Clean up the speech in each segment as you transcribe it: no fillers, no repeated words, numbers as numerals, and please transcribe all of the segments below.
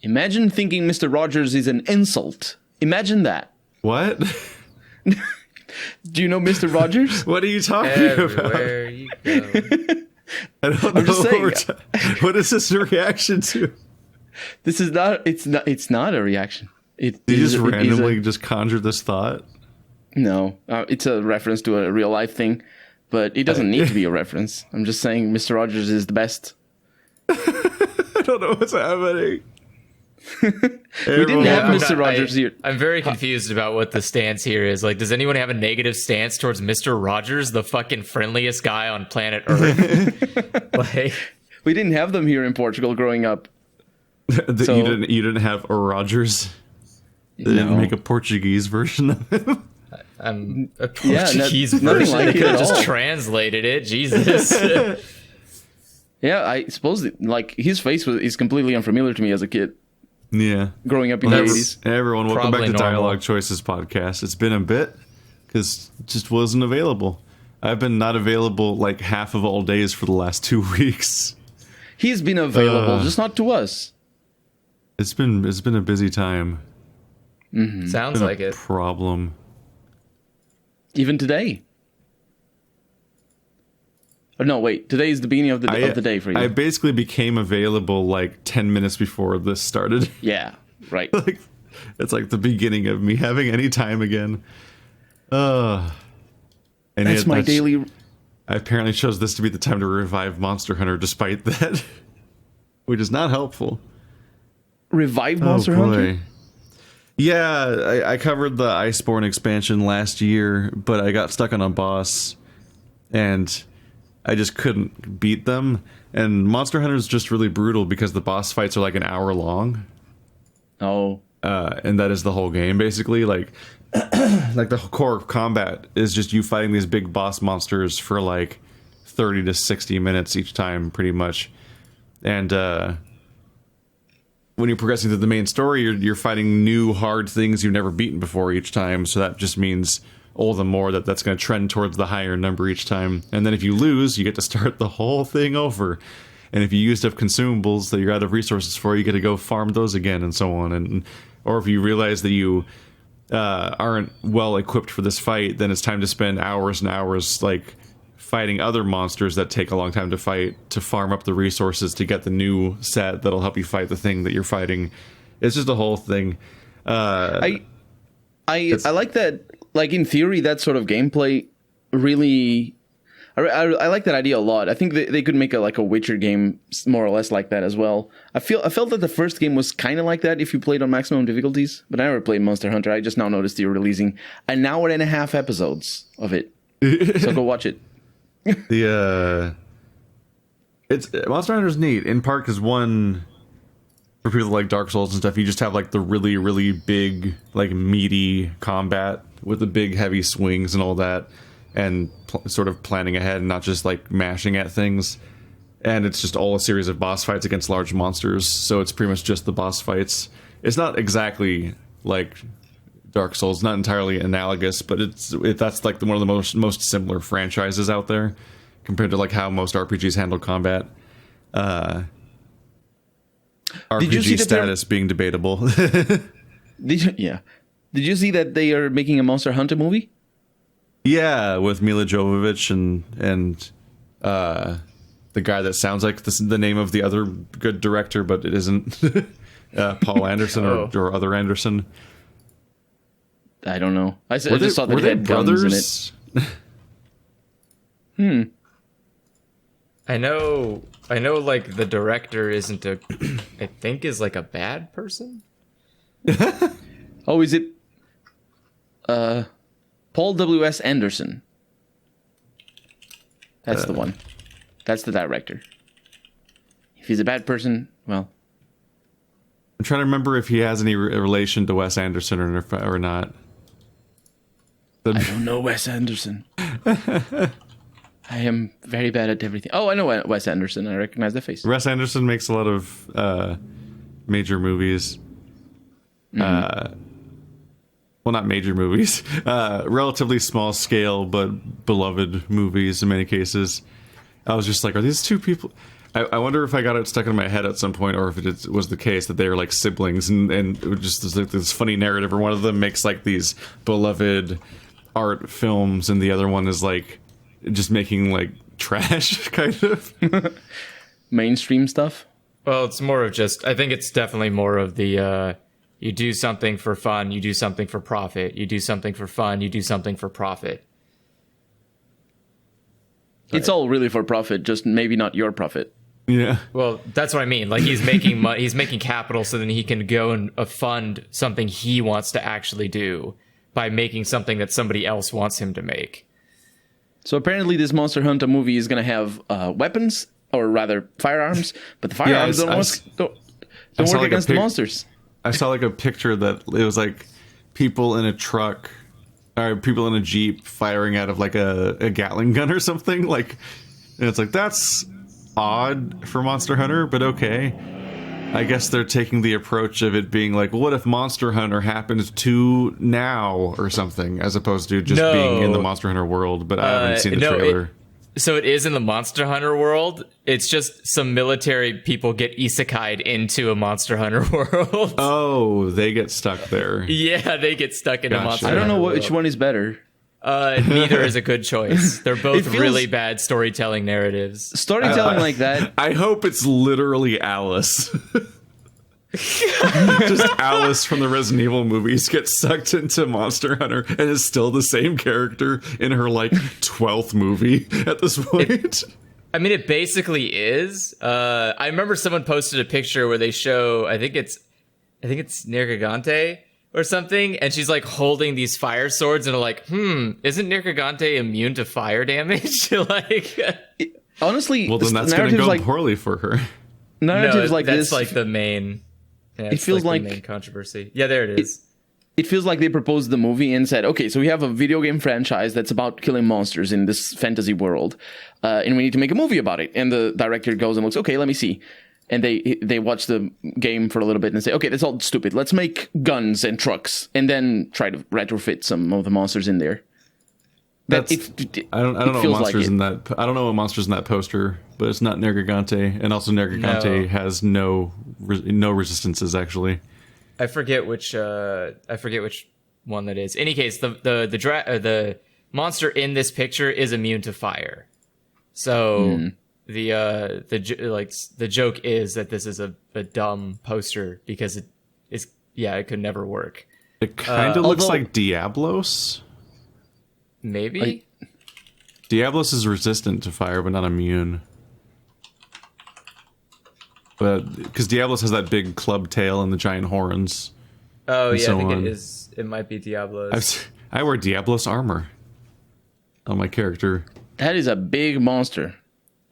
Imagine thinking Mr. Rogers is an insult. Imagine that. What? Do you know Mr. Rogers? What are you talking Everywhere about? you go. I don't know. I'm just saying. What is this a reaction to? This is not. It's not a reaction. Did you just randomly just conjure this thought? No, it's a reference to a real life thing, but it doesn't need to be a reference. I'm just saying Mr. Rogers is the best. I don't know what's happening. We didn't have Mr. Rogers here. I'm very confused about what the stance here is. Like, does anyone have a negative stance towards Mr. Rogers, the fucking friendliest guy on planet Earth? Like, We didn't have them here in Portugal growing up. So, you didn't have a Rogers. They didn't make a Portuguese version of him. I'm a Portuguese nothing version. like They it could have at just all. translated it. Jesus. Yeah, I suppose like his face is completely unfamiliar to me as a kid Yeah. growing up in the That's- 80s. Everyone, welcome back Probably to normal. Dialog Choices Podcast. It's been a bit because it just wasn't available. I've been not available like half of all days for the last 2 weeks. He's been available, just not to us. It's been a busy time. Sounds Been like a it. problem. Even today. Oh, no, wait. Today is the beginning of the day for you. I basically became available like 10 minutes before this started. Yeah, right. Like, it's like the beginning of me having any time again. And That's yet my daily... I apparently chose this to be the time to revive Monster Hunter despite that. Which is not helpful. Revive Monster Hunter? Yeah, I covered the Iceborne expansion last year, but I got stuck on a boss, and I just couldn't beat them. And Monster Hunter is just really brutal because the boss fights are like an hour long. Oh. And that is the whole game, basically. Like the core combat is just you fighting these big boss monsters for like 30 to 60 minutes each time, pretty much. And when you're progressing through the main story, you're fighting new hard things you've never beaten before each time. So that just means all the more that's going to trend towards the higher number each time. And then if you lose, you get to start the whole thing over. And if you used up consumables that you're out of resources for, you get to go farm those again and so on. And or if you realize that you aren't well equipped for this fight, then it's time to spend hours and hours like fighting other monsters that take a long time to fight to farm up the resources to get the new set that'll help you fight the thing that you're fighting. It's just a whole thing. I like that. Like in theory, that sort of gameplay really. I like that idea a lot. I think they could make a Witcher game more or less like that as well. I felt that the first game was kind of like that if you played on maximum difficulties, but I never played Monster Hunter. I just now noticed you're releasing an hour and a half episodes of it, so go watch it. It's Monster Hunter's neat in part because one, for people like Dark Souls and stuff, you just have like the really really big like meaty combat with the big heavy swings and all that, and sort of planning ahead and not just like mashing at things. And it's just all a series of boss fights against large monsters, so it's pretty much just the boss fights. It's not exactly like Dark Souls, not entirely analogous, but that's like one of the most similar franchises out there compared to like how most RPGs handle combat. RPG status being debatable. Did you see that they are making a Monster Hunter movie? Yeah, with Mila Jovovich and the guy that sounds like the name of the other good director, but it isn't. Paul Anderson or other Anderson. I don't know. I just saw that it had guns in it. I know like the director isn't I think is like a bad person. Oh, is it Paul W.S. Anderson? That's the one. That's the director. If he's a bad person, well, I'm trying to remember if he has any relation to Wes Anderson or not. I don't know Wes Anderson. I am very bad at everything. Oh, I know Wes Anderson. I recognize the face. Wes Anderson makes a lot of major movies. Well, not major movies. Relatively small scale, but beloved movies in many cases. I was just like, are these two people... I wonder if I got it stuck in my head at some point, or if it was the case that they were like siblings, and it was just this funny narrative where one of them makes like these beloved art films, and the other one is like just making like trash, kind of mainstream stuff. Well, it's more of just. I think it's definitely more of the. You do something for fun, you do something for profit. You do something for fun, you do something for profit. It's all really for profit, just maybe not your profit. Yeah. Well, that's what I mean. Like he's making money, he's making capital, so then he can go and fund something he wants to actually do by making something that somebody else wants him to make. So apparently, this Monster Hunter movie is going to have weapons, or rather firearms, but the firearms don't work against the monsters. I saw like a picture that it was like people in a truck, or people in a Jeep firing out of like a Gatling gun or something. Like, and it's like, that's odd for Monster Hunter, but okay. I guess they're taking the approach of it being like, well, what if Monster Hunter happened to now or something, as opposed to just being in the Monster Hunter world. But I haven't seen the trailer. So it is in the Monster Hunter world. It's just some military people get isekai'd into a Monster Hunter world. Oh, they get stuck there. Yeah, they get stuck in a Monster Hunter I don't know world. which one is better. Neither is a good choice. They're both really bad storytelling narratives. Storytelling like that. I hope it's literally Alice. Just Alice from the Resident Evil movies gets sucked into Monster Hunter and is still the same character in her like 12th movie at this point. I mean, it basically is. I remember someone posted a picture where they show, I think it's Nergigante or something, and she's like holding these fire swords, and are like, isn't Nergigante immune to fire damage? Like, honestly, well, then that's going to go poorly for her. Narratives like that's this, like the main. Yeah, it feels like the main controversy. Yeah, there it is. It feels like they proposed the movie and said, okay, so we have a video game franchise that's about killing monsters in this fantasy world, and we need to make a movie about it. And the director goes and looks, okay, let me see. And they watch the game for a little bit and say, okay, that's all stupid. Let's make guns and trucks, and then try to retrofit some of the monsters in there. I don't know what monsters in that. I don't know what monsters in that poster, but it's not Nergigante, and also Nergigante has no resistances actually. I forget which one that is. In any case, the monster in this picture is immune to fire. So the joke is that this is a dumb poster because it could never work. It kind of looks like Diablos. Maybe Diablos is resistant to fire, but not immune. But because Diablos has that big club tail and the giant horns. Oh yeah, I think it is. It might be Diablos. I wear Diablos armor on my character. That is a big monster.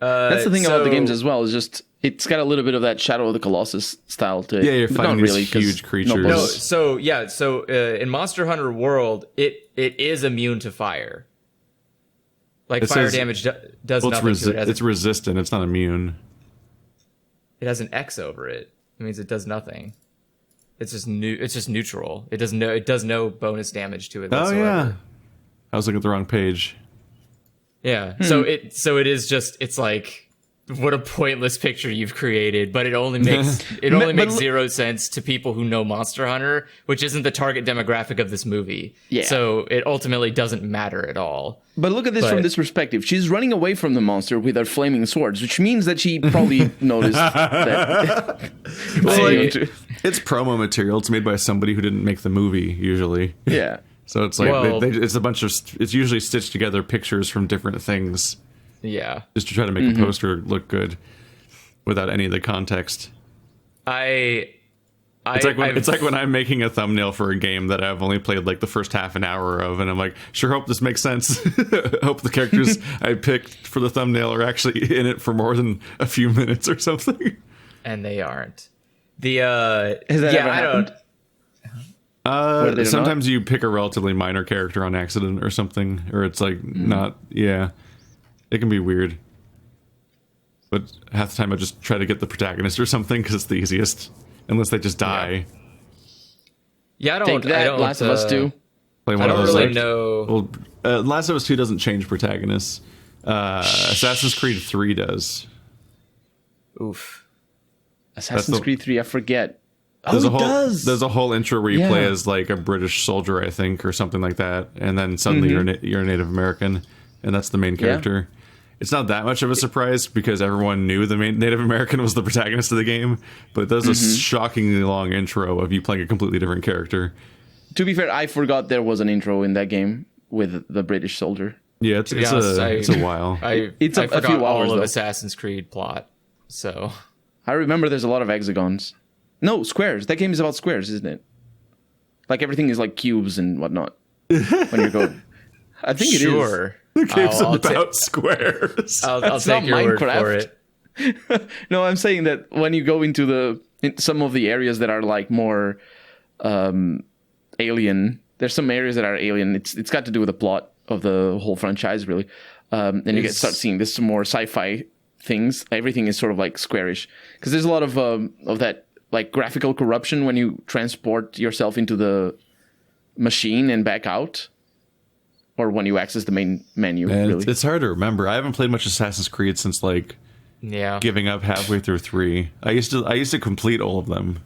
That's the thing about the games as well. Is just it's got a little bit of that Shadow of the Colossus style to it. Yeah, you're fighting these huge creatures. So in Monster Hunter World, it is immune to fire. Like fire damage does nothing to it. It's resistant. It's not immune. It has an X over it. It means it does nothing. It's just It's just neutral. It does no bonus damage to it whatsoever. Oh yeah, I was looking at the wrong page. Yeah. So it is just. It's like. What a pointless picture you've created, but it only makes zero sense to people who know Monster Hunter, which isn't the target demographic of this movie. Yeah. So it ultimately doesn't matter at all. But look at this from this perspective. She's running away from the monster with her flaming swords, which means that she probably noticed that. It's promo material. It's made by somebody who didn't make the movie, usually. Yeah. So it's like it's a bunch of. It's usually stitched together pictures from different things. Yeah, just to try to make the poster look good without any of the context. It's like when I'm making a thumbnail for a game that I've only played like the first half an hour of, and I'm like, sure, hope this makes sense. Hope the characters I picked for the thumbnail are actually in it for more than a few minutes or something. And they aren't. Has that ever happened? Sometimes you pick a relatively minor character on accident or something, or it's like not. Yeah. It can be weird. But half the time I just try to get the protagonist or something because it's the easiest. Unless they just die. Yeah, I don't... Last of Us 2. Play one I of don't those, really know... Well, Last of Us 2 doesn't change protagonists. Assassin's Creed 3 does. Oof. Assassin's Creed 3, I forget. There's Oh, it does. There's a whole intro where you play Yeah. as like a British soldier, I think, or something like that, and then suddenly you're a Native American, and that's the main character. It's not that much of a surprise because everyone knew the main Native American was the protagonist of the game, but there's a shockingly long intro of you playing a completely different character. To be fair, I forgot there was an intro in that game with the British soldier. Yeah, it's a while. I forgot few all hours, of though. Assassin's Creed plot. So I remember there's a lot of hexagons. No, squares. That game is about squares, isn't it? Like everything is like cubes and whatnot. When you go, I think it is. sure. The game's I'll about squares. I'll That's take not your word for Minecraft. it. No, I'm saying that when you go into some of the areas that are like more alien, there's some areas that are alien. It's got to do with the plot of the whole franchise, really. And you start seeing this some more sci-fi things. Everything is sort of like squarish because there's a lot of that like graphical corruption when you transport yourself into the machine and back out, or when you access the main menu. And really, it's hard to remember. I haven't played much Assassin's Creed since like giving up halfway through 3. I used to complete all of them.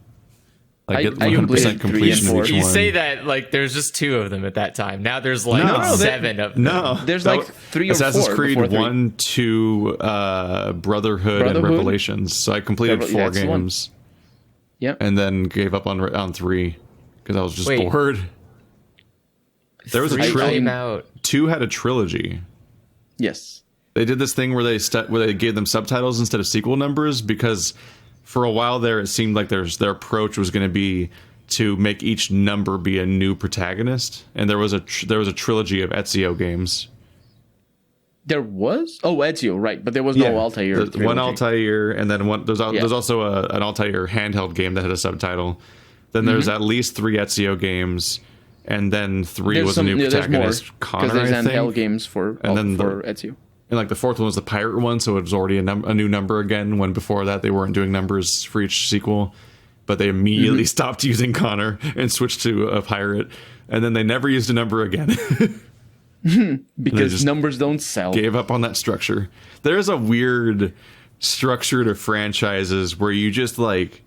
Like get I 100% completed 3 and completion of 4. each You one. say that like there's just 2 of them at that time. Now there's like No, 7 of them. No, there's like 3 or 4. Assassin's Creed before 3. 1, 2, Brotherhood, and Revelations. So I completed 4 that's the one. games. Yeah, And then gave up on 3 because I was just Wait. bored. There was a 3 trilogy. came out. 2 had a trilogy. yes. They did this thing where they gave them subtitles instead of sequel numbers because for a while there it seemed like their approach was going to be to make each number be a new protagonist, and there was a trilogy of Ezio games. There was Ezio, right? But there was no Altair. There's one trilogy. Altair, and then one. There's also an Altair handheld game that had a subtitle. Then there's at least 3 Ezio games, and then 3 There's was a new protagonist, because Connor, there's I think. handheld games for Ezio. And like the 4th one was the pirate one, so it was already a new number again. When before that they weren't doing numbers for each sequel, but they immediately stopped using Connor and switched to a pirate, and then they never used a number again. Because numbers don't sell. Gave up on that structure. There's a weird structure to franchises where you just like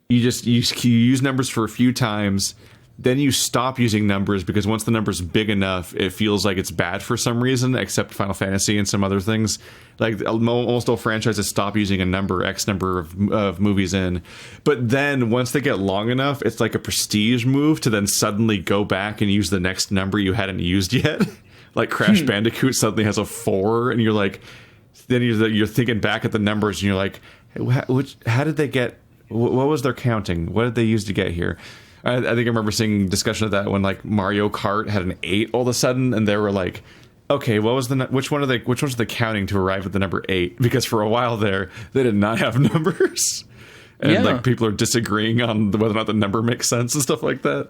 you use numbers for a few times, then you stop using numbers because once the number's big enough, it feels like it's bad for some reason, except Final Fantasy and some other things. Like almost all franchises stop using a number, X number of movies in. But then once they get long enough, it's like a prestige move to then suddenly go back and use the next number you hadn't used yet. Like Crash Bandicoot suddenly has a 4, and you're like, then you're thinking back at the numbers, and you're like, how did they get, what was their counting? What did they use to get here? I think I remember seeing discussion of that when like Mario Kart had an 8 all of a sudden, and they were like, okay, what was which ones are they counting to arrive at the number 8? Because for a while there, they did not have numbers, and like people are disagreeing on whether or not the number makes sense and stuff like that.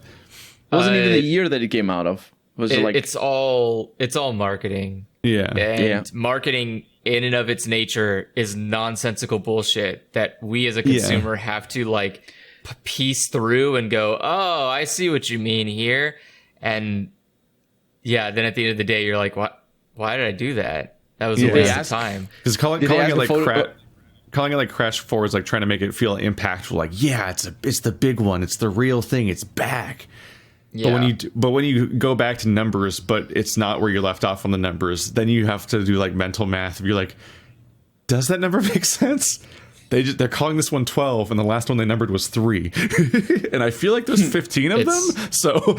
Wasn't even the year that it came out of. Was it like it's all marketing. Yeah, And marketing in and of its nature is nonsensical bullshit that we as a consumer have to like piece through and go, oh, I see what you mean here. And then at the end of the day, you're like, what? Why did I do that? That was a waste of time. Because calling it like Crash 4 is like trying to make it feel impactful. Like, yeah, it's the big one. It's the real thing. It's back. Yeah. But when you go back to numbers, but it's not where you left off on the numbers, then you have to do like mental math. You're like, does that number make sense? They're calling this one 12, and the last one they numbered was 3, and I feel like there's 15 of them. So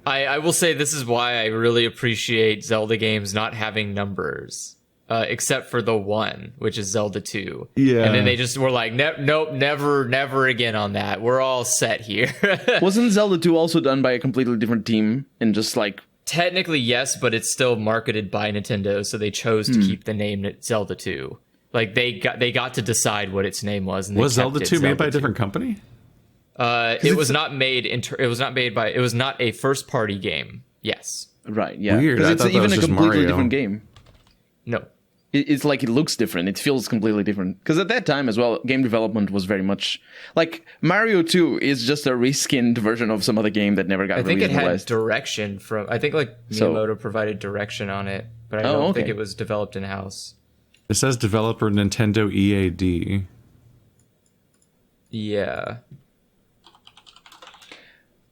I will say this is why I really appreciate Zelda games not having numbers, except for the one, which is Zelda 2. Yeah, and then they just were like, nope, never again on that. We're all set here. Wasn't Zelda 2 also done by a completely different team and just like? Technically, yes, but it's still marketed by Nintendo, so they chose to keep the name Zelda 2. Like they got to decide what its name was. And was they Zelda 2 made by a different company? It was not made. It was not a first party game. Yes. Right. Yeah. Weird. Because it's thought that even was a just completely Mario. different game. No. It's like it looks different. It feels completely different. Because at that time as well, game development was very much like Mario 2 is just a reskinned version of some other game that never got I think released it in the had West. direction from. I think like Miyamoto provided direction on it, but I don't think it was developed in house. It says developer Nintendo EAD. Yeah.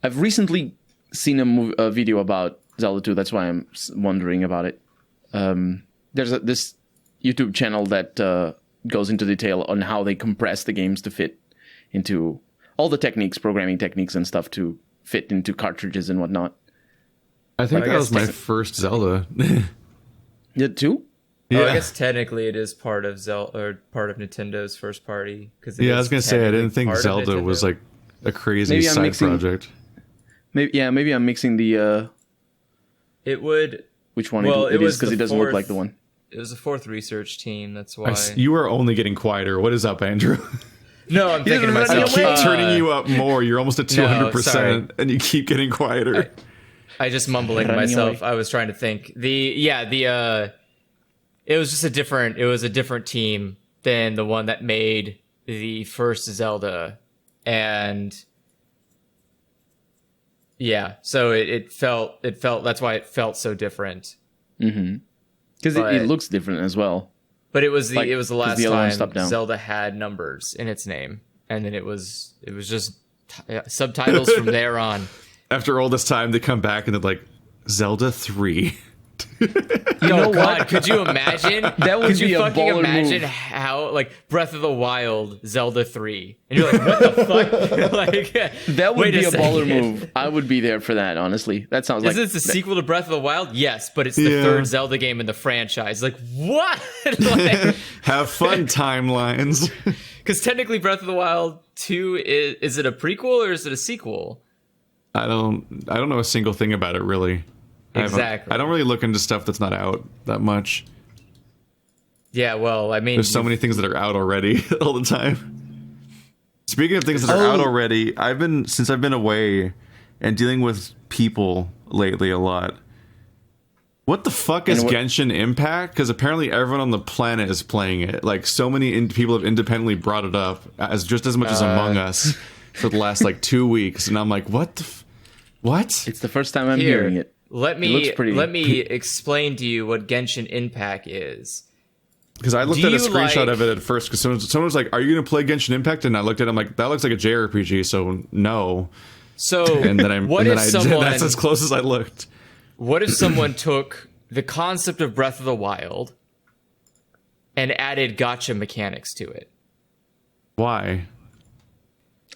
I've recently seen a video about Zelda 2. That's why I'm wondering about it. There's this YouTube channel that goes into detail on how they compress the games to fit into all the techniques, programming techniques and stuff to fit into cartridges and whatnot. I think that was my first Zelda. The 2? Yeah. Oh, I guess technically it is part of Zelda or part of Nintendo's first party. Yeah, I was gonna say I didn't think Zelda was like a crazy side project. Maybe I'm mixing the. It would. Which one it is because it doesn't look like the one. It was the fourth research team. That's why you are only getting quieter. What is up, Andrew? No, I'm thinking to myself. I keep turning you up more. You're almost at 200%, and you keep getting quieter. I just mumbling to myself. I was trying to think. It was just a different team than the one that made the first Zelda, and yeah, so it felt that's why it felt so different. Mm-hmm. Because it looks different as well. But it was the last time down. Zelda had numbers in its name, and then it was just subtitles from there on. After all this time, they come back and they're like, Zelda 3. Oh God! Could you imagine? That would be a baller imagine move. how like Breath of the Wild Zelda 3, and you're like, what the fuck? Like that would be a baller move. I would be there for that. Honestly, that sounds like. Is this a sequel to Breath of the Wild? Yes, but it's the third Zelda game in the franchise. Like what? Like, have fun timelines. Because technically, Breath of the Wild 2 is it a prequel or is it a sequel? I don't know a single thing about it really. Exactly. I don't really look into stuff that's not out that much. Yeah, well, I mean... There's so many things that are out already all the time. Speaking of things that are out already, since I've been away and dealing with people lately a lot. What the fuck is Genshin Impact? Because apparently everyone on the planet is playing it. Like, so many people have independently brought it up as just as much as Among Us for the last, 2 weeks. And I'm like, what the... What? It's the first time I'm hearing it. Let me explain to you what Genshin Impact is. Because I looked at a screenshot of it at first, because someone was like, are you going to play Genshin Impact? And I looked at it, I'm like, that looks like a JRPG, so no. So, and then that's as close as I looked. What if someone took the concept of Breath of the Wild and added gacha mechanics to it? Why?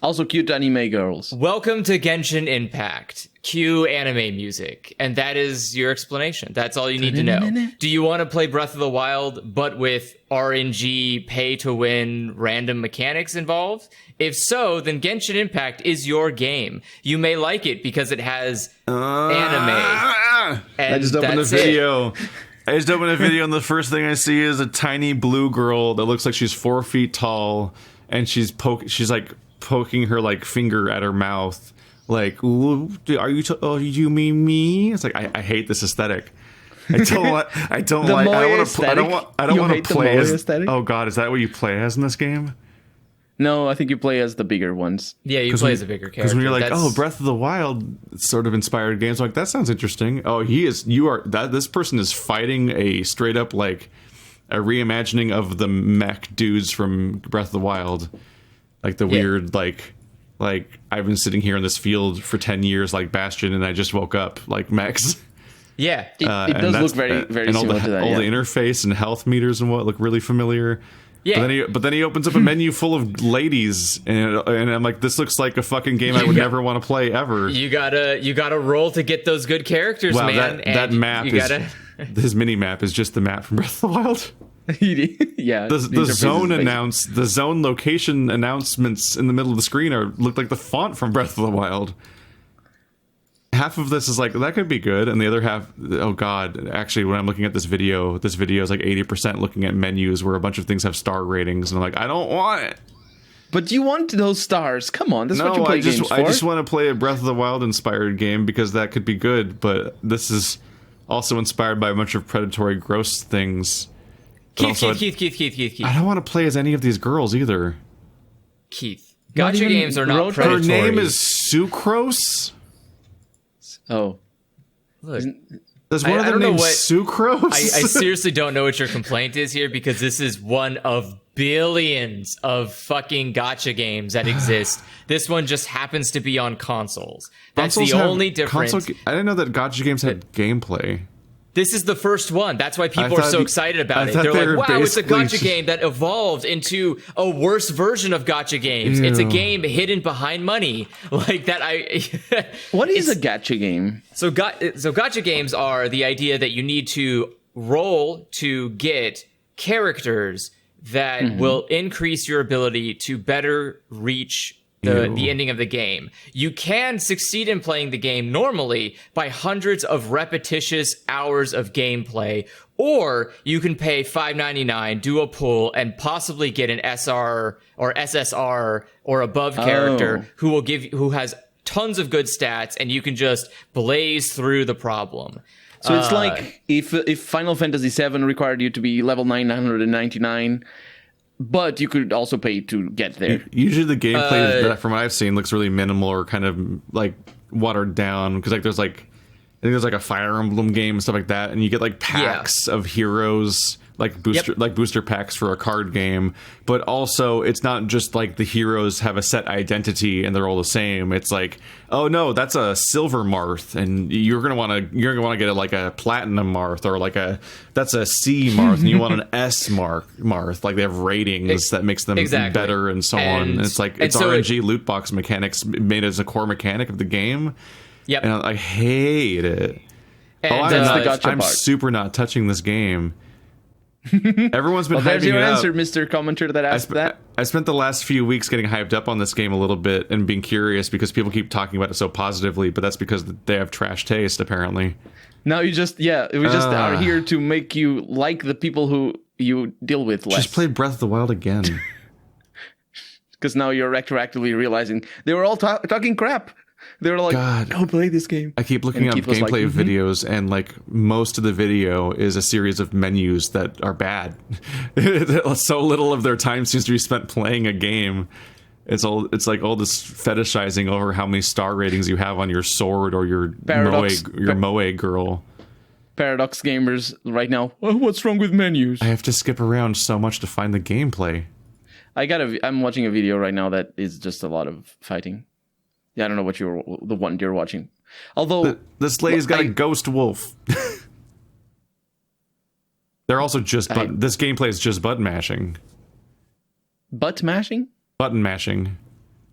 Also cute anime girls. Welcome to Genshin Impact. Cue anime music. And that is your explanation. That's all you need to know. Do you want to play Breath of the Wild, but with RNG, pay-to-win, random mechanics involved? If so, then Genshin Impact is your game. You may like it because it has anime. I just opened a video. I just opened a video, and the first thing I see is a tiny blue girl that looks like she's 4 feet tall, and she's poking her finger at her mouth, like, "Ooh, you mean me?" It's like I hate this aesthetic. I don't want to play as aesthetic? Oh God, is that what you play as in this game? No, I think you play as the bigger ones. Yeah, you play as a bigger character. Because when you're like, Breath of the Wild sort of inspired games, I'm like, that sounds interesting. Oh, this person is fighting a straight up a reimagining of the mech dudes from Breath of the Wild. Like the weird, like I've been sitting here in this field for 10 years like Bastion, and I just woke up like mechs. Yeah, it does look very, very similar to that. All the interface and health meters and what look really familiar. Yeah. But then he opens up a menu full of ladies, and I'm like, this looks like a fucking game I would never want to play ever. You gotta roll to get those good characters, man. That map his mini map is just the map from Breath of the Wild. Yeah, the zone location announcements in the middle of the screen look like the font from Breath of the Wild. Half of this is like, that could be good, and the other half, oh God, actually when I'm looking at this video is like 80% looking at menus where a bunch of things have star ratings, and I'm like, I don't want it. But you want those stars. Come on, that's what you play games for. I just want to play a Breath of the Wild inspired game because that could be good, but this is also inspired by a bunch of predatory gross things. Keith. I don't want to play as any of these girls either. Keith. Gacha games are not predatory. Her name is Sucrose? Oh. Look. There's one of them named Sucrose. I seriously don't know what your complaint is here, because this is one of billions of fucking gacha games that exist. This one just happens to be on consoles. That's the only difference. I didn't know that gacha games had gameplay. This is the first one. That's why people are so excited about it. They're like, wow, it's a gacha game that evolved into a worse version of gacha games. Ew. It's a game hidden behind money. Like that. What is a gacha game? So gacha games are the idea that you need to roll to get characters that will increase your ability to better reach the ending of the game. You can succeed in playing the game normally by hundreds of repetitious hours of gameplay, or you can pay $5.99, do a pull, and possibly get an SR or SSR or above character who has tons of good stats, and you can just blaze through the problem. So it's like if Final Fantasy VII required you to be level 999. But you could also pay to get there. Usually the gameplay, from what I've seen, looks really minimal or kind of like watered down. Because I think there's like a Fire Emblem game and stuff like that, and you get like packs of heroes, like booster packs for a card game. But also, it's not just like the heroes have a set identity and they're all the same. It's like, oh no, that's a silver Marth, and you're gonna want to get like a platinum Marth, or that's a C Marth, and you want an S Marth. Like they have ratings that makes them better and so on. And it's like it's RNG loot box mechanics made as a core mechanic of the game. Yep, and I hate it. And, I'm super not touching this game. Everyone's been hyping there's your it answer, up. Mr. Commenter that asked that. I spent the last few weeks getting hyped up on this game a little bit and being curious because people keep talking about it so positively, but that's because they have trash taste, apparently. Now we just are here to make you like the people who you deal with less. Just play Breath of the Wild again. Because now you're retroactively realizing they were all talking crap. They were like, God, don't play this game. I keep looking up gameplay videos, and like most of the video is a series of menus that are bad. So little of their time seems to be spent playing a game. It's like all this fetishizing over how many star ratings you have on your sword or your moe girl. Paradox gamers right now. Oh, what's wrong with menus? I have to skip around so much to find the gameplay. I'm watching a video right now that is just a lot of fighting. Yeah, I don't know the one you're watching. Although this lady's got a ghost wolf. They're also this gameplay is just button mashing. Butt mashing? Button mashing.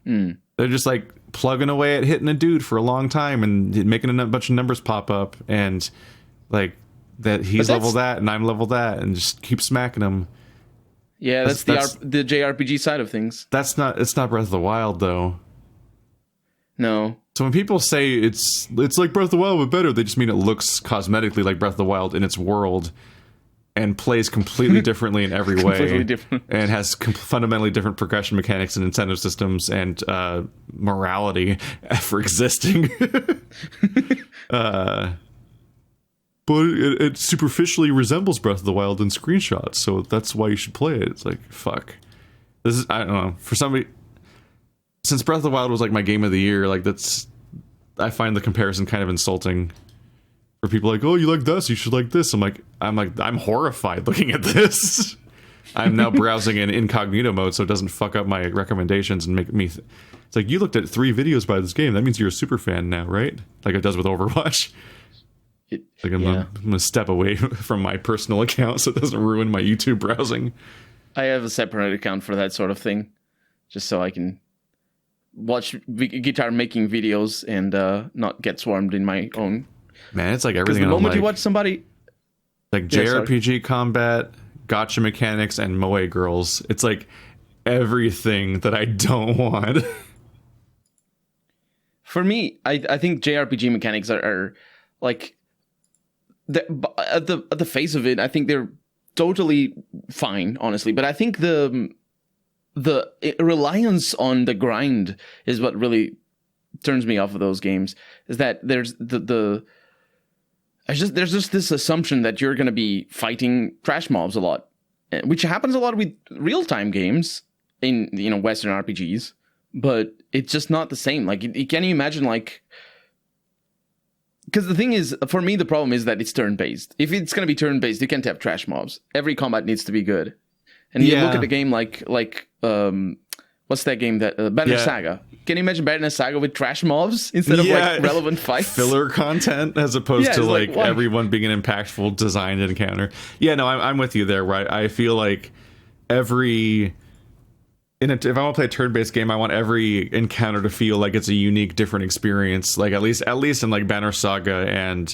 They're just like plugging away at hitting a dude for a long time and making a bunch of numbers pop up, and like that he's level that and I'm level that, and just keep smacking him. Yeah, that's the JRPG side of things. It's not Breath of the Wild though. No. So when people say it's like Breath of the Wild but better, they just mean it looks cosmetically like Breath of the Wild in its world and plays completely differently in every way. Completely different. And has fundamentally different progression mechanics and incentive systems and morality for existing. But it superficially resembles Breath of the Wild in screenshots, so that's why you should play it. It's like, fuck. This is, I don't know, for somebody... Since Breath of the Wild was like my game of the year, like I find the comparison kind of insulting. For people like, oh, you like this, you should like this. I'm horrified looking at this. I'm now browsing in incognito mode so it doesn't fuck up my recommendations and make me. It's like, you looked at 3 videos by this game. That means you're a super fan now, right? Like it does with Overwatch. I'm gonna step away from my personal account so it doesn't ruin my YouTube browsing. I have a separate account for that sort of thing, just so I can watch guitar making videos and not get swarmed in my own. Man, it's like everything. The moment you watch somebody, like JRPG combat, gotcha mechanics, and moe girls, it's like everything that I don't want. For me, I think JRPG mechanics are like at the face of it, I think they're totally fine, honestly. But I think the reliance on the grind is what really turns me off of those games. Is that there's there's just this assumption that you're going to be fighting trash mobs a lot, which happens a lot with real-time games in Western RPGs, but it's just not the same. Like, can you imagine, like, because the thing is, for me, the problem is that it's turn-based. If it's going to be turn-based, you can't have trash mobs. Every combat needs to be good. And you look at the game like what's that game that Banner Saga? Can you imagine Banner Saga with trash mobs instead of like relevant fights? Filler content as opposed to like everyone being an impactful designed encounter. Yeah, no, I'm with you there. Right, I feel like if I want to play a turn-based game, I want every encounter to feel like it's a unique, different experience. Like at least in like Banner Saga and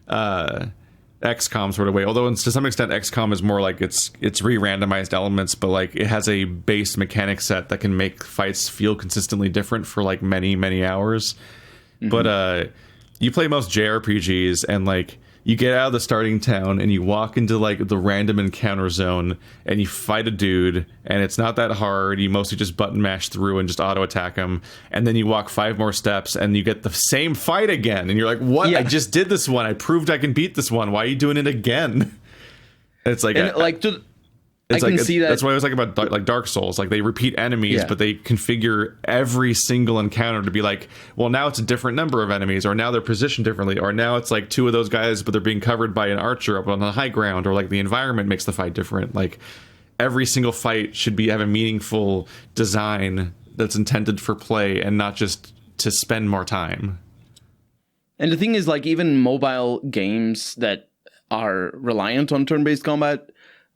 XCOM sort of way. Although to some extent XCOM is more like it's re-randomized elements, but like it has a base mechanic set that can make fights feel consistently different for like many hours. Mm-hmm. But you play most JRPGs and like you get out of the starting town and you walk into like the random encounter zone and you fight a dude and it's not that hard. You mostly just button mash through and just auto attack him. And then you walk 5 more steps and you get the same fight again. And you're like, what? Yeah. I just did this one. I proved I can beat this one. Why are you doing it again? It's like, I can see that. That's what I was like about like Dark Souls. Like they repeat enemies, but they configure every single encounter to be like, well, now it's a different number of enemies, or now they're positioned differently, or now it's like 2 of those guys, but they're being covered by an archer up on the high ground, or like the environment makes the fight different. Like every single fight should have a meaningful design that's intended for play and not just to spend more time. And the thing is, like even mobile games that are reliant on turn-based combat,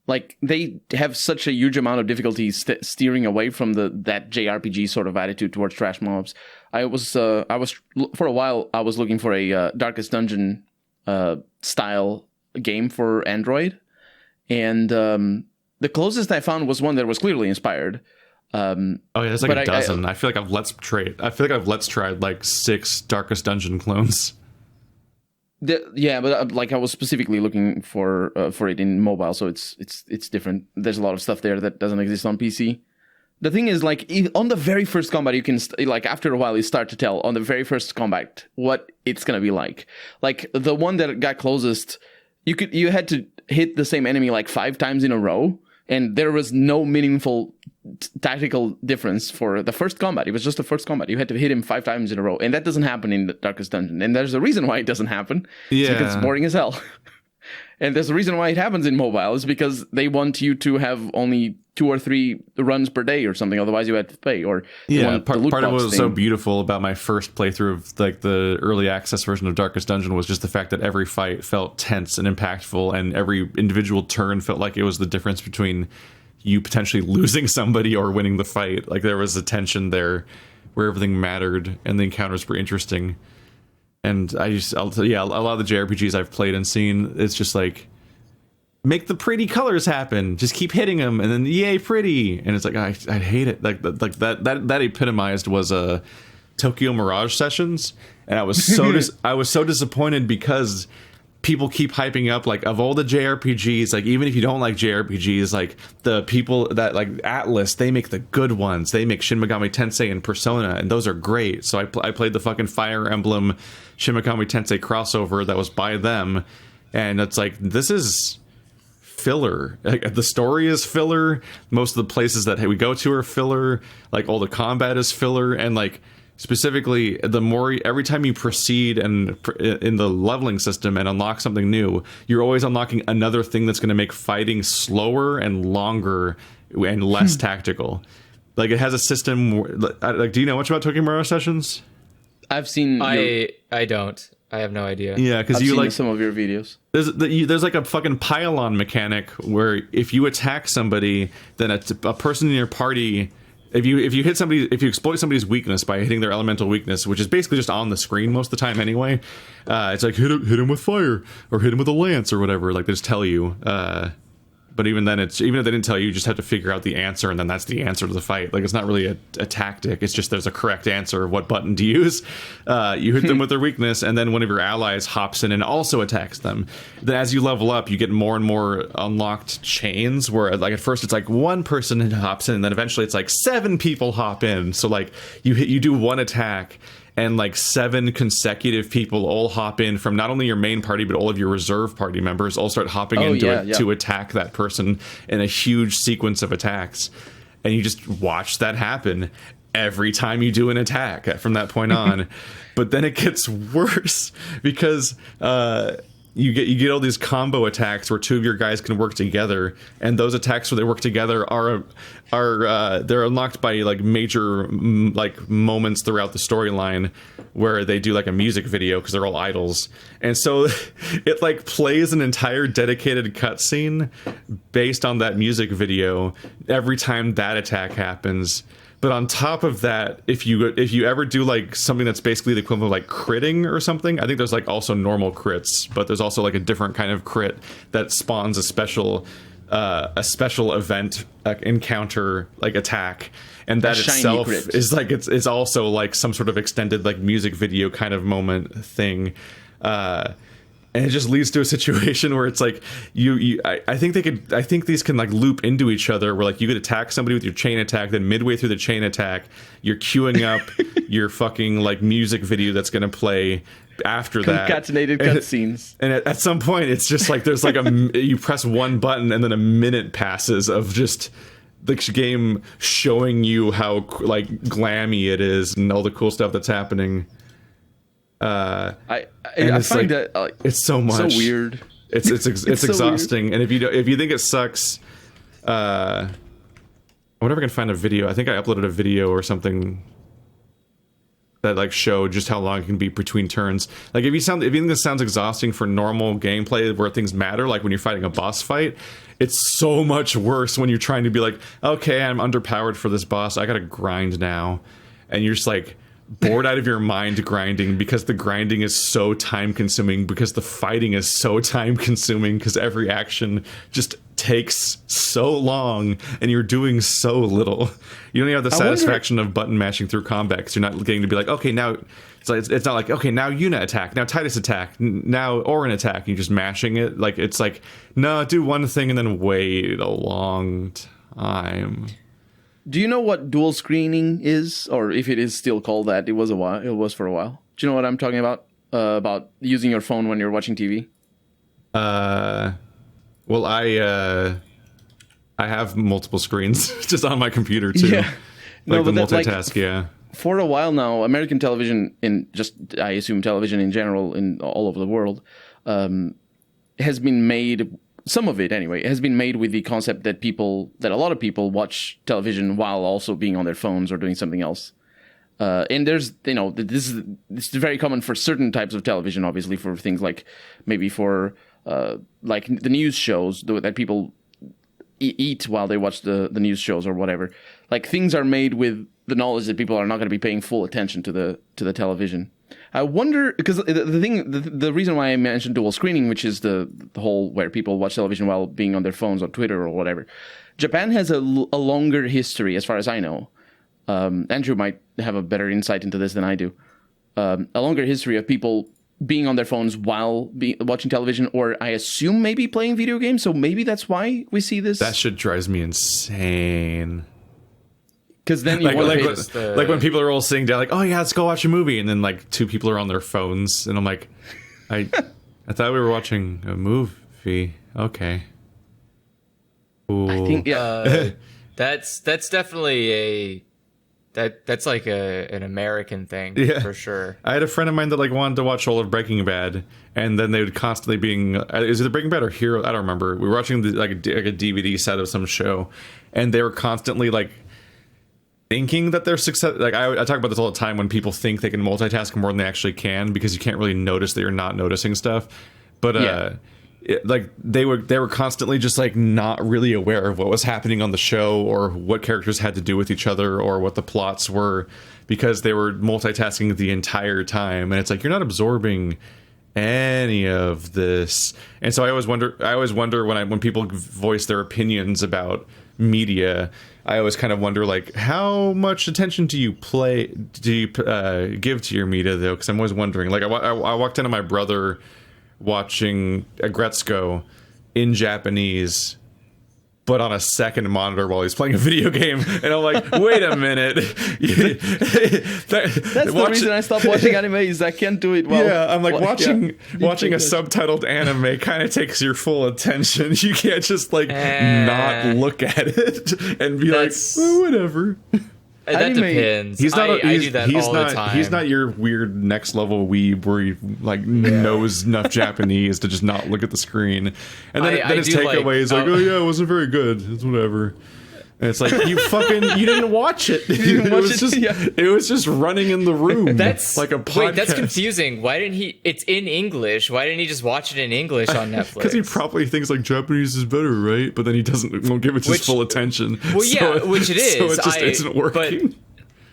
like they have such a huge amount of difficulty steering away from that JRPG sort of attitude towards trash mobs. I was for a while I was looking for a Darkest Dungeon style game for Android, and the closest I found was one that was clearly inspired. There's like a dozen. I feel like I've let's tried like 6 Darkest Dungeon clones. But like I was specifically looking for it in mobile, so it's different. There's a lot of stuff there that doesn't exist on PC. The thing is, like on the very first combat, you can like after a while you start to tell on the very first combat what it's gonna be like. Like the one that got closest, you had to hit the same enemy like 5 times in a row, and there was no meaningful tactical difference for the first combat. It was just the first combat. You had to hit him 5 times in a row, and that doesn't happen in the Darkest Dungeon. And there's a reason why it doesn't happen. Yeah, it's because it's boring as hell. And there's a reason why it happens in mobile is because they want you to have only 2 or 3 runs per day or something. Otherwise, you had to pay. Or part of what was so beautiful about my first playthrough of like the early access version of Darkest Dungeon was just the fact that every fight felt tense and impactful, and every individual turn felt like it was the difference between you potentially losing somebody or winning the fight. Like there was a tension there where everything mattered and the encounters were interesting. And a lot of the JRPGs I've played and seen, it's just like, make the pretty colors happen. Just keep hitting them, and then yay, pretty. And it's like I hate it. Like that epitomized was Tokyo Mirage Sessions, and I was so disappointed because people keep hyping up like of all the JRPGs, like even if you don't like JRPGs, like the people that like Atlas, they make the good ones. They make Shin Megami Tensei and Persona, and those are great. So I played the fucking Fire Emblem Shin Megami Tensei crossover that was by them, and it's like, this is filler. Like, the story is filler. Most of the places that we go to are filler. Like all the combat is filler, and like specifically, every time you proceed and in the leveling system and unlock something new, you're always unlocking another thing that's going to make fighting slower and longer and less tactical. Like it has a system. Like, do you know much about Tokyo Mirage Sessions? I've seen. I don't. I have no idea. Yeah, because you like some of your videos. There's like a fucking pylon mechanic where if you attack somebody, then a person in your party. If you hit somebody, if you exploit somebody's weakness by hitting their elemental weakness, which is basically just on the screen most of the time anyway, it's like hit him with fire or hit him with a lance or whatever. Like they just tell you. But even then, even if they didn't tell you, you just have to figure out the answer, and then that's the answer to the fight. Like it's not really a tactic. It's just there's a correct answer of what button to use. You hit them with their weakness, and then one of your allies hops in and also attacks them. Then as you level up, you get more and more unlocked chains where like at first it's like one person hops in, and then eventually it's like 7 people hop in. So like you do one attack, and like 7 consecutive people all hop in from not only your main party, but all of your reserve party members all start hopping to attack that person in a huge sequence of attacks. And you just watch that happen. every time you do an attack from that point on. But then it gets worse because you get all these combo attacks where two of your guys can work together, and those attacks where they work together are they're unlocked by like major like moments throughout the storyline where they do like a music video because they're all idols, and so it like plays an entire dedicated cutscene based on that music video every time that attack happens. But on top of that, if you ever do like something that's basically the equivalent of like critting or something, I think there's like also normal crits, but there's also like a different kind of crit that spawns a special event encounter like attack, and that itself is like it's also like some sort of extended like music video kind of moment thing. And it just leads to a situation where it's like I think these can like loop into each other where like you could attack somebody with your chain attack, then midway through the chain attack you're queuing up your fucking like music video that's going to play after that. Concatenated cutscenes. And at some point it's just like there's like you press one button and then a minute passes of just the game showing you how like glammy it is and all the cool stuff that's happening. I find like, that it's so much, so weird. It's exhausting, so and if you think it sucks, I wonder if I can find a video. I think I uploaded a video or something that like showed just how long it can be between turns. Like if you think this sounds exhausting for normal gameplay where things matter, like when you're fighting a boss fight, it's so much worse when you're trying to be like, okay, I'm underpowered for this boss, I gotta grind now, and you're just like bored out of your mind grinding because the grinding is so time consuming, because the fighting is so time consuming, because every action just takes so long and you're doing so little. You don't even have the satisfaction of button mashing through combat because you're not getting to be like, okay, now it's not like, okay, now Yuna attack, now Titus attack, now Orin attack, and you're just mashing it. Like it's like, no, do one thing and then wait a long time. Do you know what dual screening is, or if it is still called that? It was for a while. Do you know what I'm talking about? About using your phone when you're watching TV? Well, I have multiple screens just on my computer too. Yeah. Like the multitask, yeah. For a while now, American television, I assume television in general in all over the world, has been made. Some of it, anyway, has been made with the concept that a lot of people watch television while also being on their phones or doing something else. And there's, this is very common for certain types of television, obviously, for things like maybe for like the news shows that people eat while they watch the news shows or whatever. Like things are made with the knowledge that people are not going to be paying full attention to the television. I wonder, because the reason why I mentioned dual screening, which is the whole where people watch television while being on their phones on Twitter or whatever. Japan has a longer history, as far as I know. Andrew might have a better insight into this than I do. A longer history of people being on their phones while watching television, or I assume maybe playing video games. So maybe that's why we see this. That shit drives me insane. Because then like when people are all sitting down, like, oh yeah, let's go watch a movie, and then like two people are on their phones, and I'm like, I thought we were watching a movie. Okay. Ooh. I think that's definitely that's like an American thing, for sure. I had a friend of mine that like wanted to watch all of Breaking Bad, and then they would constantly is it Breaking Bad or Hero? I don't remember. We were watching like a DVD set of some show, and they were constantly like thinking that they're success. Like I talk about this all the time when people think they can multitask more than they actually can, because you can't really notice that you're not noticing stuff. But like they were constantly just like not really aware of what was happening on the show, or what characters had to do with each other, or what the plots were, because they were multitasking the entire time. And it's like, you're not absorbing any of this. And so I always wonder when people voice their opinions about media, I always kind of wonder, like, how much attention do you give to your media, though? Because I'm always wondering. Like, I walked into my brother watching Agretzko in Japanese, but on a second monitor while he's playing a video game, and I'm like, wait a minute. That's the reason I stopped watching anime, is I can't do it well. Yeah, I'm like, watching a subtitled anime kind of takes your full attention. You can't just like not look at it and be like, oh, whatever. That depends. He's not. I do that all the time. He's not your weird next level weeb where he like knows enough Japanese to just not look at the screen, and then his takeaway is like, "Oh yeah, it wasn't very good. It's whatever." And it's like you didn't watch it. It was just running in the room. That's like a podcast. Wait, that's confusing. Why didn't he? It's in English. Why didn't he just watch it in English on Netflix? Because he probably thinks like Japanese is better, right? But then he won't give it his full attention. Well, yeah, which it is. So it just isn't working.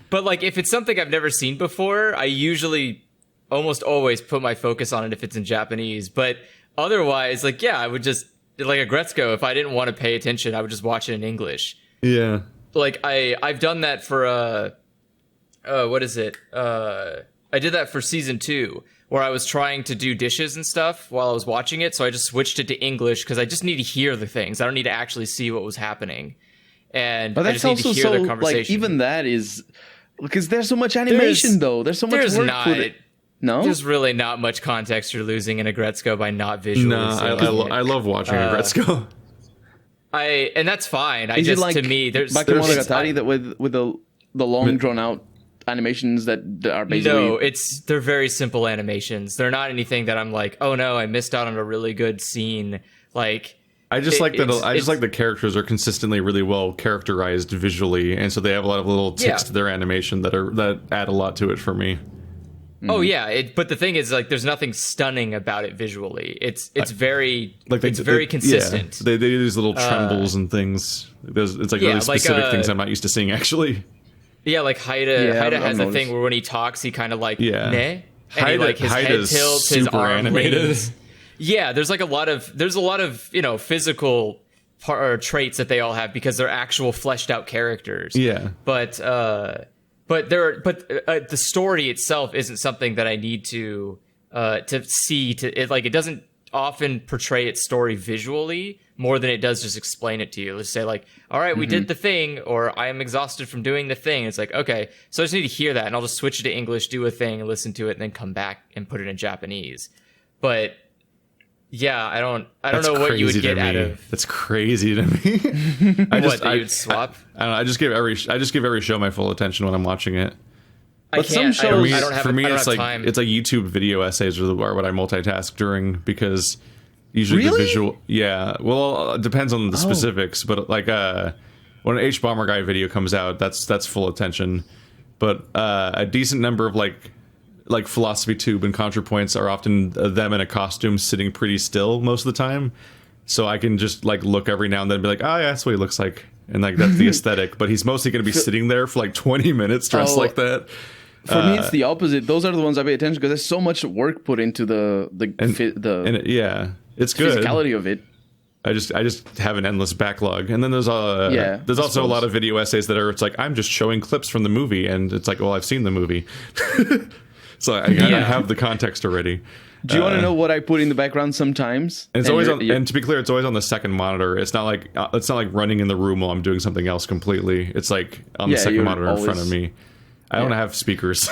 But like, if it's something I've never seen before, I usually almost always put my focus on it if it's in Japanese. But otherwise, like, yeah, I would just like a Gretzko. If I didn't want to pay attention, I would just watch it in English. Yeah. Like I've done that for what is it? I did that for season 2 where I was trying to do dishes and stuff while I was watching it, so I just switched it to English because I just need to hear the things. I don't need to actually see what was happening. And but that's also so like even that is because there's so much animation though. There's so much work put it. No, there's really not much context you're losing in a Gretzko by not visually. No, I love watching a Gretzko. And that's fine. To me, there's Bakemonogatari that with the long drawn out animations that are basically they're very simple animations. They're not anything that I'm like, oh no, I missed out on a really good scene. Like I just like the characters are consistently really well characterized visually, and so they have a lot of little ticks to their animation that add a lot to it for me. Oh yeah, but the thing is, like, there's nothing stunning about it visually. It's very very consistent. Yeah, they do these little trembles and things. It's like really specific things I'm not used to seeing actually. Yeah, like Haida has a thing where when he talks, he kind of like ne, and his head tilts, his arm leans. Yeah, there's a lot of physical traits that they all have because they're actual fleshed out characters. Yeah, But the story itself isn't something that I need to see. It doesn't often portray its story visually more than it does just explain it to you. Let's say like, all right, we did the thing, or I am exhausted from doing the thing. It's like, okay, so I just need to hear that, and I'll just switch it to English, do a thing, and listen to it, and then come back and put it in Japanese. But yeah, I don't know what you would get out of. That's crazy to me. You would swap? I don't know. I just give every show my full attention when I'm watching it. But some shows, I don't have time. It's like YouTube video essays are what I multitask during because usually the visual. Yeah, well, it depends on the specifics, but like when an H Bomber Guy video comes out, that's full attention. But a decent number of like Philosophy Tube and ContraPoints are often them in a costume sitting pretty still most of the time. So I can just like look every now and then and be like, oh yeah, that's what he looks like. And like, that's the aesthetic, but he's mostly going to be sitting there for like 20 minutes dressed like that. For me, it's the opposite. Those are the ones I pay attention because there's so much work put into it's good. Physicality of it. I just have an endless backlog, and then there's also a lot of video essays that are it's like I'm just showing clips from the movie, and it's like, well, I've seen the movie. So I have the context already. Do you want to know what I put in the background sometimes? It's always on, and to be clear, it's always on the second monitor. It's not like running in the room while I'm doing something else completely. It's like on the second monitor in front of me. I don't have speakers.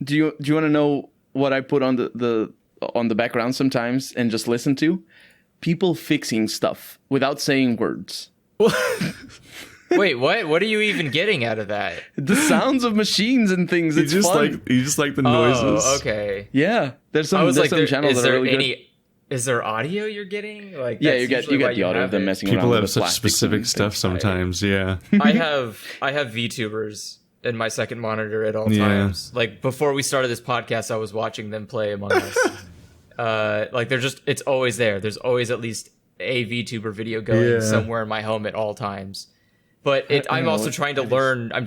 Do you want to know what I put on the background sometimes and just listen to? People fixing stuff without saying words. Wait, what? What are you even getting out of that? The sounds of machines and things. It's fun. You just like the noises. Oh, okay. Yeah, there's some channels that are really good. Is there audio you're getting? Like, yeah, you get the audio of them messing around. People have such specific stuff sometimes. Yeah, I have VTubers in my second monitor at all times. Like before we started this podcast, I was watching them play Among Us. Like it's always there. There's always at least a VTuber video going somewhere in my home at all times. But I'm also trying to learn. I'm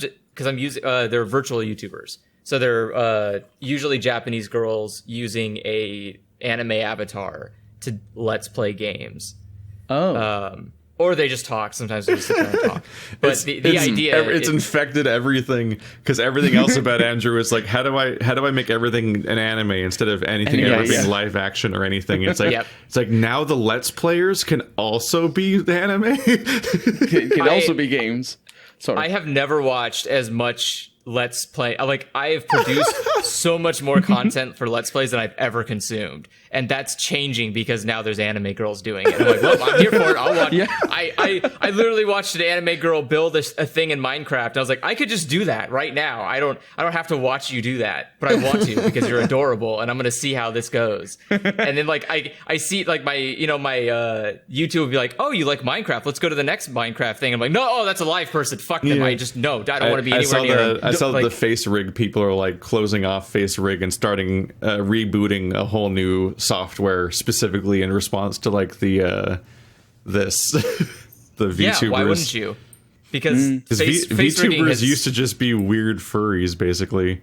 using they're virtual YouTubers, so they're usually Japanese girls using a anime avatar to let's play games. Or they just talk. Sometimes they just sit there and talk. But the idea it's infected everything because everything else about Andrew is like how do I make everything an anime instead of anything ever being live action or anything? It's like it's like now the Let's Players can also be the anime. can also be games. Sorry. I have never watched as much Let's Play. Like I have produced so much more content for Let's Plays than I've ever consumed. And that's changing because now there's anime girls doing it. I'm like, well, I'm here for it. I'll watch. Yeah. I literally watched an anime girl build a thing in Minecraft. I was like, I could just do that right now. I don't have to watch you do that, but I want to because you're adorable, and I'm gonna see how this goes. And then like I see like my YouTube will be like, oh, you like Minecraft? Let's go to the next Minecraft thing. I'm like, no, oh, that's a live person. Fuck them. I don't want to be anywhere near. I saw the face rig people are like closing off face rig and starting rebooting a whole new software specifically in response to like the VTubers. Yeah, why wouldn't you? Because VTubers used to just be weird furries, basically.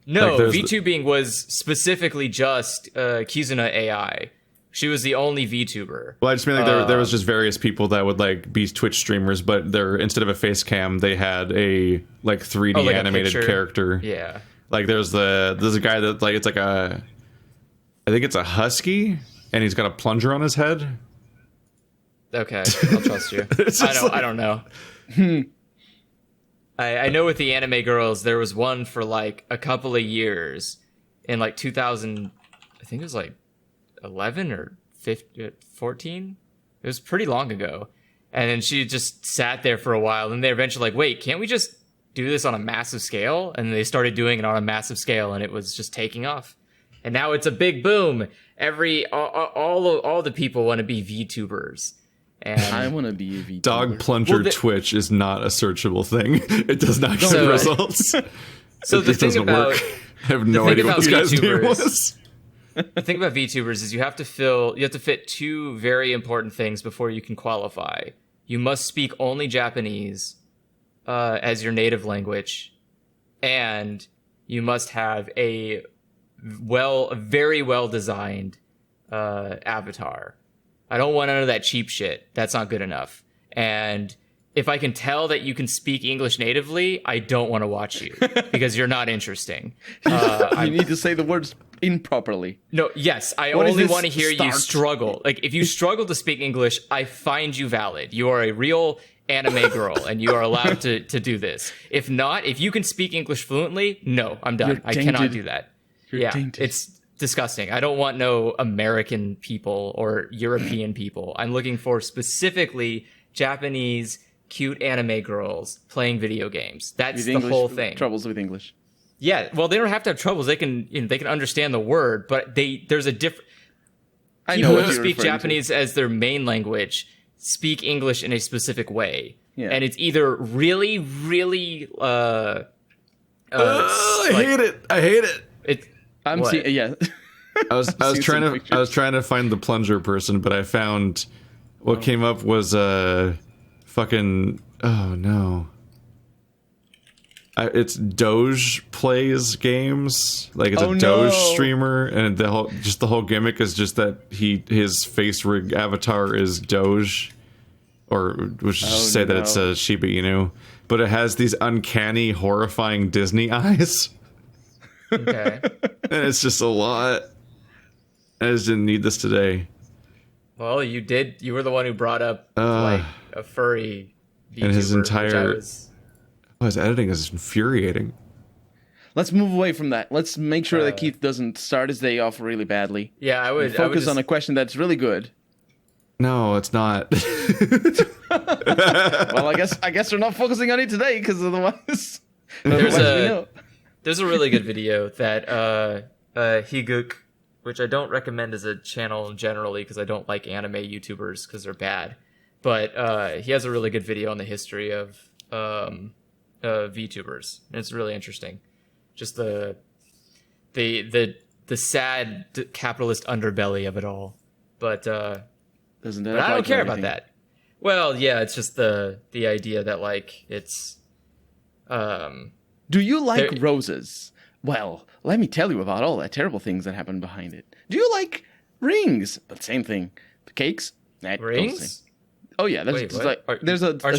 No, like VTubing was specifically just Kizuna AI. She was the only VTuber. Well, I just mean like there was just various people that would like be Twitch streamers, but they're instead of a face cam, they had a like 3D animated character. Yeah. Like there's a guy that like it's like I think it's a husky, and he's got a plunger on his head. Okay, I'll trust you. I don't know. I know with the anime girls, there was one for like a couple of years in like 2000. I think it was like 11 or 14. It was pretty long ago. And then she just sat there for a while. And they eventually like, wait, can't we just do this on a massive scale? And they started doing it on a massive scale, and it was just taking off. And now it's a big boom. All the people want to be VTubers. And I want to be a VTuber. Dog plunger Twitch is not a searchable thing. It does not give results. So the thing about I have no idea what this guy's name was. The thing about VTubers is you have to fit two very important things before you can qualify. You must speak only Japanese as your native language, and you must have a very well designed avatar. I don't want none of that cheap shit. That's not good enough. And if I can tell that you can speak English natively, I don't want to watch you because you're not interesting. You need to say the words improperly. No, yes, I only want to hear you struggle. Like, if you struggle to speak English, I find you valid. You are a real anime girl, and you are allowed to do this. If not, if you can speak English fluently, no, I'm done. I cannot do that. It's disgusting. I don't want no American people or European people. I'm looking for specifically Japanese cute anime girls playing video games. That's the whole thing. Troubles with English. Yeah, well, they don't have to have troubles. They can understand the word, but there's a different. People who speak Japanese as their main language speak English in a specific way, and it's either really, really. I hate it. I hate it. I'm seeing. Yeah. I was trying to find the plunger person, but I found what came up was fucking. Oh no. It's Doge plays games, like it's a Doge streamer, and the whole gimmick is just that his face rig avatar is Doge, or we should say that it's a Shiba Inu, but it has these uncanny, horrifying Disney eyes. Okay, and it's just a lot. I just didn't need this today. Well, you did. You were the one who brought up like a furry VTuber, and his entire. His editing is infuriating. Let's move away from that. Let's make sure that Keith doesn't start his day off really badly. Yeah, I would focus on a question that's really good. No, it's not. Well, I guess we're not focusing on it today because otherwise there's a really good video that Higuk, which I don't recommend as a channel generally because I don't like anime YouTubers because they're bad, but he has a really good video on the history of VTubers, and it's really interesting. Just the sad capitalist underbelly of it all. But I don't care about that. Well, yeah, it's just the idea that like it's. Do you like roses? Well, let me tell you about all the terrible things that happen behind it. Do you like rings? But same thing. The cakes? Rings? Oh yeah, there's Aren't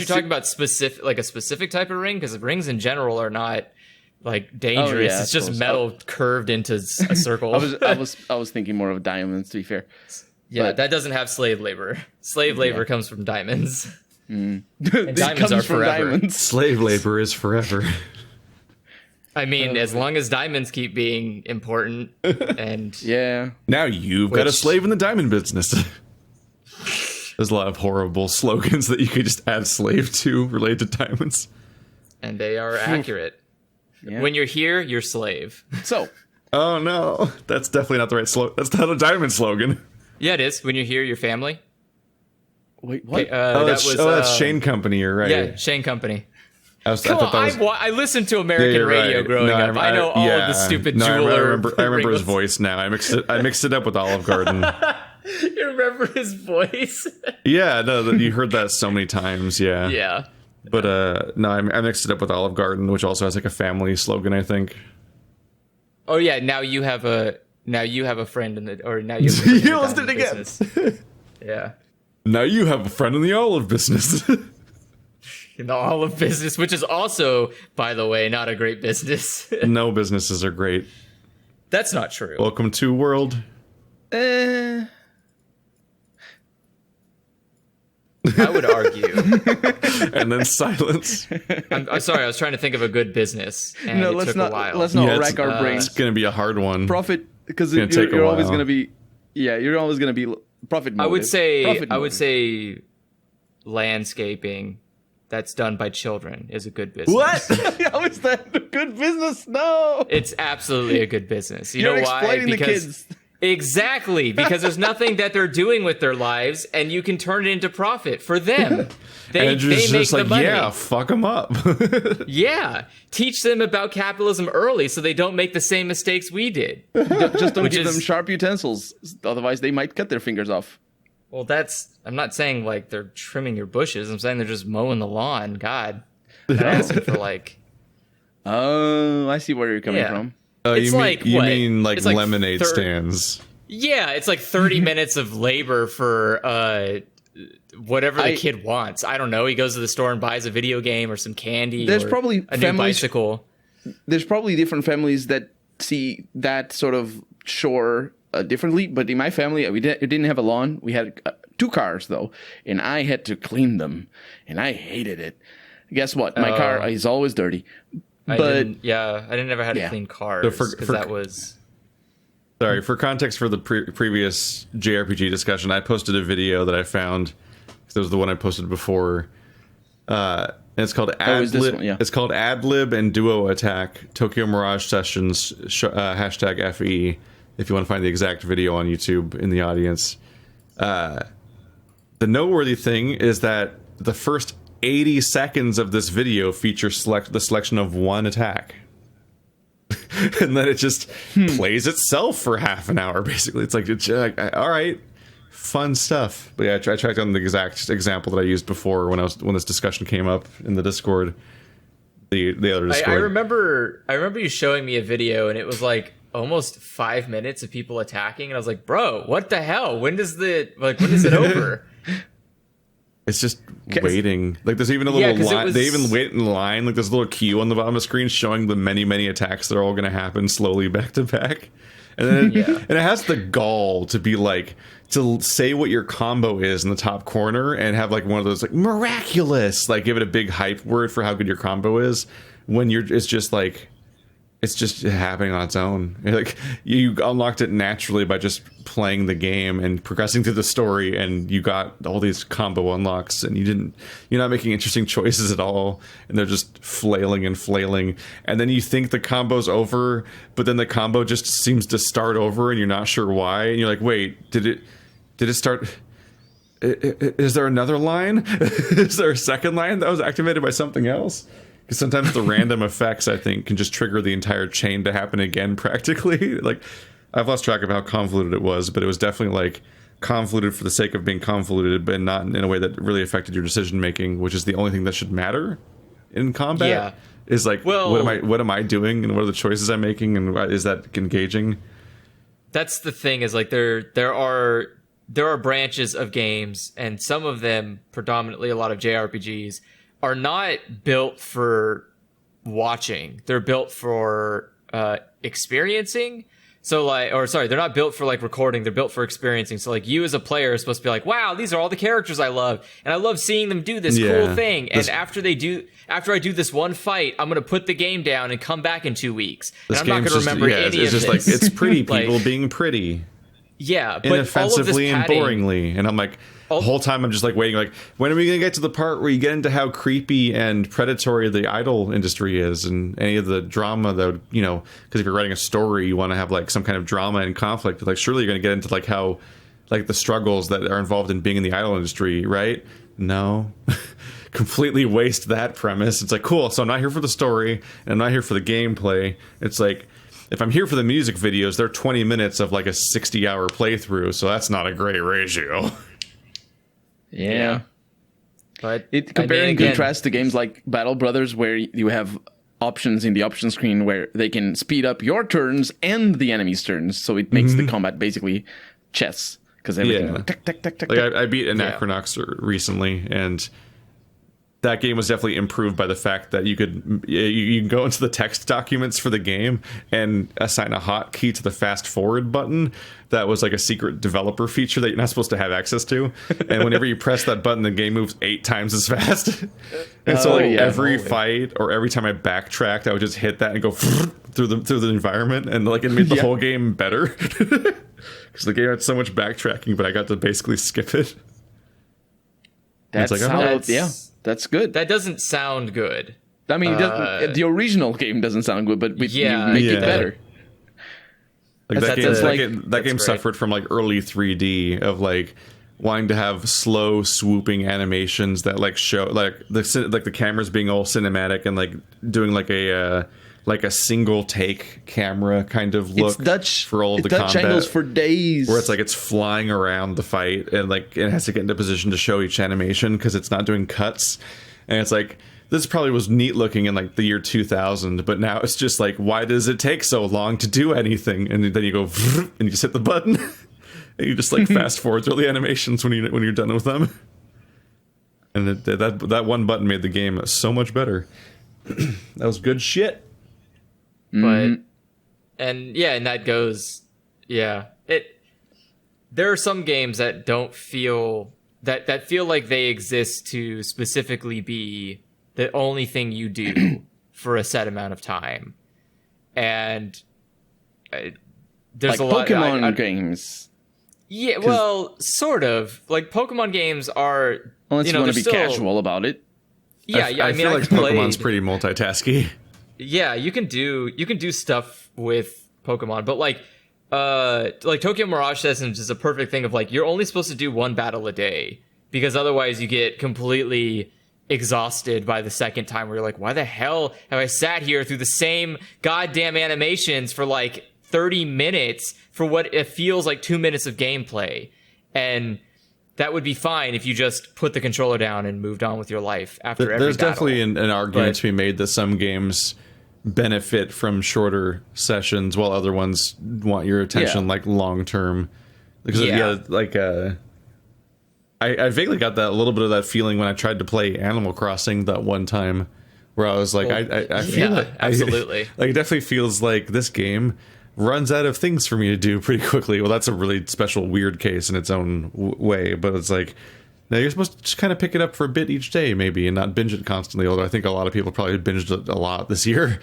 you talking about a specific type of ring? Because rings in general are not like dangerous. It's just metal curved into a circle. I was thinking more of diamonds, to be fair. Yeah, that doesn't have slave labor. Slave labor comes from diamonds. And diamonds are forever. Slave labor is forever. I mean, as long as diamonds keep being important, and Yeah. Now you've got a Which- slave in the diamond business. There's a lot of horrible slogans that you could just add slave to related to diamonds. and they are accurate. Yeah. When you're here, you're slave. So, Oh no, that's definitely not the right slogan. That's not a diamond slogan. Yeah, it is. When you're here, you're family. wait, what? That's Shane Company. You're right. Yeah, Shane Company. I Come thought on, that was. I listened to American you're radio right. growing up. I know all of the stupid jeweler. I remember his Pringles. voice now. I mixed it up with Olive Garden. You remember his voice? Yeah, no, you heard that so many times. Yeah. Yeah. But no, I mixed it up with Olive Garden, which also has like a family slogan, I think. Oh yeah. Now you have a friend in the or now you have a friend in the You almost diamond did it again. business. Yeah. Now you have a friend in the olive business. In the olive business, which is also, by the way, not a great business. No businesses are great. That's not true. Welcome to world. Eh, I would argue. And then silence. I'm sorry. I was trying to think of a good business, and no, it let's took not a while. let's not Yeah, rack our brains. It's gonna be a hard one. Profit, because gonna take a you're always while. going to be. Yeah, you're always going to be profit. I would motive. say Profit I would motive. say landscaping that's done by children is a good business. What? How is that a good business? No, It's absolutely a good business. You you're know why? exploiting the Because kids. exactly, because there's nothing that they're doing with their lives, and you can turn it into profit for them. They Andrew's make just the like, money. yeah, fuck them up. Yeah, teach them about capitalism early so they don't make the same mistakes we did. Just don't Which give is- them sharp utensils, otherwise they might cut their fingers off. Well, I'm not saying like they're trimming your bushes. I'm saying they're just mowing the lawn. God, not asking for like. Oh, I see where you're coming Yeah. from. Oh, It's you like, mean what? like It's like lemonade stands? Yeah, it's like 30 minutes of labor for whatever the I- kid wants. I don't know. He goes to the store and buys a video game or some candy. There's or probably a new families- bicycle. There's probably different families that see that sort of chore differently, but in my family, we didn't have a lawn. We had 2 cars though, and I had to clean them, and I hated it. Guess what? My car is always dirty. I But didn't ever had to Yeah. clean cars So because that was. Sorry, for context for the previous JRPG discussion, I posted a video that I found. That was the one I posted before. And it's called is this Adlib. one? Yeah. It's called Adlib and Duo Attack Tokyo Mirage Sessions hashtag FE. If you want to find the exact video on YouTube in the audience. The noteworthy thing is that the first 80 seconds of this video feature the selection of one attack. And then it just plays itself for half an hour, basically. It's like all right, fun stuff. But yeah, I tracked down the exact example that I used before when this discussion came up in the Discord, the other Discord. I remember you showing me a video and it was like almost 5 minutes of people attacking, and I was like, "Bro, what the hell? When is it over?" It's just waiting. Like there's even a little 'cause it line. was- They even wait in line. Like there's a little queue on the bottom of the screen showing the many attacks that are all going to happen slowly back to back. And then and it has the gall to be like to say what your combo is in the top corner and have like one of those like miraculous, like give it a big hype word for how good your combo is when it's just happening on its own. Like you unlocked it naturally by just playing the game and progressing through the story, and you got all these combo unlocks, and you're not making interesting choices at all, and they're just flailing, and then you think the combo's over, but then the combo just seems to start over, and you're not sure why, and you're like, wait, did it start? Is there another line? Is there a second line that was activated by something else? Because sometimes the random effects, I think, can just trigger the entire chain to happen again, practically. Like, I've lost track of how convoluted it was, but it was definitely, like, convoluted for the sake of being convoluted, but not in a way that really affected your decision-making, which is the only thing that should matter in combat. Yeah. Is, like, Well- what am I doing, and what are the choices I'm making, and is that engaging? That's the thing, is like there are branches of games, and some of them, predominantly a lot of JRPGs, are not built for watching. They're built for experiencing. So they're not built for like recording, they're built for experiencing. So like you as a player are supposed to be like, wow, these are all the characters I love. And I love seeing them do this cool thing. And after I do this one fight, I'm going to put the game down and come back in 2 weeks. And I'm not going to remember any of this. It's just like, it's pretty people being pretty. Yeah. But Inoffensively and boringly. And I'm like, the whole time I'm just like waiting, like, when are we going to get to the part where you get into how creepy and predatory the idol industry is and any of the drama that, you know, because if you're writing a story, you want to have like some kind of drama and conflict. Like, surely you're going to get into like how, like the struggles that are involved in being in the idol industry, right? No. Completely waste that premise. It's like, cool, so I'm not here for the story and I'm not here for the gameplay. It's like, if I'm here for the music videos, they're 20 minutes of like a 60-hour playthrough, so that's not a great ratio. Yeah. But compare and contrast to games like Battle Brothers, where you have options in the option screen where they can speed up your turns and the enemy's turns, so it makes the combat basically chess, because everything like I beat Anachronox recently, and that game was definitely improved by the fact that you can go into the text documents for the game and assign a hotkey to the fast forward button. That was like a secret developer feature that you're not supposed to have access to. And whenever you press that button, the game moves 8 times as fast. And so like every fight or every time I backtracked, I would just hit that and go through the environment, and like it made the whole game better. Because the game had so much backtracking, but I got to basically skip it. That's That's good. That doesn't sound good. I mean, the original game doesn't sound good, but you make it better. Like that game suffered from like early 3D of like wanting to have slow swooping animations that like show like the cameras being all cinematic and like doing like a single take camera kind of look. It's Dutch for all of the Dutch combat angles for days, where it's like it's flying around the fight and like it has to get into position to show each animation because it's not doing cuts. And it's like, this probably was neat looking in like the year 2000, but now it's just like, why does it take so long to do anything? And then you go and you just hit the button and you just like fast forward through the animations when you're done with them. And that one button made the game so much better. That was good shit. But and that goes there are some games that don't feel that feel like they exist to specifically be the only thing you do for a set amount of time. And there's like a lot Pokemon games. Yeah, well, sort of. Like Pokemon games are, unless you want to be casual about it. Yeah, I feel like Pokemon's pretty multitasky. Yeah, you can do stuff with Pokemon, but like Tokyo Mirage Sessions is a perfect thing of like, you're only supposed to do one battle a day, because otherwise you get completely exhausted by the second time where you're like, why the hell have I sat here through the same goddamn animations for like 30 minutes for what it feels like 2 minutes of gameplay? And that would be fine if you just put the controller down and moved on with your life after every There's battle. definitely an argument to be made that some games benefit from shorter sessions while other ones want your attention like long term. Because I vaguely got that a little bit of that feeling when I tried to play Animal Crossing that one time, where I was like, I feel it. Absolutely. Like, it definitely feels like this game runs out of things for me to do pretty quickly. Well, that's a really special, weird case in its own way, but it's like, now you're supposed to just kind of pick it up for a bit each day, maybe, and not binge it constantly. Although I think a lot of people probably binged it a lot this year.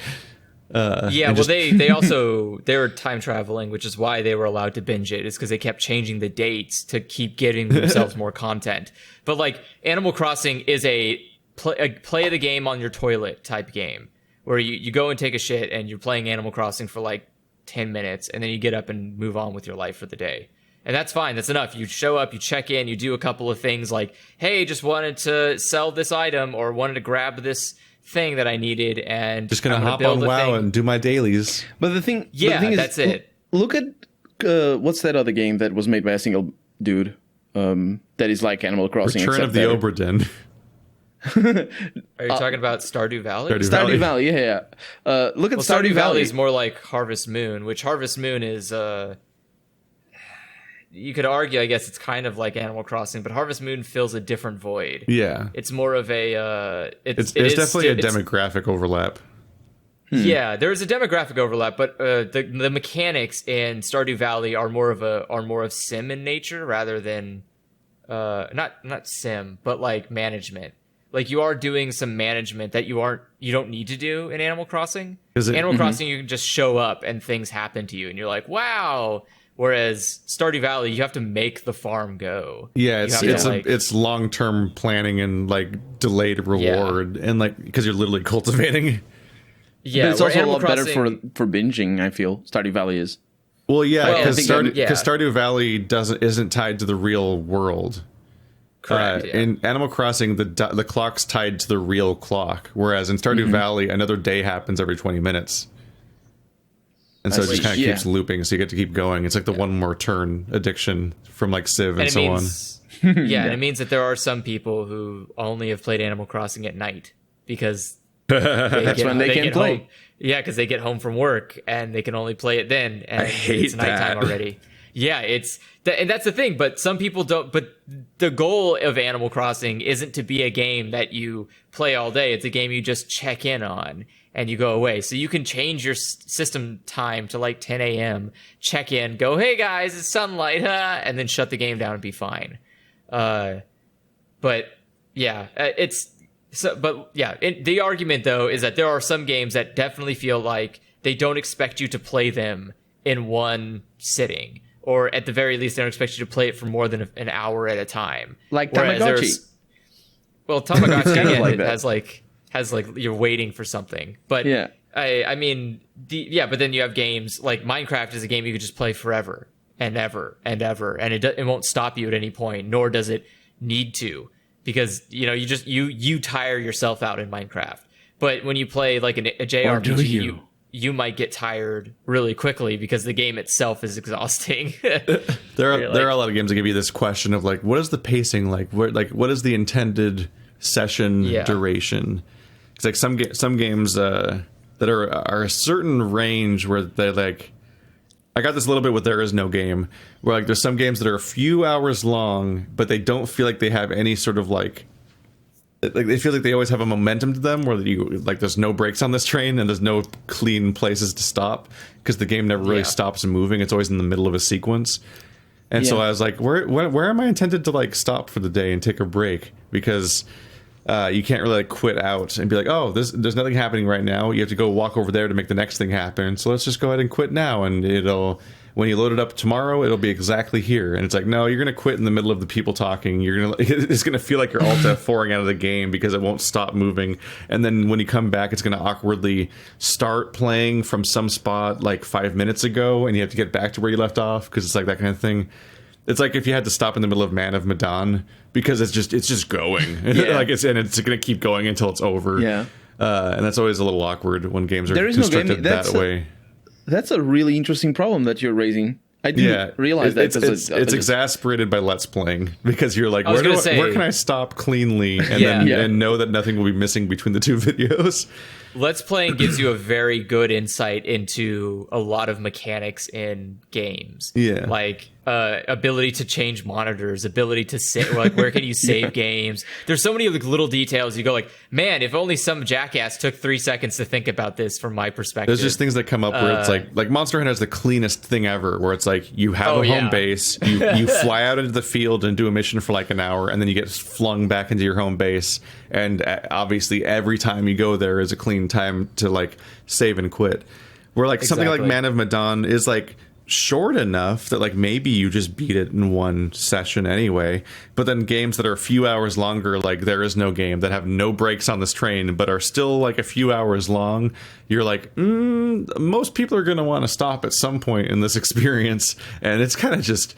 They were time traveling, which is why they were allowed to binge it, is because they kept changing the dates to keep getting themselves more content. But like Animal Crossing is a play the game on your toilet type game, where you go and take a shit and you're playing Animal Crossing for like 10 minutes and then you get up and move on with your life for the day. And that's fine. That's enough. You show up, you check in, you do a couple of things like, hey, just wanted to sell this item or wanted to grab this thing that I needed, and just gonna hop on WoW and do my dailies. But the thing is, that's it. Look at what's that other game that was made by a single dude that is like Animal Crossing? Return of the Obra Dinn. Are you talking about Stardew Valley? Stardew Valley, yeah. Look at Stardew Valley. Is more like Harvest Moon, which Harvest Moon is. You could argue, I guess, it's kind of like Animal Crossing, but Harvest Moon fills a different void. Yeah, it's more of a. It's definitely a demographic overlap. Yeah, there's a demographic overlap, but the mechanics in Stardew Valley are more of sim in nature rather than not sim, but like management. Like you are doing some management that you don't need to do in Animal Crossing. Animal Crossing, you can just show up and things happen to you, and you're like, wow. Whereas Stardew Valley, you have to make the farm go. Yeah, it's long-term planning and like delayed reward, and like because you're literally cultivating. Yeah, but it's also a lot better for binging. I feel Stardew Valley is. Well, yeah, because Stardew Valley isn't tied to the real world. Correct. In Animal Crossing, the clock's tied to the real clock, whereas in Stardew Valley, another day happens every 20 minutes. And so it just kind of keeps looping, so you get to keep going. It's like the one more turn addiction from like Civ and so on. Yeah, and it means that there are some people who only have played Animal Crossing at night because that's when they can play. Home. Yeah, because they get home from work and they can only play it then, and it's nighttime already. Yeah, and that's the thing. But some people don't. But the goal of Animal Crossing isn't to be a game that you play all day. It's a game you just check in on and you go away. So you can change your system time to like 10 a.m. Check in, go, hey guys, it's sunlight, and then shut the game down and be fine. But yeah, the argument though is that there are some games that definitely feel like they don't expect you to play them in one sitting, or at the very least, they don't expect you to play it for more than an hour at a time. Like Tamagotchi. Well, Tamagotchi again, has like you're waiting for something, but yeah, I mean, but then you have games like Minecraft is a game you could just play forever and ever and ever, and it won't stop you at any point, nor does it need to, because you tire yourself out in Minecraft. But when you play like a JRPG, you might get tired really quickly because the game itself is exhausting. There are a lot of games that give you this question of like, what is the pacing like? What is the intended session duration? It's like some games that are a certain range where they like. I got this a little bit with There Is No Game, where like there's some games that are a few hours long, but they don't feel like they have any sort of like they feel like they always have a momentum to them, where there's no brakes on this train and there's no clean places to stop because the game never really stops moving. It's always in the middle of a sequence. And so I was like, where am I intended to like stop for the day and take a break? Because you can't really like quit out and be like, oh, there's nothing happening right now. You have to go walk over there to make the next thing happen. So let's just go ahead and quit now, and when you load it up tomorrow, it'll be exactly here. And it's like, no, you're gonna quit in the middle of the people talking. It's gonna feel like you're Alt F4ing out of the game because it won't stop moving. And then when you come back, it's gonna awkwardly start playing from some spot like 5 minutes ago, and you have to get back to where you left off because it's like that kind of thing. It's like if you had to stop in the middle of Man of Medan because it's just going. Like it's gonna keep going until it's over. Yeah. And that's always a little awkward when games are constructed that way. That's a really interesting problem that you're raising. I didn't realize that. It's exasperated by Let's Playing because you're like, where can I stop cleanly and know that nothing will be missing between the two videos? Let's Playing gives you a very good insight into a lot of mechanics in games. Yeah. Like ability to change monitors, ability to save, like where can you save games? There's so many like little details. You go like, man, if only some jackass took 3 seconds to think about this from my perspective. There's just things that come up where it's like Monster Hunter has the cleanest thing ever, where it's like you have a home base, you fly out into the field and do a mission for like an hour, and then you get flung back into your home base, and obviously every time you go there is a clean time to like save and quit. Where like something like Man of Medan is like short enough that like maybe you just beat it in one session anyway, but then games that are a few hours longer, like There Is No Game, that have no breaks on this train but are still like a few hours long, you're like, most people are going to want to stop at some point in this experience, and it's kind of just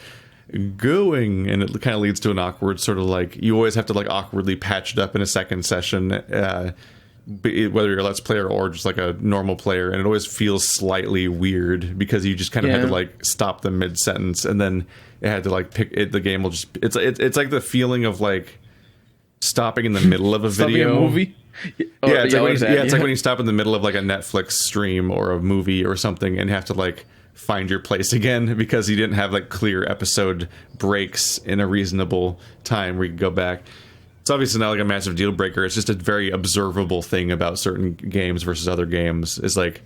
going, and it kind of leads to an awkward sort of like, you always have to like awkwardly patch it up in a second session, whether you're a Let's Player or just like a normal player, and it always feels slightly weird because you just kind of had to like stop the mid sentence, and then it had to like pick it. The game will just it's like the feeling of like stopping in the middle of a video. A movie. It's like when you stop in the middle of like a Netflix stream or a movie or something, and you have to like find your place again because you didn't have like clear episode breaks in a reasonable time where you could go back. It's obviously not like a massive deal breaker. It's just a very observable thing about certain games versus other games. Is like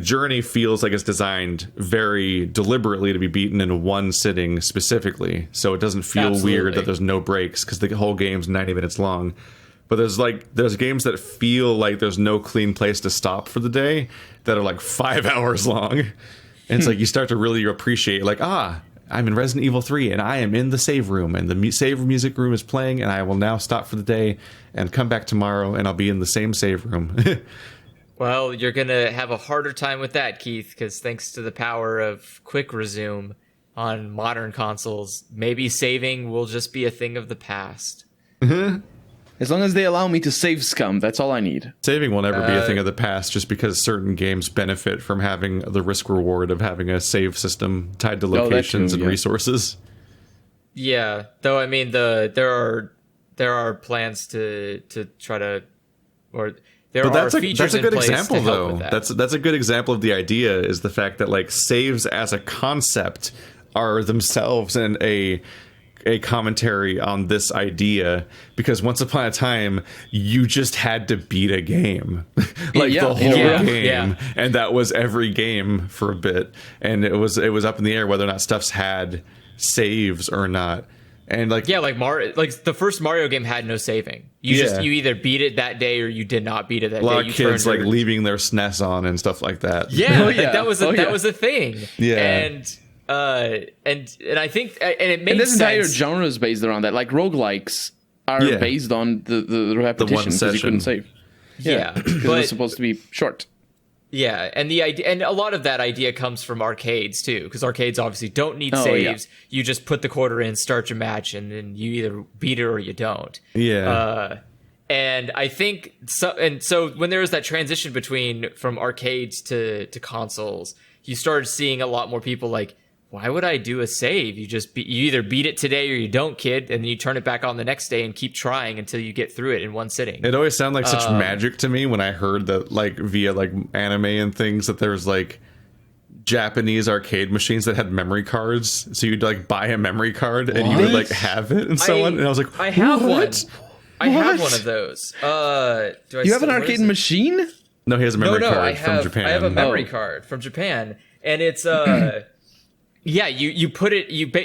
Journey feels like it's designed very deliberately to be beaten in one sitting specifically, so it doesn't feel weird that there's no breaks because the whole game's 90 minutes long. But there's games that feel like there's no clean place to stop for the day that are like 5 hours long. And it's like you start to really appreciate like, I'm in Resident Evil 3 and I am in the save room and the save music room is playing and I will now stop for the day and come back tomorrow and I'll be in the same save room. Well, you're going to have a harder time with that, Keith, because thanks to the power of quick resume on modern consoles, maybe saving will just be a thing of the past. As long as they allow me to save scum, that's all I need. Saving will never be a thing of the past just because certain games benefit from having the risk reward of having a save system tied to locations and resources. Yeah, though I mean there are plans to try to But that's a good example though. That's a good example of the idea is the fact that like saves as a concept are themselves and a commentary on this idea, because once upon a time you just had to beat a game like the whole game, and that was every game for a bit, and it was up in the air whether or not stuff's had saves or not. And like Mario, like the first Mario game had no saving. You either beat it that day or you did not beat it that day. A lot of kids like leaving their SNES on and stuff like that. That was a thing. And I think it makes sense. And this entire genre is based around that. Like roguelikes are based on the repetition because you couldn't save. Because it was supposed to be short. Yeah, and the idea, and a lot of that idea comes from arcades too, because arcades obviously don't need saves. You just put the quarter in, start your match, and then you either beat it or you don't. And I think so when there was that transition from arcades to consoles, you started seeing a lot more people like, why would I do a save? You either beat it today or you don't, kid, and then you turn it back on the next day and keep trying until you get through it in one sitting. It always sounded like such magic to me when I heard that, like via like anime and things, that there's like Japanese arcade machines that had memory cards, so you'd like buy a memory card and you would like have it and so on. And I was like, I have one. I have one of those. You have an arcade machine? No, he has a memory card from Japan. I have a memory card from Japan, and it's yeah, you put it, you put,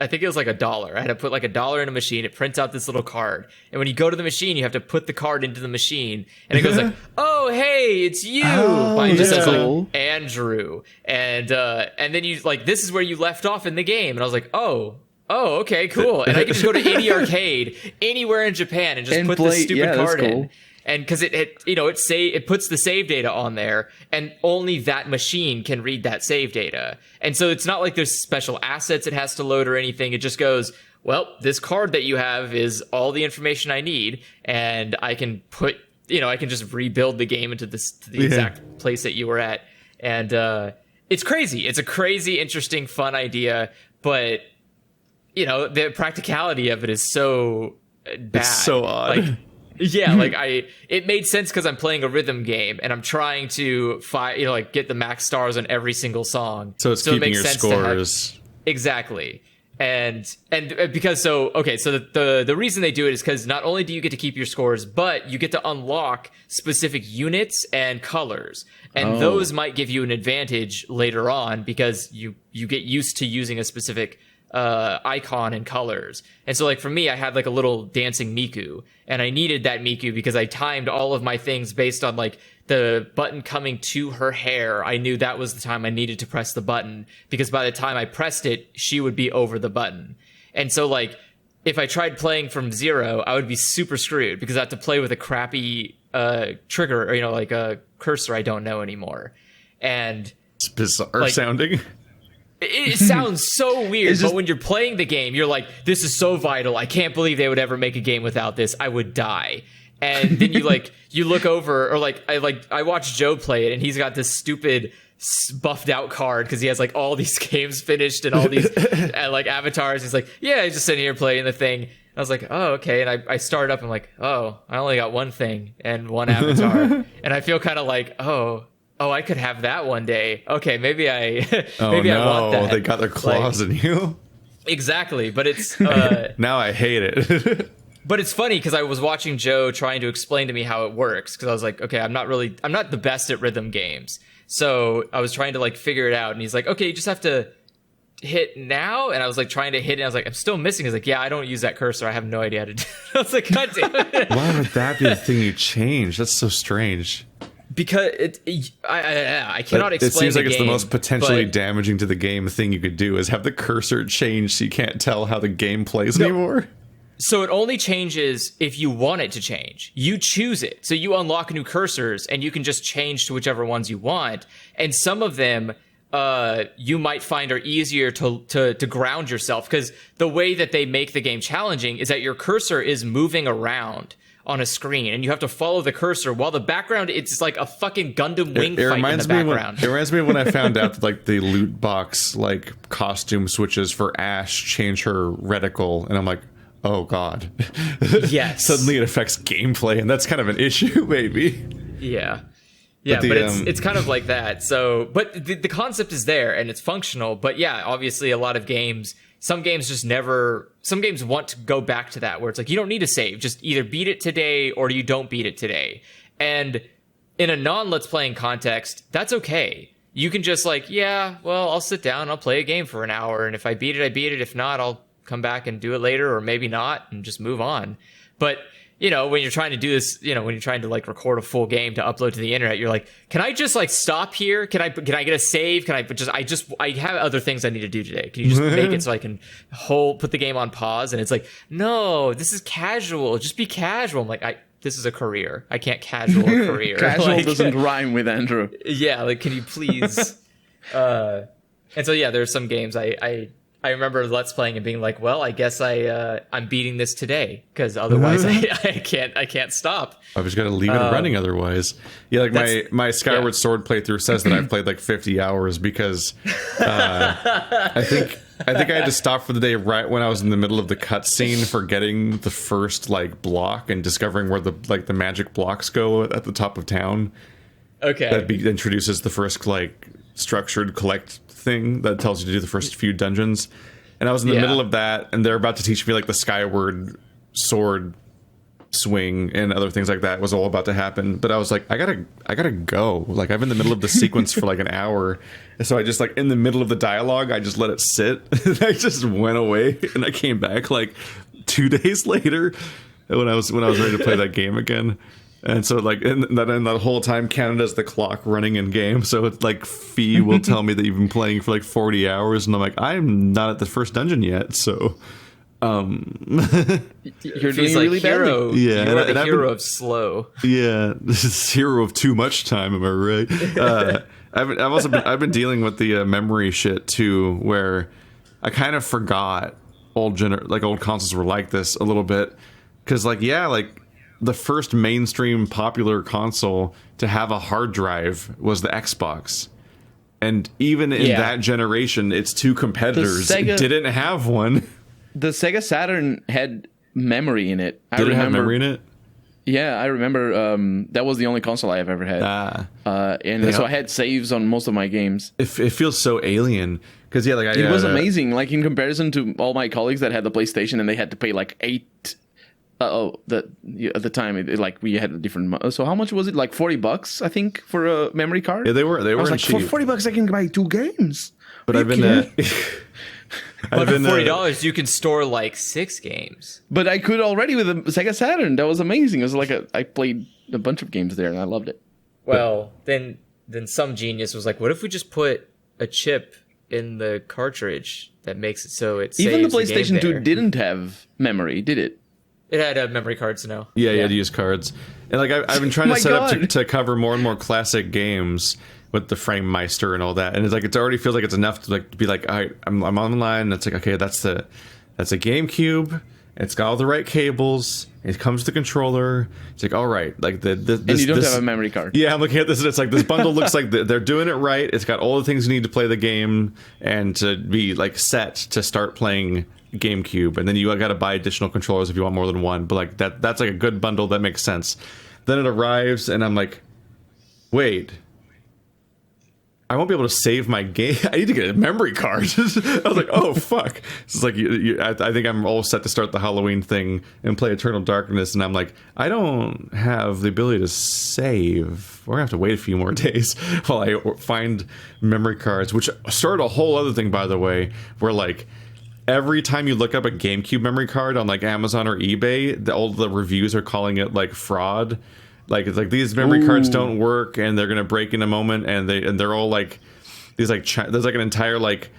I think it was like $1. I had to put like $1 in a machine. It prints out this little card. And when you go to the machine, you have to put the card into the machine. And it goes like, oh, hey, it's you. It just says like Andrew. And then you like, this is where you left off in the game. And I was like, oh, okay, cool. And I can just go to any arcade anywhere in Japan and just put this stupid card in. And because it puts the save data on there, and only that machine can read that save data. And so it's not like there's special assets it has to load or anything. It just goes, well, this card that you have is all the information I need, and I can I can just rebuild the game into the exact place that you were at. And it's crazy. It's a crazy, interesting, fun idea, but the practicality of it is so bad. It's so odd. It made sense because I'm playing a rhythm game and I'm trying to get the max stars on every single song. So it's keeping your scores. Exactly. And because the reason they do it is because not only do you get to keep your scores, but you get to unlock specific units and colors. And those might give you an advantage later on because you get used to using a specific icon and colors. And so like for me, I had like a little dancing Miku, and I needed that Miku because I timed all of my things based on like the button coming to her hair. I knew that was the time I needed to press the button, because by the time I pressed it, she would be over the button. And so like if I tried playing from zero, I would be super screwed because I have to play with a crappy trigger or like a cursor I don't know anymore. And it's bizarre sounding. It sounds so weird, but when you're playing the game, you're like, this is so vital. I can't believe they would ever make a game without this. I would die. And then you look over, or I watched Joe play it, and he's got this stupid buffed out card because he has like all these games finished and all these like avatars. He's like, yeah, he's just sitting here playing the thing. I was like, oh, okay. And I started up, I'm like, oh, I only got one thing and one avatar. And I feel kind of like, oh, I could have that one day. Okay, maybe I want that. They got their claws in you. Exactly, but it's Now I hate it. but it's funny because I was watching Joe trying to explain to me how it works, because I was like, okay, I'm not the best at rhythm games, so I was trying to like figure it out, and he's like, okay, you just have to hit now, and I was like trying to hit it, and I was like, I'm still missing. He's like, yeah, I don't use that cursor, I have no idea how to do it. I was like, god damn it. Why would that be the thing you change? That's so strange. Because I cannot explain. It seems like it's the game, most potentially but damaging to the game thing you could do is have the cursor change so you can't tell how the game plays anymore. So it only changes if you want it to change. You choose it. So you unlock new cursors, and you can just change to whichever ones you want. And some of them you might find are easier to ground yourself, because the way that they make the game challenging is that your cursor is moving around on a screen, and you have to follow the cursor while the background, it's like a fucking Gundam wing fight in the background. It reminds me of when I found out that like the loot box like costume switches for Ash change her reticle, and I'm like, oh god. Yes. Suddenly it affects gameplay, and that's kind of an issue, maybe. Yeah. Yeah, but it's kind of like that. So, but the concept is there and it's functional. But yeah, obviously a lot of games, some games want to go back to that, where it's like, you don't need to save, just either beat it today or you don't beat it today. And in a non-let's playing context, that's okay. You can just like, yeah, well, I'll sit down, I'll play a game for an hour, and if I beat it, I beat it. If not, I'll come back and do it later, or maybe not, and just move on. But you know, when you're trying to do this, you know, when you're trying to like record a full game to upload to the internet, you're like, can I just like stop here? Can I get a save? Can I have other things I need to do today. Can you just make it so I can put the game on pause? And it's like, no, this is casual. Just be casual. I'm like, this is a career. I can't casual a career. Casual doesn't rhyme with Andrew. Yeah. Like, can you please? And so, yeah, there's some games I remember Let's Playing and being like, well, I guess I'm beating this today, because otherwise I can't stop. I've just got to leave it running otherwise. Yeah, like my Skyward Sword playthrough says that I've played like 50 hours because I think I had to stop for the day right when I was in the middle of the cutscene for getting the first like block and discovering where the magic blocks go at the top of town. Okay. That introduces the first like structured collect thing that tells you to do the first few dungeons, and I was in the middle of that, and they're about to teach me like the Skyward Sword swing and other things like that was all about to happen, but I was like, I gotta go, like I'm in the middle of the sequence for like an hour, and so I just like in the middle of the dialogue I just let it sit. I just went away, and I came back like 2 days later when I was ready to play that game again. And so, like, in that whole time, Canada's the clock running in game. So it's like, Fee will tell me that you've been playing for like 40 hours, and I'm like, I'm not at the first dungeon yet. So, you're doing really hero. badly. Yeah, you're the hero of slow. Yeah, this is hero of too much time. Am I right? I've been dealing with the memory shit too, where I kind of forgot old consoles were like this a little bit, because the first mainstream popular console to have a hard drive was the Xbox. And even in that generation, its two competitors didn't have one. The Sega Saturn had memory in it. Did it have memory in it? Yeah, I remember that was the only console I have ever had. So I had saves on most of my games. It feels so alien. Because, it was amazing. Like, in comparison to all my colleagues that had the PlayStation and they had to pay like $8... at the time, we had a different. So how much was it? Like $40, I think, for a memory card. Yeah, they were. I was like, cheap. For $40, I can buy 2 games. But I've been. But for $40, you can store like 6 games. But I could already with the Sega Saturn. That was amazing. It was like I played a bunch of games there, and I loved it. Well, then some genius was like, what if we just put a chip in the cartridge that makes it so it saves even the PlayStation the 2 didn't have memory, did it? It had memory cards, no. Yeah, you had to use cards. And I've been trying to set up to cover more and more classic games with the Frame Meister and all that. And it's like, it already feels like it's enough to be like, all right, I'm online. And it's like, okay, that's a GameCube. It's got all the right cables. It comes with the controller. It's like, all right, like and you don't have a memory card. Yeah, I'm looking at this, and it's like, this bundle looks like they're doing it right. It's got all the things you need to play the game and to be like set to start playing GameCube, and then you got to buy additional controllers if you want more than one. But like that's like a good bundle that makes sense. Then it arrives, and I'm like, wait, I won't be able to save my game. I need to get a memory card. I was like, oh, fuck. It's like, I think I'm all set to start the Halloween thing and play Eternal Darkness. And I'm like, I don't have the ability to save. We're going to have to wait a few more days while I find memory cards, which started a whole other thing, by the way, where like, every time you look up a GameCube memory card on like Amazon or eBay, all the reviews are calling it like fraud. Like it's like these memory cards don't work and they're gonna break in a moment, and they're all like these like there's like an entire like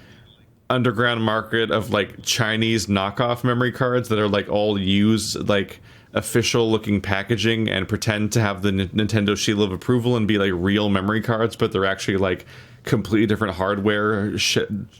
underground market of like Chinese knockoff memory cards that are like all use like official looking packaging and pretend to have the Nintendo seal of approval and be like real memory cards, but they're actually like completely different hardware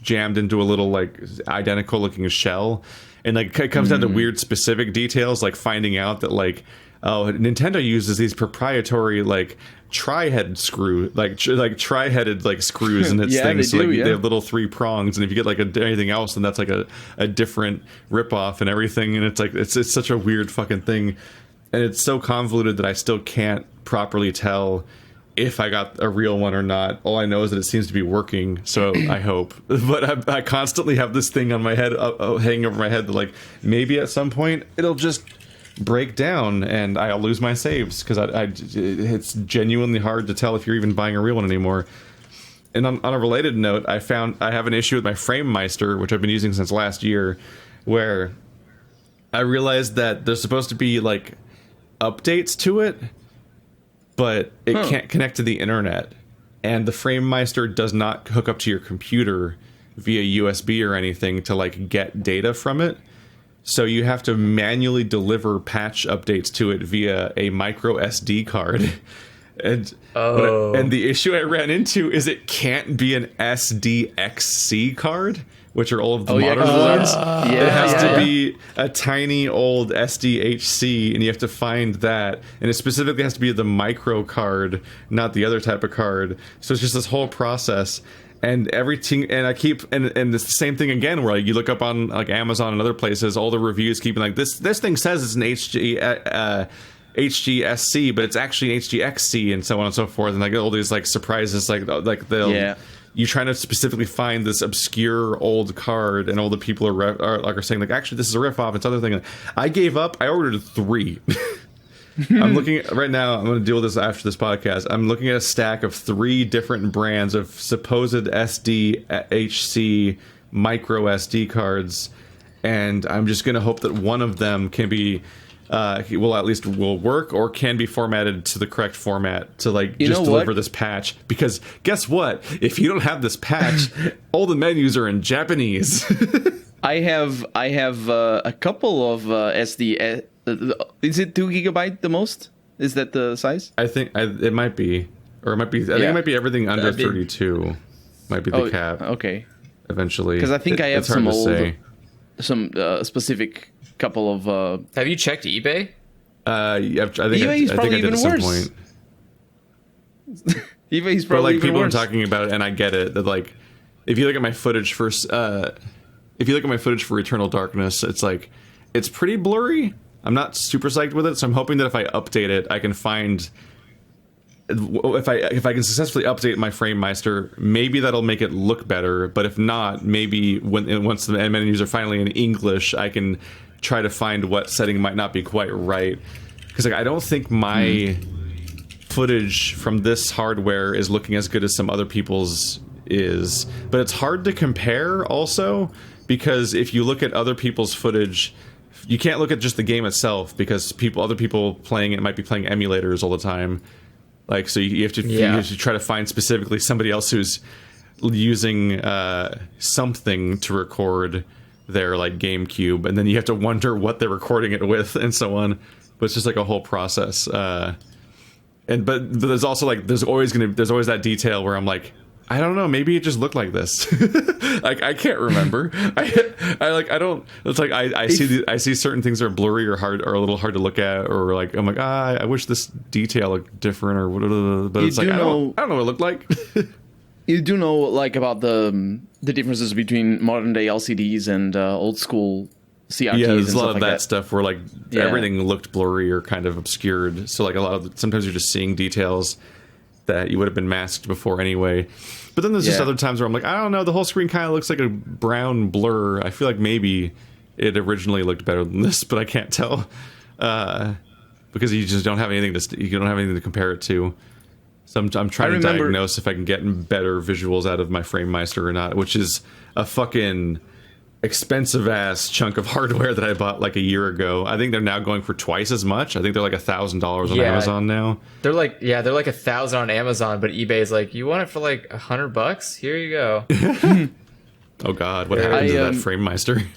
jammed into a little like identical looking shell. And like it comes down to weird specific details, like finding out that like, oh, Nintendo uses these proprietary like tri-head screw, like tri-headed like screws in its things. So like they have little 3 prongs, and if you get like anything else, then that's like a different ripoff and everything. And it's like it's such a weird fucking thing, and it's so convoluted that I still can't properly tell if I got a real one or not. All I know is that it seems to be working, so I hope. But I constantly have this thing on my head, hanging over my head, that like maybe at some point it'll just break down and I'll lose my saves, because it's genuinely hard to tell if you're even buying a real one anymore. And on a related note, I have an issue with my Frame Meister, which I've been using since last year, where I realized that there's supposed to be like updates to it, but it can't connect to the internet, and the Frame Meister does not hook up to your computer via USB or anything to like get data from it. So you have to manually deliver patch updates to it via a micro SD card. And the issue I ran into is it can't be an SDXC card, which are all of the modern ones. It has to be a tiny old SDHC, and you have to find that. And it specifically has to be the micro card, not the other type of card. So it's just this whole process. And everything, and it's the same thing again, where like, you look up on like Amazon and other places, all the reviews keep like this thing says it's an HGSC, but it's actually an HGXC, and so on and so forth. And like all these like surprises, like they'll you trying to specifically find this obscure old card, and all the people are saying like, actually this is a ripoff. It's other thing. I gave up. I ordered 3. I'm looking at, right now, I'm going to deal with this after this podcast. I'm looking at a stack of 3 different brands of supposed SDHC micro SD cards, and I'm just going to hope that one of them can be will work, or can be formatted to the correct format to like just deliver this patch. Because guess what? If you don't have this patch, all the menus are in Japanese. I have a couple of SD. Is it 2 gigabyte the most? Is that the size? I think it might be, or it might be. I think it might be everything under 32. Might be the cap. Okay. Eventually, because I think I have some specific couple of. Have you checked eBay? I think I did at some point. eBay's probably but like even people worse. are talking about it, and I get it. That like, if you look at my footage for Eternal Darkness, it's like it's pretty blurry. I'm not super psyched with it, so I'm hoping that if I update it, I can find. If I can successfully update my Frame Meister, maybe that'll make it look better. But if not, maybe once the menus are finally in English, I can try to find what setting might not be quite right. Because like I don't think my footage from this hardware is looking as good as some other people's is. But it's hard to compare also, because if you look at other people's footage, you can't look at just the game itself, because other people playing it might be playing emulators all the time. Like, so you have to try to find specifically somebody else who's using something to record their like GameCube, and then you have to wonder what they're recording it with, and so on. But it's just like a whole process. But there's also like there's always that detail where I'm like, I don't know, maybe it just looked like this. Like I can't remember. I see certain things are blurry or hard, or a little hard to look at, or like I'm like, I wish this detail looked different, or whatever. But it's like I don't know what it looked like. You do know like about the differences between modern day LCDs and old school CRTs. Yeah, there's and a lot stuff of like that stuff where like everything looked blurry or kind of obscured. So like sometimes you're just seeing details that you would have been masked before anyway. But then there's just other times where I'm like, I don't know, the whole screen kind of looks like a brown blur. I feel like maybe it originally looked better than this, but I can't tell because you just don't have anything to compare it to. So I'm trying to diagnose if I can get better visuals out of my FrameMeister or not, which is a fucking expensive ass chunk of hardware that I bought like a year ago. I think they're now going for twice as much. I think they're like $1,000 on Amazon now. They're like $1,000 on Amazon, but eBay is like, you want it for like $100? Here you go. Oh God, what happened to that FrameMeister?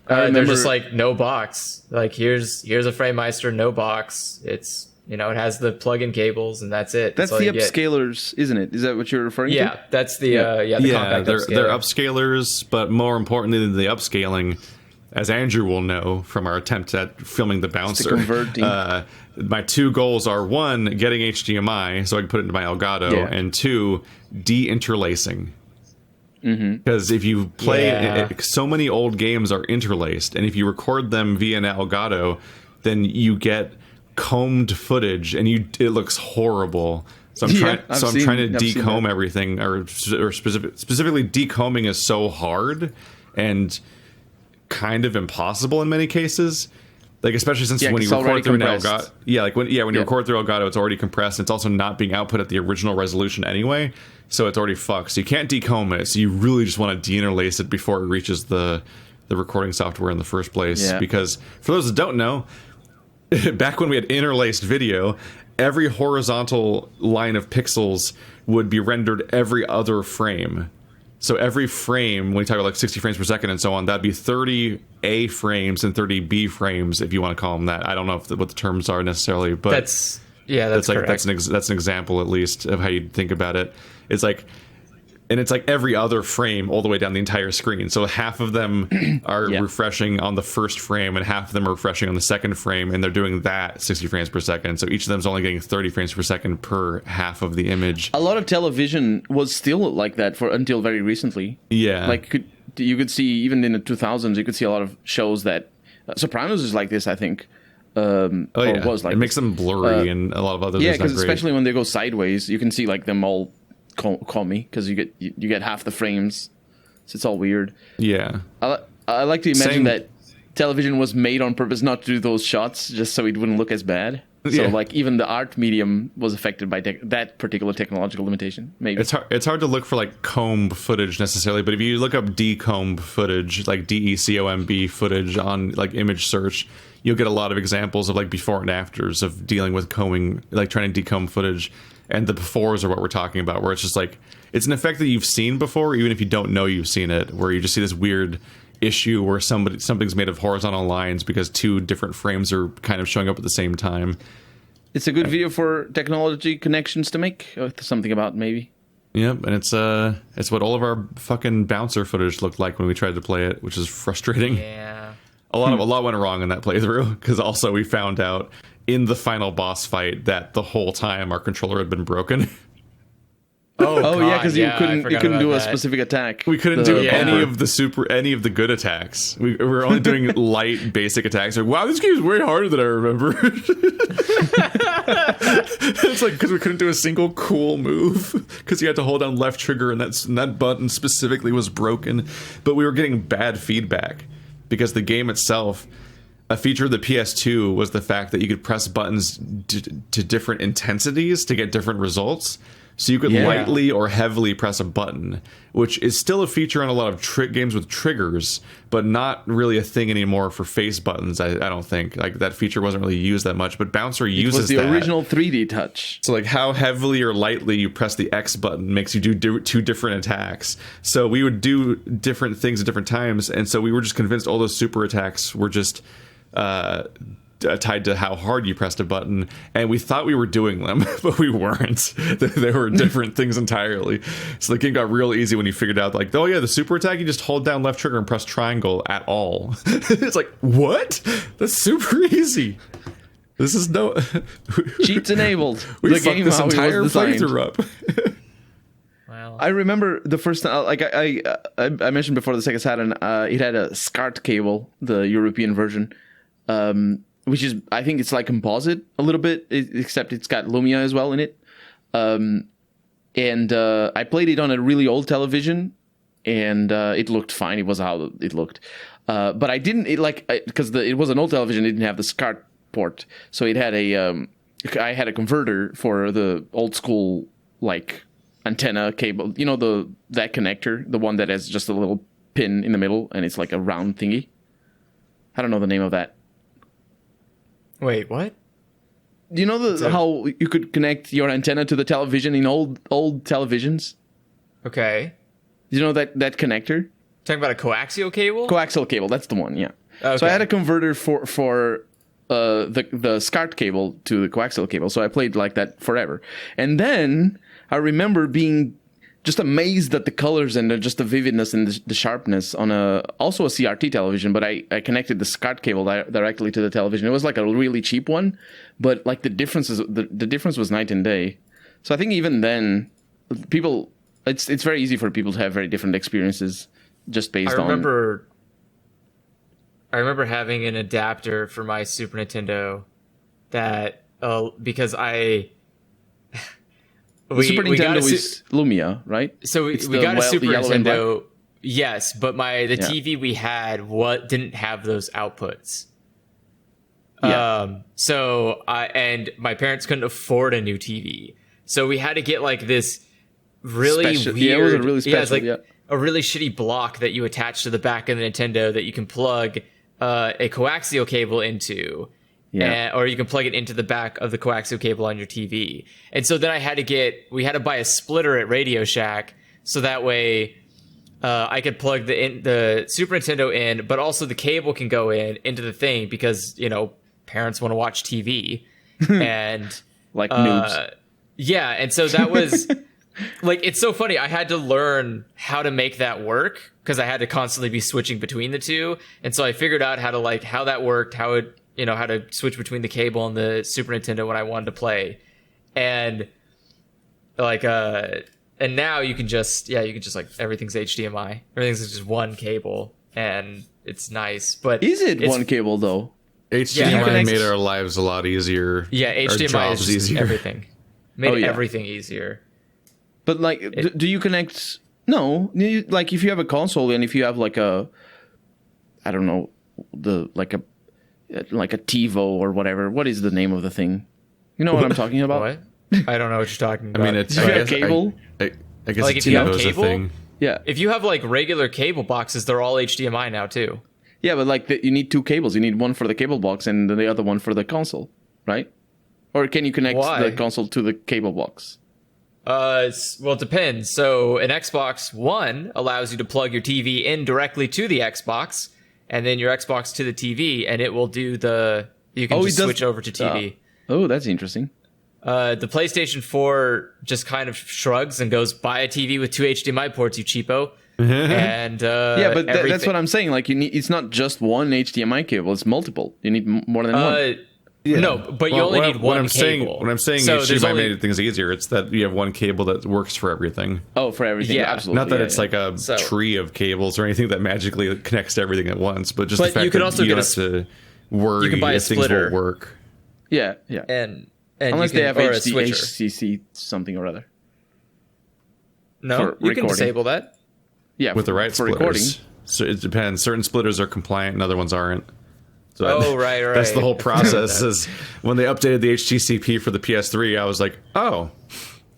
They're just like, no box. Like here's a FrameMeister, no box. It's it has the plug-in cables and that's it. That's the upscalers, isn't it? Is that what you're referring to? Yeah, that's the compact they're upscaler. Upscalers, but more importantly than the upscaling, as Andrew will know from our attempt at filming the bouncer, my two goals are: one, getting HDMI so I can put it into my Elgato, and two, de-interlacing. Because if you play, so many old games are interlaced, and if you record them via an Elgato, then you get combed footage, and it looks horrible. So I'm trying to decomb everything, or specifically decombing is so hard and kind of impossible in many cases. Like especially since when you record through an Elgato, when you record through Elgato, it's already compressed. It's also not being output at the original resolution anyway, so it's already fucked. So you can't decomb it. So you really just want to deinterlace it before it reaches the recording software in the first place. Yeah. Because for those that don't know, back when we had interlaced video, every horizontal line of pixels would be rendered every other frame. So every frame, when we talk about like 60 frames per second and so on, that'd be 30 A frames and 30 B frames, if you want to call them that. I don't know what the terms are necessarily, but that's correct. That's an example at least of how you'd think about it. It's like every other frame all the way down the entire screen. So half of them are refreshing on the first frame and half of them are refreshing on the second frame, and they're doing that 60 frames per second. So each of them is only getting 30 frames per second per half of the image. A lot of television was still like that until very recently. Yeah. Like you could see, even in the 2000s, you could see a lot of shows that... Sopranos is like this, I think. Was like it makes them blurry and a lot of others. Yeah, because especially when they go sideways, you can see like them all... Call me, because you get half the frames, so it's all weird. Yeah, I like to imagine that television was made on purpose not to do those shots, just so it wouldn't look as bad. So like even the art medium was affected by that particular technological limitation. Maybe it's hard to look for like comb footage necessarily, but if you look up decomb footage, like DECOMB footage on like image search, you'll get a lot of examples of like before and afters of dealing with combing, like trying to decomb footage. And the befores are what we're talking about, where it's just like, it's an effect that you've seen before, even if you don't know you've seen it, where you just see this weird issue where something's made of horizontal lines because two different frames are kind of showing up at the same time. It's a good video for technology connections to make, something about maybe. Yep, and it's what all of our fucking bouncer footage looked like when we tried to play it, which is frustrating. Yeah. A lot went wrong in that playthrough, because also we found out in the final boss fight that the whole time our controller had been broken. Because you couldn't do a specific attack. We couldn't do any of the good attacks. We were only doing light basic attacks. Like, wow, this game is way harder than I remember. It's like because we couldn't do a single cool move because you had to hold down left trigger, and that button specifically was broken. But we were getting bad feedback because the game itself, a feature of the PS2 was the fact that you could press buttons to different intensities to get different results. So you could lightly or heavily press a button, which is still a feature on a lot of games with triggers, but not really a thing anymore for face buttons. I don't think like that feature wasn't really used that much, but Bouncer uses that. It was the original 3D touch. So like how heavily or lightly you press the X button makes you do two different attacks. So we would do different things at different times, and so we were just convinced all those super attacks were just tied to how hard you pressed a button, and we thought we were doing them, but we weren't. They were different things entirely. So the game got real easy when you figured out, like, oh yeah, the super attack, you just hold down left trigger and press triangle at all. It's like, what? That's super easy. This is no cheats enabled. We fucked this entire playthrough up. Wow. I remember the first time, like I mentioned before, the Sega Saturn, it had a SCART cable, the European version. Which is, I think it's like composite a little bit, except it's got Lumia as well in it. and I played it on a really old television, and it looked fine. It was how it looked, but I didn't because it was an old television. It didn't have the SCART port, so it had I had a converter for the old school like antenna cable. You know that connector, the one that has just a little pin in the middle, and it's like a round thingy. I don't know the name of that. Wait, what? Do you know how you could connect your antenna to the television in old televisions? Okay. Do you know that connector? Talking about a coaxial cable? Coaxial cable, that's the one, yeah. Okay. So I had a converter for the SCART cable to the coaxial cable, so I played like that forever. And then I remember being just amazed at the colors and just the vividness and the sharpness on also a CRT television, but I connected the SCART cable directly to the television. It was like a really cheap one, but like the difference was night and day. So I think even then, it's very easy for people to have very different experiences just based on. I remember having an adapter for my Super Nintendo that because the Super Nintendo is Lumia, right? So we got a Super Nintendo, yes, but the TV we had didn't have those outputs. Yeah. And my parents couldn't afford a new TV, so we had to get like this really weird. Yeah, it was a really special. A really shitty block that you attach to the back of the Nintendo that you can plug a coaxial cable into. Yeah. Or you can plug it into the back of the coaxial cable on your TV. And so then we had to buy a splitter at Radio Shack so that way I could plug the Super Nintendo in, but also the cable can go into the thing because, parents want to watch TV. And like noobs. Yeah, and so that was like, it's so funny. I had to learn how to make that work because I had to constantly be switching between the two. And so I figured out how that worked, how to switch between the cable and the Super Nintendo when I wanted to play. And and now you can just like everything's HDMI. Everything's just one cable and it's nice. But is it one cable though? HDMI made our lives a lot easier. Yeah, HDMI is easier. Everything. Made everything easier. But do you connect? No, like if you have a console and if you have like a, I don't know, like a TiVo or whatever. What is the name of the thing? You know what I'm talking about? What? I don't know what you're talking about. I mean, it's a cable. I guess like if you have cable, thing. Yeah. If you have like regular cable boxes, they're all HDMI now too. Yeah, but you need two cables. You need one for the cable box and the other one for the console, right? Or can you connect the console to the cable box? Well, it depends. So an Xbox One allows you to plug your TV in directly to the Xbox, and then your Xbox to the TV, and it will do you can just switch over to TV. Oh, that's interesting. The PlayStation 4 just kind of shrugs and goes, buy a TV with two HDMI ports, you cheapo. And yeah, but that's what I'm saying. Like it's not just one HDMI cable; it's multiple. You need more than one. Yeah. No, but you only need one cable. What I'm saying HDMI made things easier. It's that you have one cable that works for everything. Oh, for everything. Yeah, absolutely. Not that it's like a tree of cables or anything that magically connects to everything at once, but just the fact you can that also you don't have to worry if things won't work. Yeah, yeah. And unless they have HCC something or other. No, you can disable that. Yeah, with the right for splitters. Recording. So it depends. Certain splitters are compliant and other ones aren't. So right. That's the whole process. Is when they updated the HTCP for the PS3, I was like, oh,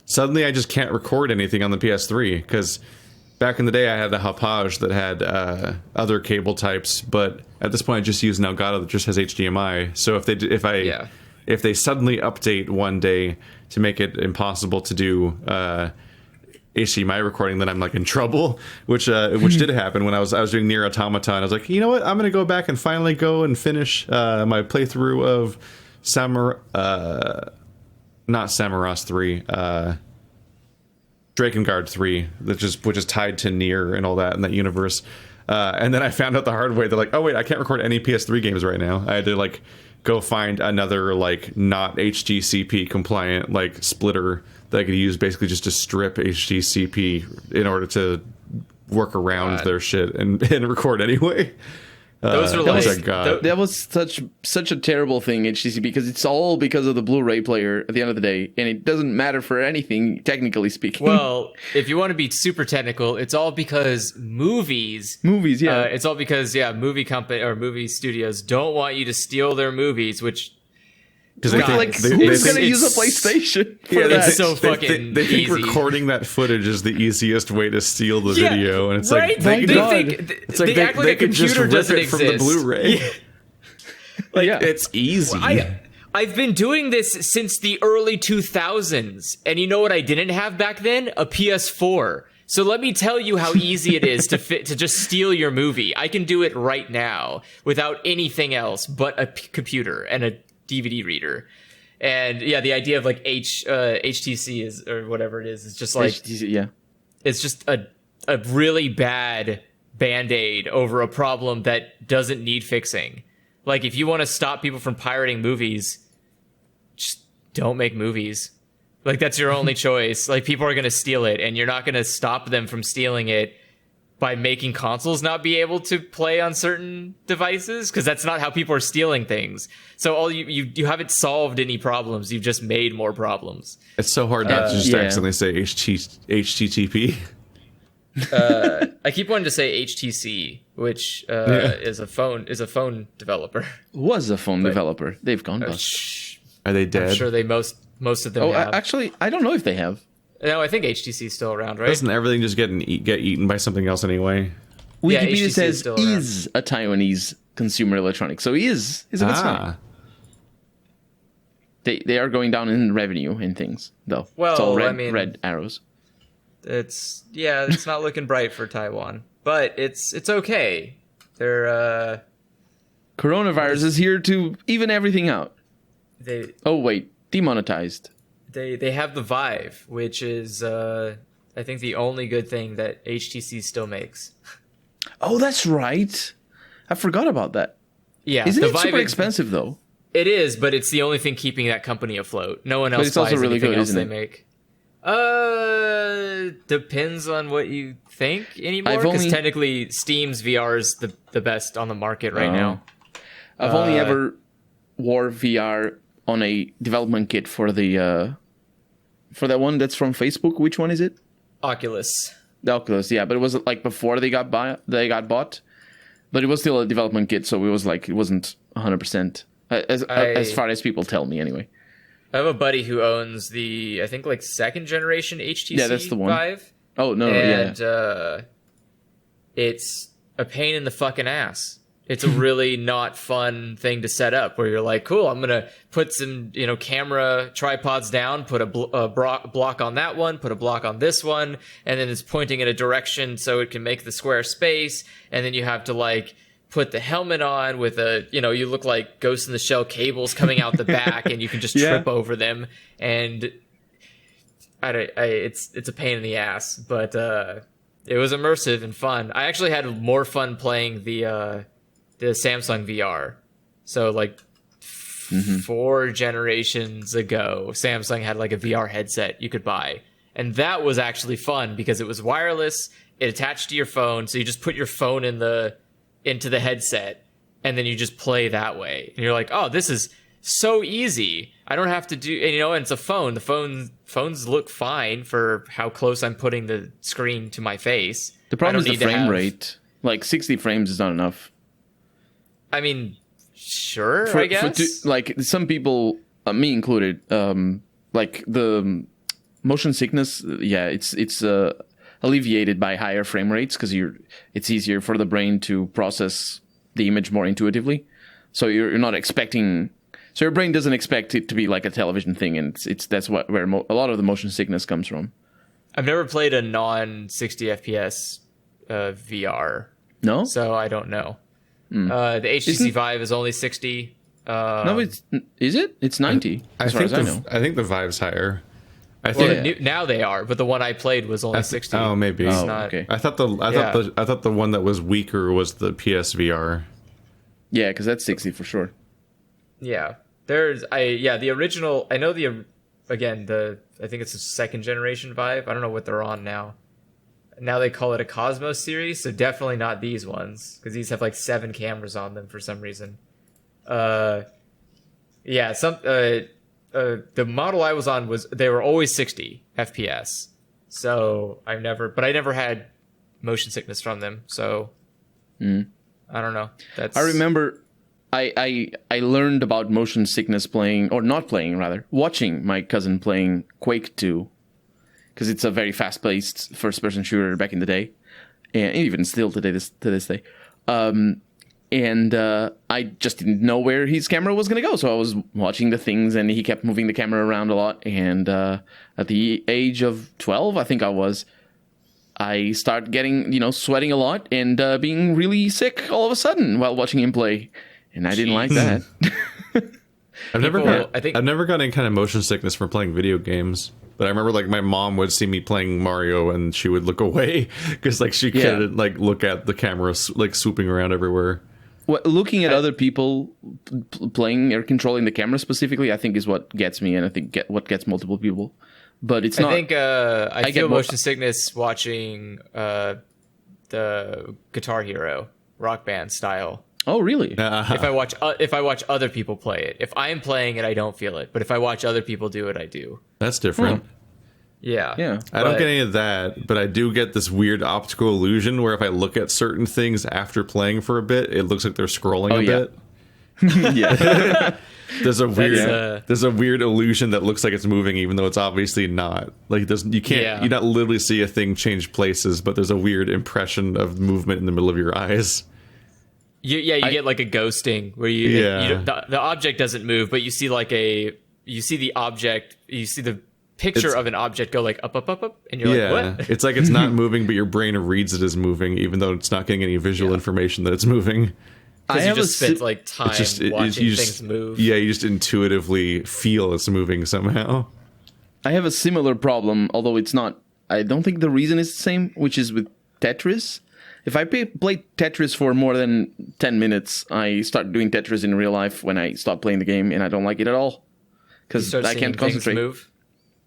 suddenly I just can't record anything on the PS3 because back in the day I had the Hauppauge that had other cable types, but at this point I just use an Elgato that just has HDMI. So if they suddenly update one day to make it impossible to do HDMI recording, then I'm like in trouble, which did happen when I was doing Nier Automata. I was like, you know what, I'm gonna go back and finally go and finish my playthrough of not Samaras 3, Drakengard 3, which is tied to Nier and all that in that universe. And then I found out the hard way. They're like, oh wait, I can't record any PS3 games right now. I had to like go find another like not HDCP compliant like splitter that I could use basically just to strip HDCP in order to work around their shit and record anyway. Those are like that was such a terrible thing, HTC, because it's all because of the Blu-ray player at the end of the day, and it doesn't matter for anything technically speaking. Well, if you want to be super technical, it's all because movies, it's all because movie company or movie studios don't want you to steal their movies, which. Because who's going to use a PlayStation for that? It's so fucking they think easy. Recording that footage is the easiest way to steal the video, and it's right? like they act like a computer doesn't exist from the Blu-ray. Yeah. It's easy. I've been doing this since the early 2000s, and you know what I didn't have back then? A PS4. So let me tell you how easy it is to just steal your movie. I can do it right now without anything else but a computer and a DVD reader. And yeah, the idea of like HTC is, or whatever it is just like HTC, it's just a really bad band-aid over a problem that doesn't need fixing. Like, if you want to stop people from pirating movies, just don't make movies. Like, that's your only choice. Like, people are going to steal it, and you're not going to stop them from stealing it by making consoles not be able to play on certain devices, because that's not how people are stealing things. So all you haven't solved any problems. You've just made more problems. It's so hard not to just accidentally say HTTP. I keep wanting to say HTC, which is a phone developer. Was a phone developer. They've gone bust. Are they dead? I'm sure they most of them have. Actually, I don't know if they have. No, I think HTC is still around, right? Doesn't everything just get eaten by something else anyway? Wikipedia says is a Taiwanese consumer electronics, so he is a good sign. They are going down in revenue and things, though. Well, it's all red arrows. It's not looking bright for Taiwan, but it's okay. They're coronavirus is here to even everything out. Demonetized. They have the Vive, which is I think the only good thing that HTC still makes. Oh, that's right. I forgot about that. Yeah, isn't it super expensive though? It is, but it's the only thing keeping that company afloat. No one else but it's buys also really anything good, else isn't they it? make. Depends on what you think anymore. Because technically, Steam's VR is the best on the market right now. I've only ever wore VR on a development kit for the for that one that's from Facebook. Which one is it? Oculus. The Oculus, yeah, but it was like before they got bought, but it was still a development kit, so it was like it wasn't 100% as far as people tell me anyway. I have a buddy who owns the, I think, like second generation HTC that's the one. Vive. Oh no, and it's a pain in the fucking ass. It's a really not fun thing to set up where you're like, cool, I'm going to put some, camera tripods down, put a block on that one, put a block on this one, and then it's pointing in a direction so it can make the square space. And then you have to like put the helmet on with you look like Ghost in the Shell cables coming out the back and you can just trip over them. And it's a pain in the ass, but it was immersive and fun. I actually had more fun playing the Samsung VR. So like 4 generations ago, Samsung had like a VR headset you could buy. And that was actually fun because it was wireless, it attached to your phone, so you just put your phone into the headset and then you just play that way. And you're like, "Oh, this is so easy. I don't have to do," and it's a phone. Phones look fine for how close I'm putting the screen to my face. The problem is the frame rate. Like 60 frames is not enough. I mean, sure, I guess. Like some people, me included, like the motion sickness, it's alleviated by higher frame rates because it's easier for the brain to process the image more intuitively. So you're not expecting. So your brain doesn't expect it to be like a television thing, and that's where a lot of the motion sickness comes from. I've never played a non 60 FPS VR. No, so I don't know. The HTC Vive is only 60. No, is it? It's 90. As far as I know. I think the Vive's higher. Now they are, but the one I played was only 60. Oh, maybe. Okay. I thought the one that was weaker was the PSVR. Yeah, because that's 60 for sure. Yeah, the original. I know I think it's a second generation Vive. I don't know what they're on now. Now they call it a Cosmos series, so definitely not these ones, because these have like 7 cameras on them for some reason. The model I was on they were always 60 FPS. So I never had motion sickness from them. So I don't know. I remember I learned about motion sickness watching my cousin playing Quake 2. Because it's a very fast-paced first-person shooter back in the day, and even still to this day. I just didn't know where his camera was going to go, so I was watching the things, and he kept moving the camera around a lot. And at the age of 12, I think I started getting, sweating a lot and being really sick all of a sudden while watching him play, and I didn't like that. I've never gotten any kind of motion sickness from playing video games. But I remember, like, my mom would see me playing Mario, and she would look away because, like, she couldn't look at the camera like swooping around everywhere. Looking at other people playing or controlling the camera specifically, I think is what gets me, and I think what gets multiple people. But it's not. I think I feel motion sickness watching the Guitar Hero Rock Band style. Oh, really? If I watch other people play it, if I am playing it, I don't feel it. But if I watch other people do it, I do. That's different. Yeah. I don't get any of that, but I do get this weird optical illusion where if I look at certain things after playing for a bit, it looks like they're scrolling a bit. Yeah. There's a weird illusion that looks like it's moving, even though it's obviously not. Like you not literally see a thing change places, but there's a weird impression of movement in the middle of your eyes. You get like a ghosting where the object doesn't move, but you see the object, you see the picture of an object go like up, and you're like, what? It's like it's not moving, but your brain reads it as moving, even though it's not getting any visual information that it's moving. Because you just spent like time watching things move. Yeah, you just intuitively feel it's moving somehow. I have a similar problem, although it's not. I don't think the reason is the same, which is with Tetris. If I play Tetris for more than 10 minutes, I start doing Tetris in real life when I stop playing the game, and I don't like it at all. Because I can't concentrate. Move?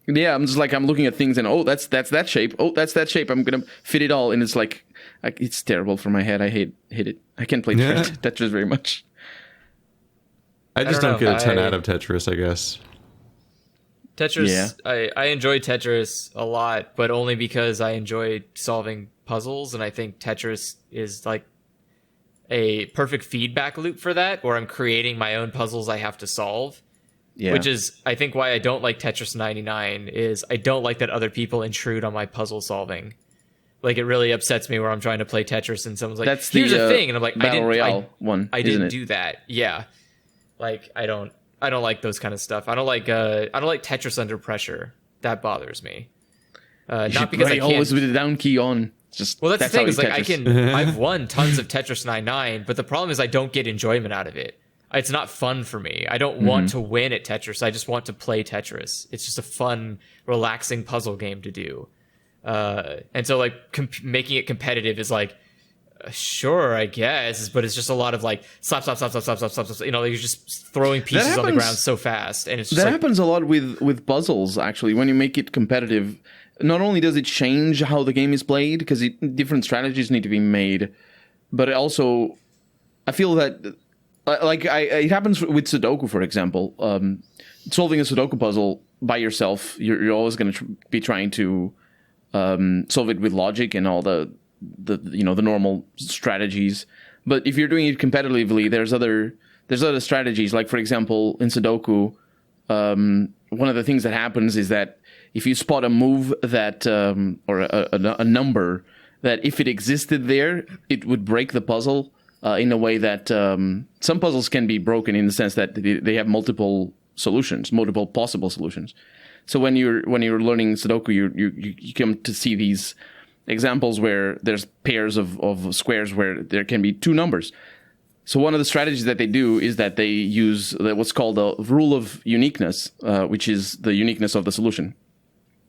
Yeah, I'm just like, I'm looking at things and, that's that shape. Oh, that's that shape. I'm going to fit it all. And it's like, it's terrible for my head. I hate it. I can't play Tetris very much. I just don't get a ton out of Tetris, I guess. Tetris, I enjoy Tetris a lot, but only because I enjoy solving puzzles, and I think Tetris is like a perfect feedback loop for that, where I'm creating my own puzzles I have to solve. Yeah. Which is, I think, why I don't like Tetris 99 is I don't like that other people intrude on my puzzle solving. Like, it really upsets me where I'm trying to play Tetris and someone's like, here's a thing, and I'm like, I didn't do that. Yeah. Like, I don't like those kind of stuff. I don't like Tetris under pressure. That bothers me. Not because I can't always with the down key on. That's the thing, is like I've won tons of Tetris 99, but the problem is I don't get enjoyment out of it. It's not fun for me. I don't want to win at Tetris. I just want to play Tetris. It's just a fun, relaxing puzzle game to do. And so, like, making it competitive is like, sure, I guess, but it's just a lot of like slap. You know, like, you're just throwing pieces on the ground so fast, and it's just happens a lot with puzzles. Actually, when you make it competitive, not only does it change how the game is played because different strategies need to be made, but also I feel that. It happens with Sudoku, for example. Solving a Sudoku puzzle by yourself, you're always going to be trying to solve it with logic and all the normal strategies. But if you're doing it competitively, there's other strategies. Like, for example, in Sudoku, one of the things that happens is that if you spot a move that or a number that if it existed there, it would break the puzzle. In a way that some puzzles can be broken in the sense that they have multiple possible solutions. So when you're learning Sudoku, you come to see these examples where there's pairs of squares where there can be two numbers. So one of the strategies that they do is that they use what's called the rule of uniqueness, which is the uniqueness of the solution.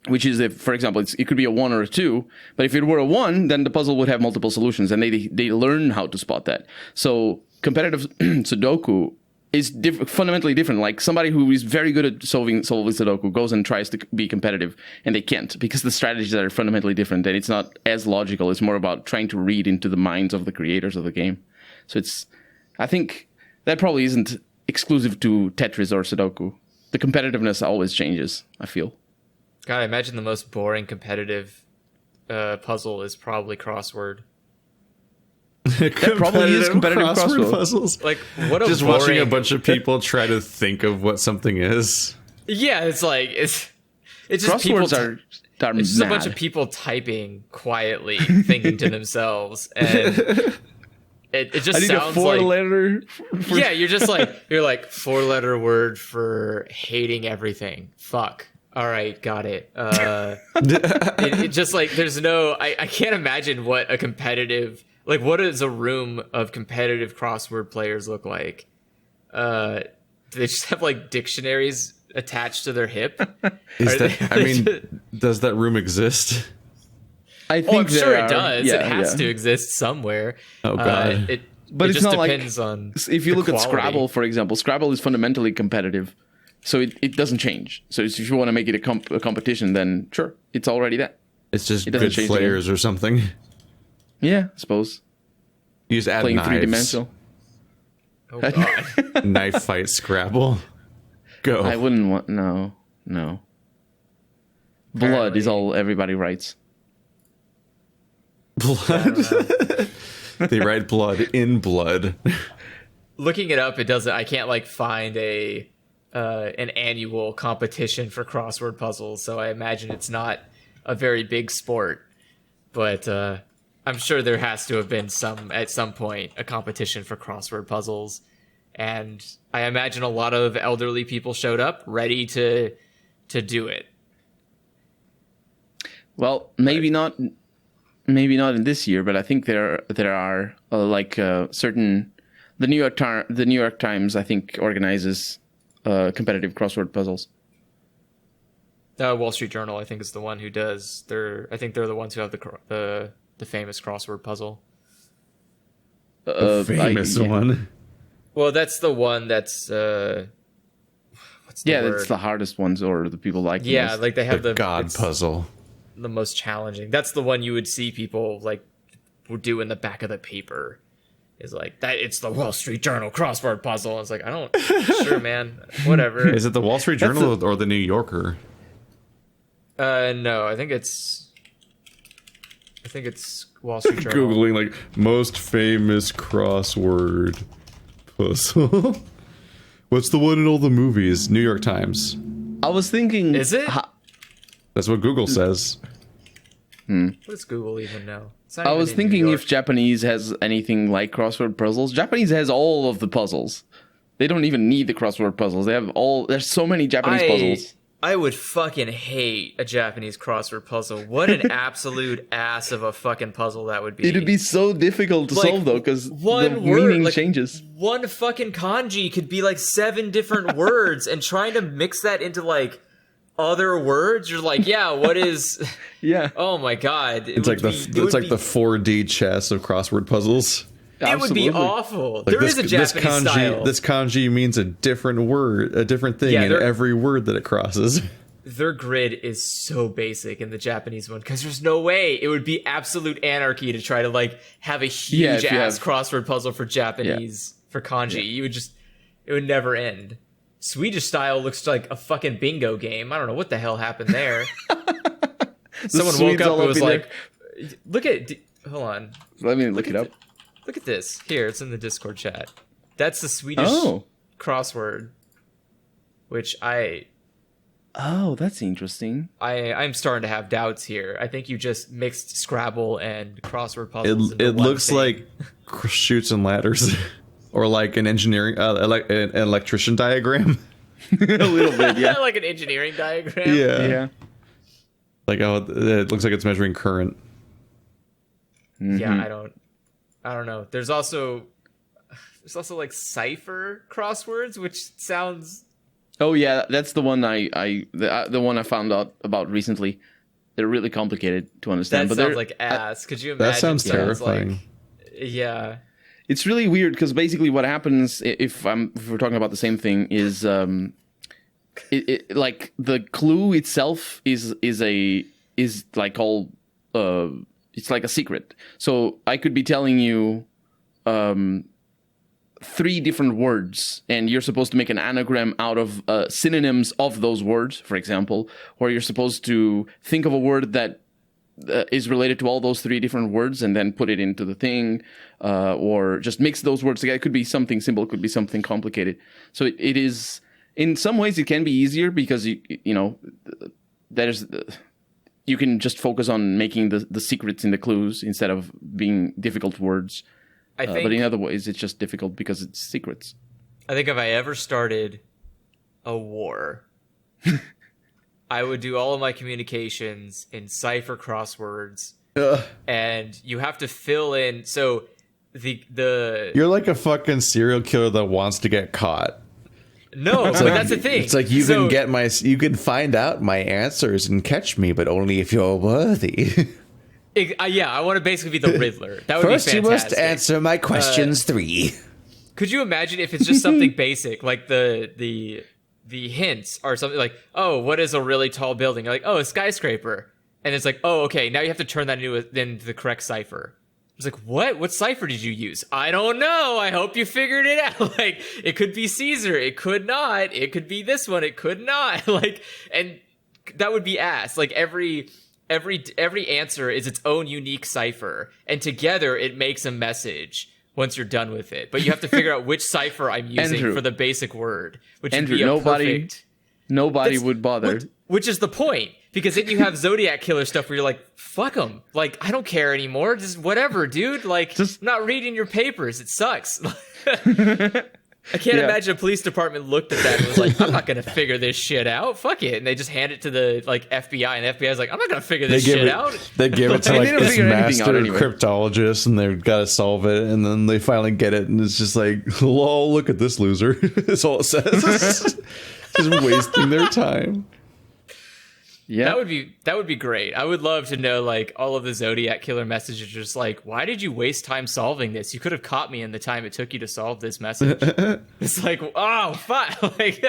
Which is, if, for example, it could be a 1 or a 2, but if it were a 1, then the puzzle would have multiple solutions, and they learn how to spot that. So competitive Sudoku is fundamentally different. Like somebody who is very good at solving Sudoku goes and tries to be competitive, and they can't because the strategies are fundamentally different, and it's not as logical. It's more about trying to read into the minds of the creators of the game. So I think that probably isn't exclusive to Tetris or Sudoku. The competitiveness always changes, I feel. God, I imagine the most boring competitive puzzle is probably crossword. That probably is competitive crossword puzzles. Like, what a just boring... watching a bunch of people try to think of what something is. Yeah, it's like it's just crosswords people. It's just a bunch of people typing quietly, thinking to themselves, and it just I need sounds a 4 like letter. yeah, you're like 4-letter word for hating everything. Fuck. All right, got it. It just like there's no. I can't imagine what a competitive. Like, what does a room of competitive crossword players look like? Do they just have, like, dictionaries attached to their hip? Does that room exist? I think I'm sure it does. Yeah, it has to exist somewhere. Oh, God. But it's just not depends on if you the look at quality. Scrabble, for example, Scrabble is fundamentally competitive. So it doesn't change. So if you want to make it a competition, then sure, it's already that. It's just It doesn't good change players or something. Yeah, I suppose. You just add Playing knives. 3-dimensional. Oh, God. Knife fight Scrabble. Go. I wouldn't want... No. Blood is all everybody writes. Blood. They write blood in blood. Looking it up, it doesn't. I can't like find an annual competition for crossword puzzles, so I imagine it's not a very big sport. But I'm sure there has to have been at some point a competition for crossword puzzles, and I imagine a lot of elderly people showed up ready to do it. Well, maybe not in this year, but I think there are certain. The New York Times, I think, organizes competitive crossword puzzles. Wall Street Journal, I think, is the one who does. I think they're the ones who have the famous crossword puzzle. One. Well, that's the one that's. What's the word? That's the hardest ones, or the people like. Yeah, most. like they have the God puzzle. The most challenging. That's the one you would see people like do in the back of the paper. Is like that. It's the Wall Street Journal crossword puzzle. It's like I don't. Sure, man. Whatever. Is it the Wall Street Journal or the New Yorker? No, I think it's Wall Street Journal. Googling like most famous crossword puzzle. What's the one in all the movies? New York Times. I was thinking. Is it? That's what Google says. What does Google even know? I was thinking if Japanese has anything like crossword puzzles. Japanese has all of the puzzles. They don't even need the crossword puzzles. They have all. There's so many Japanese puzzles. I would fucking hate a Japanese crossword puzzle. What an absolute ass of a fucking puzzle that would be. It'd be so difficult to solve though, because the meaning changes. One fucking kanji could be like 7 different words, and trying to mix that into like other words, you're like, yeah, what is? Yeah. Oh my god! It's like the 4D chess of crossword puzzles. It would be awful. Like there is a Japanese style. This kanji means a different word, a different thing in every word that it crosses. Their grid is so basic in the Japanese one because there's no way it would be absolute anarchy to try to like have a huge ass crossword puzzle for Japanese for kanji. You would it would never end. Swedish style looks like a fucking bingo game. I don't know what the hell happened there. Someone woke up and was like, "Look at, hold on, let me look it up." Look at this. Here, it's in the Discord chat. That's the Swedish crossword, which Oh, that's interesting. I'm starting to have doubts here. I think you just mixed Scrabble and crossword puzzles. It looks like Chutes and Ladders, or like an engineering, like an electrician diagram. A little bit, yeah. Like an engineering diagram. Yeah. Like it looks like it's measuring current. Mm-hmm. Yeah, I don't know. There's also like cipher crosswords, which sounds. Oh yeah, that's the one the one I found out about recently. They're really complicated to understand. That but sounds like ass. Could you imagine? That sounds terrifying. Yeah. it's really weird because basically what happens if we're talking about the same thing is like the clue itself is like all it's like a secret. So I could be telling you 3 different words, and you're supposed to make an anagram out of synonyms of those words, for example, or you're supposed to think of a word that is related to all those 3 different words and then put it into the thing, or just mix those words together. It could be something simple, it could be something complicated. So it is, in some ways, it can be easier because you can just focus on making the secrets in the clues instead of being difficult words. I think, but in other ways, it's just difficult because it's secrets. I think if I ever started a war, I would do all of my communications in cipher crosswords, and you have to fill in. So the you're like a fucking serial killer that wants to get caught. No, but that's the thing. It's like you can find out my answers and catch me, but only if you're worthy. Yeah, I want to basically be the Riddler. That would First, be fantastic. you must answer my questions 3. Could you imagine if it's just something basic, like the hints are something like, oh, what is a really tall building? You're like, oh, a skyscraper. And it's like, oh, okay, now you have to turn that into the correct cipher. It's like, what? What cipher did you use? I don't know. I hope you figured it out. Like, it could be Caesar. It could not. It could be this one. It could not. Like, and that would be ass. Like, every answer is its own unique cipher, and together it makes a message once you're done with it. But you have to figure out which cipher I'm using for the basic word, which would be nobody would bother. Which is the point, because then you have Zodiac killer stuff where you're like, fuck them. Like, I don't care anymore. Just whatever, dude. Like, I'm not reading your papers. It sucks. I can't imagine a police department looked at that and was like, I'm not going to figure this shit out. Fuck it. And they just hand it to the FBI, and the FBI is like, I'm not going to figure this shit out. They give it to like this master cryptologist, and they've got to solve it, and then they finally get it, and it's just like, lol, look at this loser. That's all it says. Just wasting their time. Yeah, that would be great. I would love to know, like, all of the Zodiac killer messages, just like, why did you waste time solving this? You could have caught me in the time it took you to solve this message. It's like, oh fuck, like,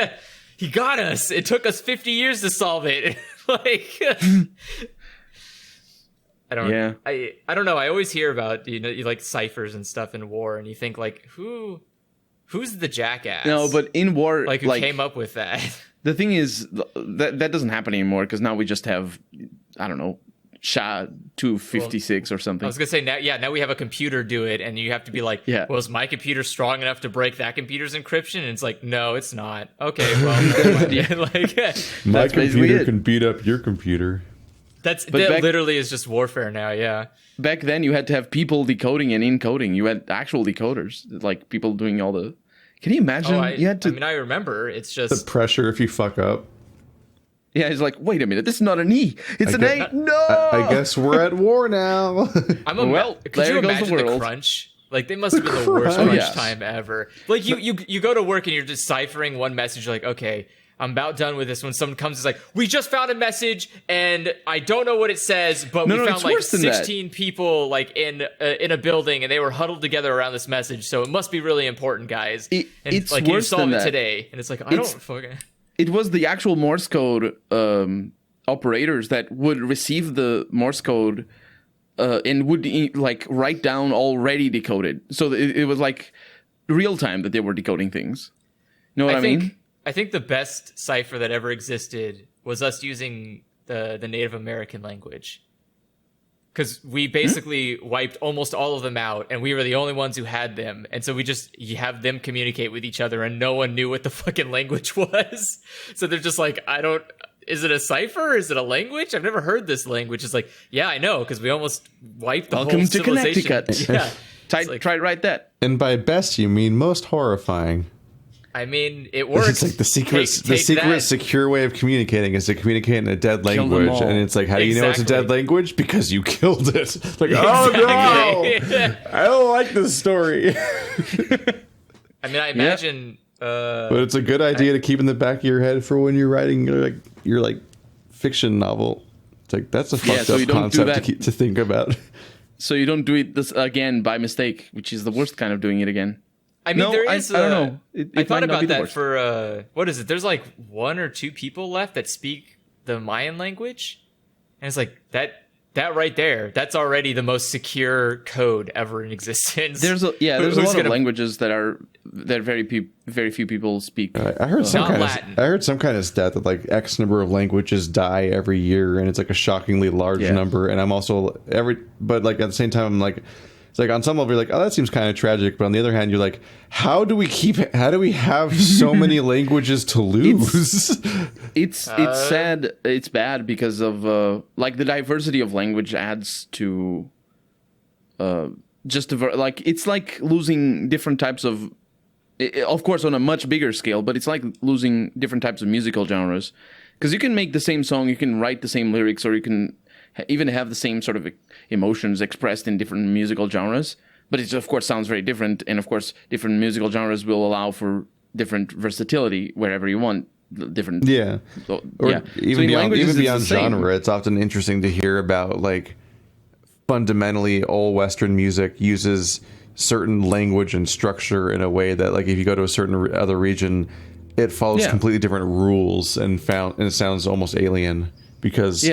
he got us. It took us 50 years to solve it. Like, I don't know. I always hear about, you like ciphers and stuff in war, and you think like, who's the jackass? No, but in war, like, who came up with that? The thing is that doesn't happen anymore because now we just have, I don't know, SHA-256 or something. I was gonna say now we have a computer do it, and you have to be like, well, is my computer strong enough to break that computer's encryption? And it's like, no, it's not. Okay, well, like, my computer can beat up your computer. That literally is just warfare now. Yeah. Back then, you had to have people decoding and encoding. You had actual decoders, like people doing all the. Can you imagine? You had to. I mean, I remember. It's just the pressure if you fuck up. Yeah, it's like, wait a minute, this is not an E, it's an A. No, I guess we're at war now. Could you imagine the crunch? Like, they must have been the worst crunch time ever. Like, you go to work and you're deciphering one message. You're like, okay, I'm about done with this. When someone comes, it's like, we just found a message and I don't know what it says, but we found like 16 people like in a building, and they were huddled together around this message. So it must be really important, guys. It's like, worse you solve than it that today, and it's like, I don't fucking. It was the actual Morse code operators that would receive the Morse code and would like write down already decoded. So it was like real time that they were decoding things. You know what I mean? I think the best cipher that ever existed was us using the Native American language. Because we basically wiped almost all of them out, and we were the only ones who had them. And so you have them communicate with each other, and no one knew what the fucking language was. So they're just like, is it a cipher? Is it a language? I've never heard this language. It's like, yeah, I know, because we almost wiped the whole civilization. Welcome to Connecticut. Yeah. Try to write that. And by best, you mean most horrifying. I mean, it works. It's like the secret secure way of communicating is to communicate in a dead language. And it's like, how do you know it's a dead language? Because you killed it. Like, oh no! I don't like this story. I mean, I imagine... but it's a good idea to keep in the back of your head for when you're writing your fiction novel. It's like, that's a fucked up concept to think about. so you don't do it this again by mistake, which is the worst kind of doing it again. I mean, there is. I don't know. I thought about that for what is it? There's like 1 or 2 people left that speak the Mayan language, and it's like that right there. That's already the most secure code ever in existence. There's a lot of languages that very few people speak. I heard some kind of stat that like X number of languages die every year, and it's like a shockingly large number. And I'm also but like at the same time, I'm like. It's like on some level you're like, oh, that seems kind of tragic, but on the other hand, you're like, how do we have so many languages to lose? It's sad. It's bad because of like the diversity of language adds to it's like losing different types of course on a much bigger scale, but it's like losing different types of musical genres, because you can make the same song, you can write the same lyrics, or you can even have the same sort of emotions expressed in different musical genres, but it of course sounds very different, and of course different musical genres will allow for different versatility wherever you want. Different, even beyond genre, it's often interesting to hear about like fundamentally all Western music uses certain language and structure in a way that like if you go to a certain other region, it follows completely different rules and it sounds almost alien. Because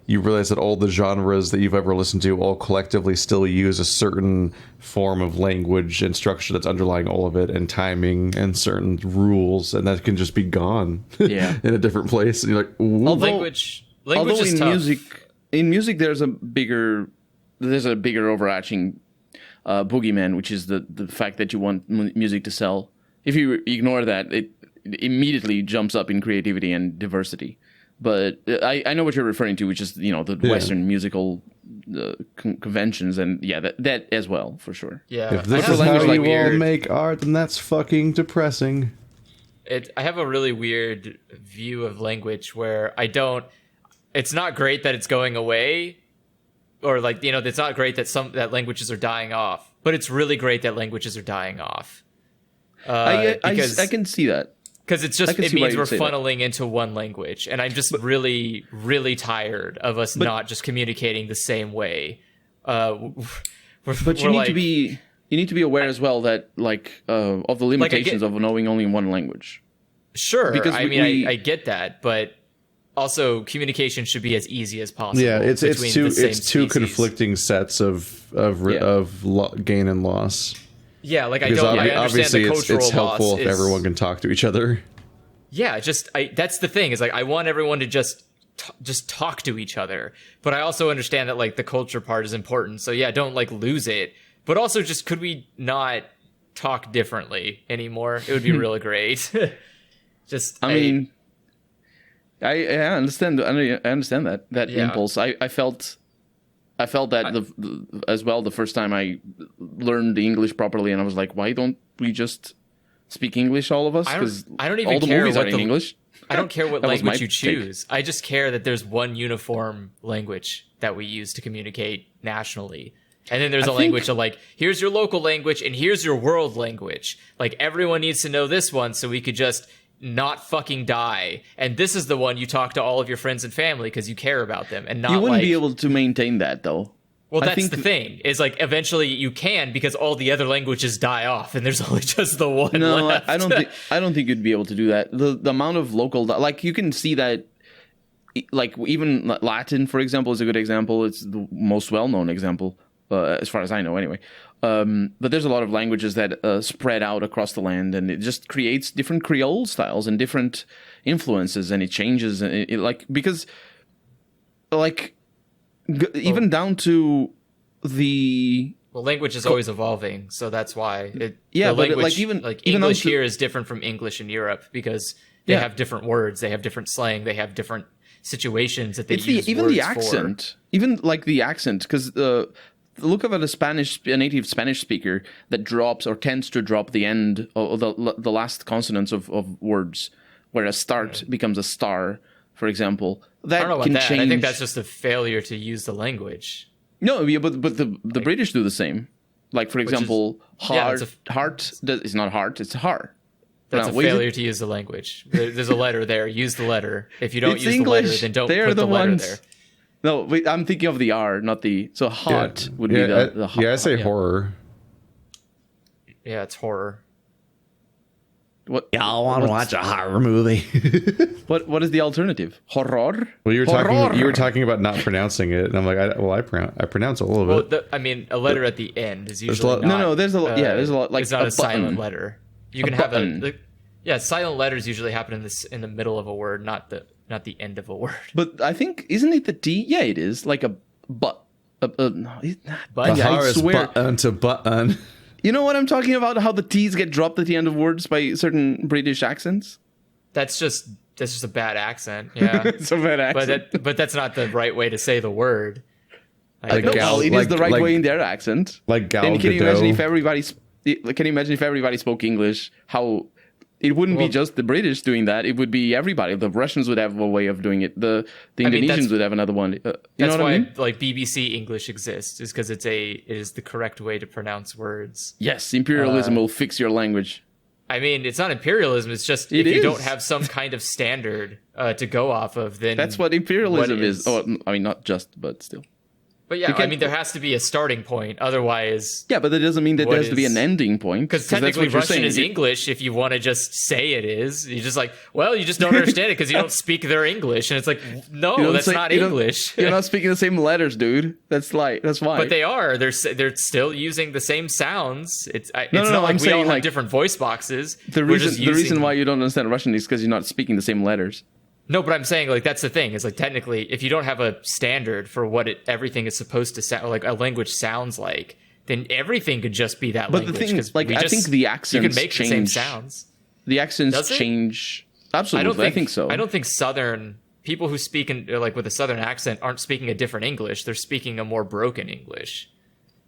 you realize that all the genres that you've ever listened to all collectively still use a certain form of language and structure that's underlying all of it, and timing and certain rules, and that can just be gone in a different place. And you're like, ooh. Language is in tough. music there's a bigger overarching boogeyman, which is the fact that you want music to sell. If you ignore that, it immediately jumps up in creativity and diversity. But I know what you're referring to, which is the Western musical conventions, and that as well for sure. Yeah, if this is how you all make art, then that's fucking depressing. I have a really weird view of language where it's not great that it's going away, or like it's not great that languages are dying off, but it's really great that languages are dying off. I can see that. Because it means we're funneling into one language, and I'm just really, really tired of us not just communicating the same way. But you need to be aware as well that of the limitations of knowing only one language. Sure, because I get that, but also communication should be as easy as possible. Yeah, it's two conflicting sets of gain and loss. Yeah, I understand the cultural it's helpful loss if everyone can talk to each other. Yeah, that's the thing. Is I want everyone to just talk to each other, but I also understand that the culture part is important. So yeah, don't lose it. But also, just could we not talk differently anymore? It would be really great. I understand. I understand that impulse. I felt that as well the first time I learned the English properly, and I was like, why don't we just speak English, all of us? Because I don't even all the care movies are in English. I don't care what language you choose. I just care that there's one uniform language that we use to communicate nationally. And then there's a language of here's your local language and here's your world language. Everyone needs to know this one so we could just not fucking die. And this is the one you talk to all of your friends and family because you care about them. And not you wouldn't be able to maintain that though. Well, that's the thing. Is eventually you can, because all the other languages die off, and there's only just the one left. I don't think you'd be able to do that. The amount of local you can see that, even Latin, for example, is a good example. It's the most well-known example, as far as I know, anyway. But there's a lot of languages that spread out across the land, and it just creates different Creole styles and different influences, and it changes, even down to the language is always evolving, so that's why English here is different from English in Europe because they have different words, they have different slang, they have different situations that they use. Even the accent, the accent, because look at a native Spanish speaker that drops or tends to drop the end or the last consonants of words, where a start becomes a star, for example. I don't know about that. I think that's just a failure to use the language. No, but the British do the same. For example, heart is not heart, it's har. That's a failure to use the language. There's a letter there. Use the letter. If you don't use the letter, then don't put the letter there. No, wait, I'm thinking of the R, not the. So hot would be the hot. Yeah, I say horror. Yeah, it's horror. What? Y'all want to watch a horror movie? What is the alternative? Horror? Well, you were talking about not pronouncing it, and I'm like, I pronounce it a little bit. A letter at the end is usually there's a lot. There's a lot. Like it's not a silent button. letter. You can have silent letters usually happen in the middle of a word, not the end of a word. But I think isn't it the T? Yeah, it is like a but. No, it's not. But yeah, I swear. Button to button. You know what I'm talking about? How the T's get dropped at the end of words by certain British accents? That's just a bad accent. Yeah, It's a bad accent. But that's not the right way to say the word. It is the right way in their accent. Like Gal Then can you imagine Gadot. if everybody spoke English? How it wouldn't be just the British doing that. It would be everybody. The Russians would have a way of doing it. The Indonesians would have another one. That's why like BBC English exists, is because it is the correct way to pronounce words. Yes, imperialism will fix your language. I mean, it's not imperialism. It's just if you don't have some kind of standard to go off of, then that's what imperialism is. Oh, I mean, not just, but still. But yeah, I mean, there has to be a starting point. Otherwise... Yeah, but that doesn't mean that there has to be an ending point. Because technically Russian is English if you want to just say it is. You're just like, well, you just don't understand it because you don't speak their English. And it's like, no, that's not English. You're not speaking the same letters, dude. That's why. But they are. They're still using the same sounds. It's not like we all have different voice boxes. The reason why you don't understand Russian is because you're not speaking the same letters. No, but I'm saying, like, that's the thing. Is like, technically, if you don't have a standard for what everything is supposed to sound, like a language sounds like, then everything could just be that language. But the thing, I think the accents you can make change. The same sounds. The accents change. Absolutely, I think so. I don't think Southern people who speak with a Southern accent aren't speaking a different English. They're speaking a more broken English.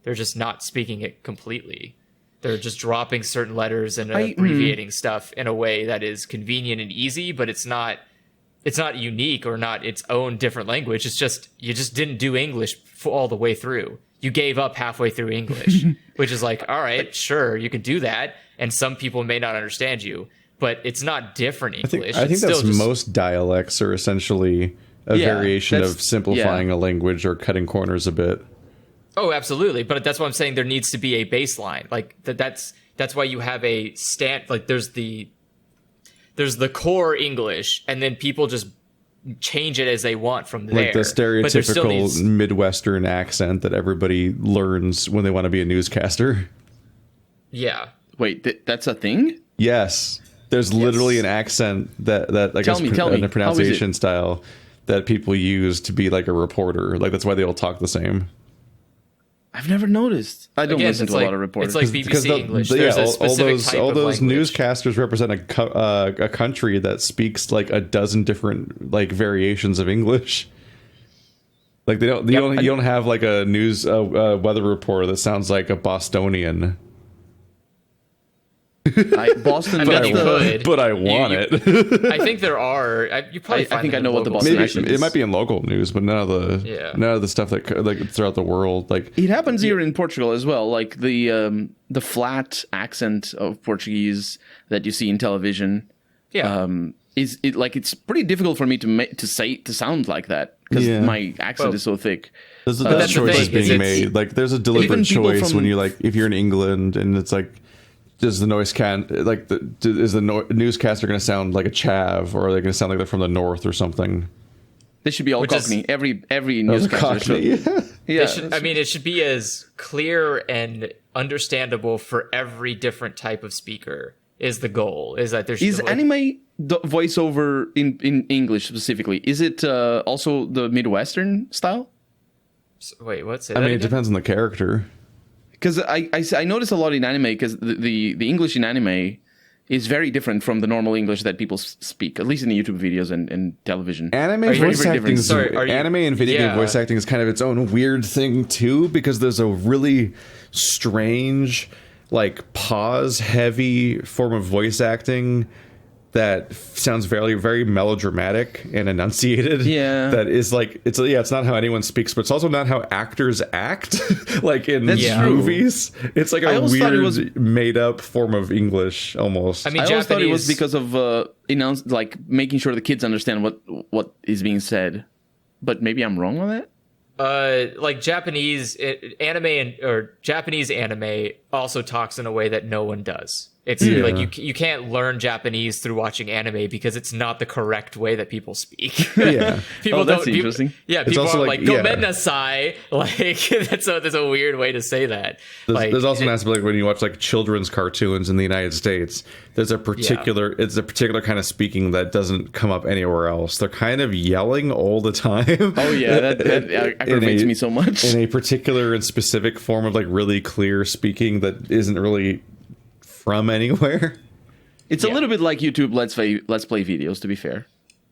They're just not speaking it completely. They're just dropping certain letters and abbreviating stuff in a way that is convenient and easy, but it's not unique or not its own different language. It's just, you just didn't do English all the way through. You gave up halfway through English, which is like, all right, sure, you can do that. And some people may not understand you, but it's not different English. I think that's most dialects are essentially a variation of simplifying a language or cutting corners a bit. Oh, absolutely. But that's what I'm saying. There needs to be a baseline. Like that's why you have a like there's the core English, and then people just change it as they want from there. Like the stereotypical Midwestern accent that everybody learns when they want to be a newscaster. Yeah. Wait, that's a thing? Yes. There's literally an accent that I guess in a pronunciation style that people use to be like a reporter. Like that's why they all talk the same. I've never noticed. I don't listen to a lot of reporters. It's like BBC English. There's a specific type all of those language. newscasters represent a country that speaks like a dozen different like variations of English. Like you don't have like a news weather reporter that sounds like a Bostonian. Boston, but I want it. I think there are. You probably. I think I know what the Boston accent is. It might be in local news, but none of the stuff that like throughout the world. Like it happens here in Portugal as well. Like the flat accent of Portuguese that you see in television. Yeah. Is it like it's pretty difficult for me to sound like that because my accent is so thick. There's choices being made. Like there's a deliberate choice when you like if you're in England and it's like. Does the is the newscaster going to sound like a chav, or are they going to sound like they're from the north or something? They should be all Cockney. Every newscaster should. Yeah, it should be as clear and understandable for every different type of speaker. Is the goal? Is that there should is anime voiceover in English specifically? Is it also the Midwestern style? Wait, what's it? It depends on the character. Because I notice a lot in anime, because the English in anime is very different from the normal English that people speak, at least in the YouTube videos and television. Anime voice acting, anime and video game voice acting is kind of its own weird thing too, because there's a really strange, like pause-heavy form of voice acting that sounds very, very melodramatic and enunciated. Yeah. That is like, it's not how anyone speaks, but it's also not how actors act. Like in movies. It's like a weird made up form of English almost. I always thought it was because of making sure the kids understand what is being said. but maybe I'm wrong on that. Like Japanese anime or Japanese anime also talks in a way that no one does. It's like you can't learn Japanese through watching anime because it's not the correct way that people speak. Yeah, people that's interesting. People are like "Gomennasai." Like that's a weird way to say that. There's also an aspect like when you watch like children's cartoons in the United States. There's a particular it's a particular kind of speaking that doesn't come up anywhere else. They're kind of yelling all the time. Oh yeah, that aggravates me so much. In a particular and specific form of like really clear speaking that isn't really from anywhere. It's a little bit like YouTube let's play videos, to be fair.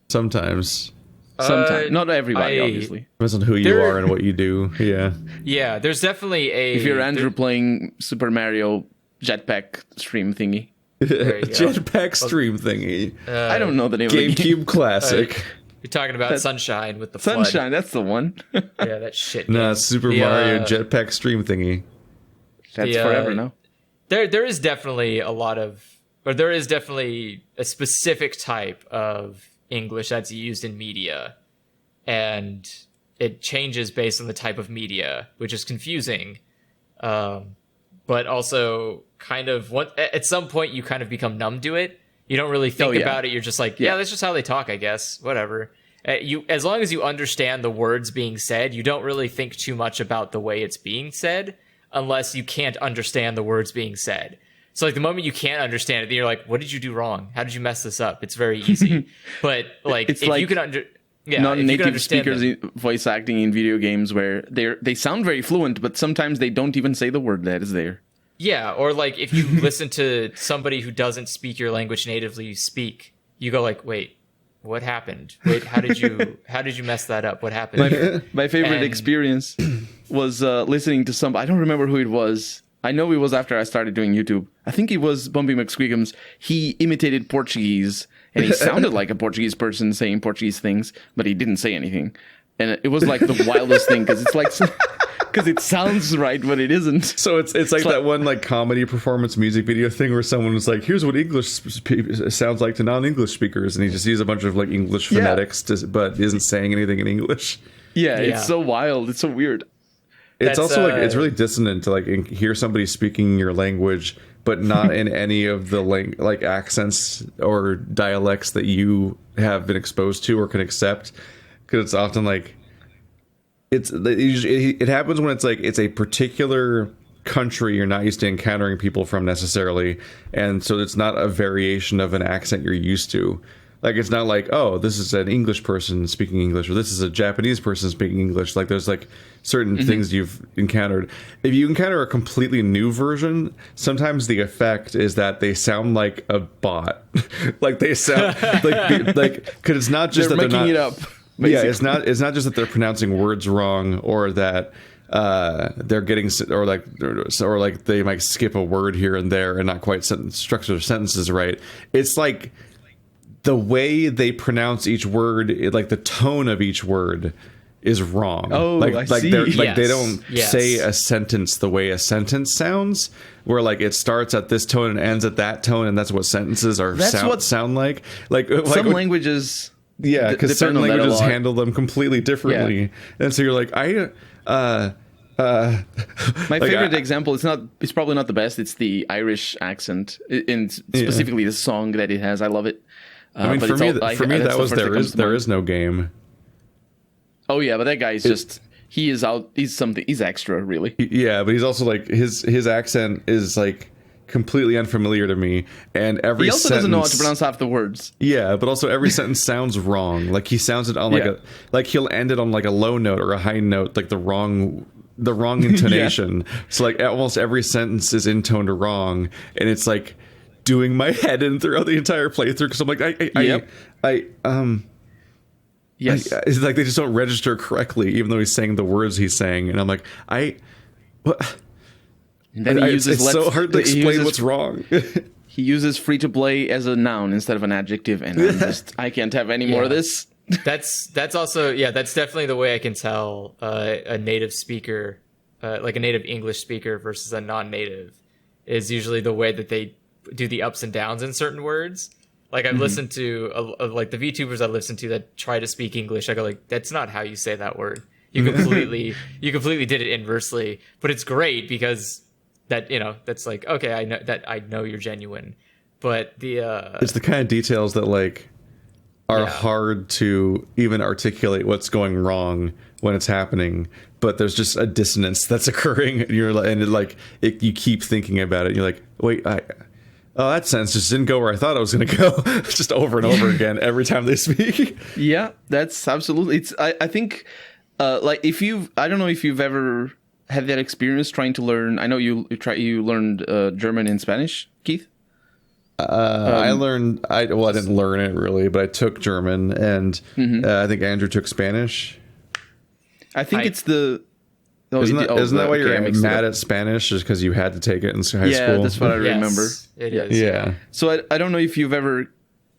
Sometimes. Not everybody, obviously. Depends on who you are and what you do. Yeah, there's definitely if you're Andrew playing Super Mario jetpack stream thingy. Jetpack stream thingy. I don't know the name of the game. GameCube classic. You're talking about Sunshine with the flood. Sunshine, that's the one. Yeah, that shit. Nah, Super Mario jetpack stream thingy. That's forever now. There is definitely there is definitely a specific type of English that's used in media, and it changes based on the type of media, which is confusing. But also kind of at some point you kind of become numb to it. You don't really think about it. You're just like, that's just how they talk, I guess. Whatever. As long as you understand the words being said, you don't really think too much about the way it's being said, unless you can't understand the words being said. So like the moment you can't understand it, then you're like, what did you do wrong? How did you mess this up? It's very easy. But like it's if like you can non-native speakers voice acting in video games where they sound very fluent, but sometimes they don't even say the word that is there. Yeah, or like if you listen to somebody who doesn't speak your language natively speak, you go like, wait, what happened? Wait, how did you mess that up? What happened? My favorite experience was listening to I don't remember who it was. I know it was after I started doing YouTube. I think it was Bumpy McSqueakums. He imitated Portuguese, and he sounded like a Portuguese person saying Portuguese things, but he didn't say anything. And it was like the wildest thing, because it's like... Because it sounds right, but it isn't. So it's like that one like comedy performance music video thing where someone was like, "Here's what English sounds like to non-English speakers," and he just uses a bunch of like English phonetics, but isn't saying anything in English. Yeah, it's so wild. It's so weird. It's also like it's really dissonant to like hear somebody speaking your language, but not in any of the like accents or dialects that you have been exposed to or can accept. Because it's often like. It happens when it's like it's a particular country you're not used to encountering people from necessarily, and so it's not a variation of an accent you're used to. Like it's not like, oh, this is an English person speaking English, or this is a Japanese person speaking English. Like there's like certain things you've encountered. If you encounter a completely new version, sometimes the effect is that they sound like a bot. Like they sound like because it's not just they're that making they're not. it up. Basically. Yeah, it's not just that they're pronouncing words wrong or that they're getting or like they might skip a word here and there and not quite structure their sentences right. It's like the way they pronounce each word, like the tone of each word is wrong. Oh, like I see. They don't say a sentence the way a sentence sounds. Where like it starts at this tone and ends at that tone, and that's what sentences sound like. Like some languages. Yeah, because certain languages handle them completely differently, and so you're like, my favorite example. It's probably not the best. It's the Irish accent, and specifically the song that it has. I love it. I mean, for me, that was there is no game. Oh yeah, but that guy is just he is out. He's something. He's extra, really. Yeah, but he's also like his accent is like completely unfamiliar to me, and every he also sentence, doesn't know how to pronounce half the words. Yeah, but also every sentence sounds wrong. Like he sounds it on like he'll end it on like a low note or a high note, like the wrong intonation. So like almost every sentence is intoned wrong, and it's like doing my head in throughout the entire playthrough because I'm like yes, it's like they just don't register correctly, even though he's saying the words he's saying, and I'm like what. And then it's so hard to explain what's wrong. He uses free to play as a noun instead of an adjective, and I can't have any more of this. That's also that's definitely the way I can tell a native speaker, like a native English speaker versus a non-native, is usually the way that they do the ups and downs in certain words. Like I've listened to like the VTubers I listen to that try to speak English. I go like, that's not how you say that word. You completely did it inversely. But it's great because that, that's like, okay, I know you're genuine. But it's the kind of details that like are hard to even articulate what's going wrong when it's happening, but there's just a dissonance that's occurring, and you keep thinking about it. And you're like, wait, that sentence just didn't go where I thought it was going to go. Just over and over again every time they speak. Yeah, that's absolutely. I think like I don't know if you've ever had that experience trying to learn. I know you learned German and Spanish, Keith. I didn't learn it really, but I took German, and I think Andrew took Spanish. I think it's the... isn't that why you're mad at Spanish, just because you had to take it in high school? Yeah, that's what I remember. Yes, it is. Yeah. So I don't know if you've ever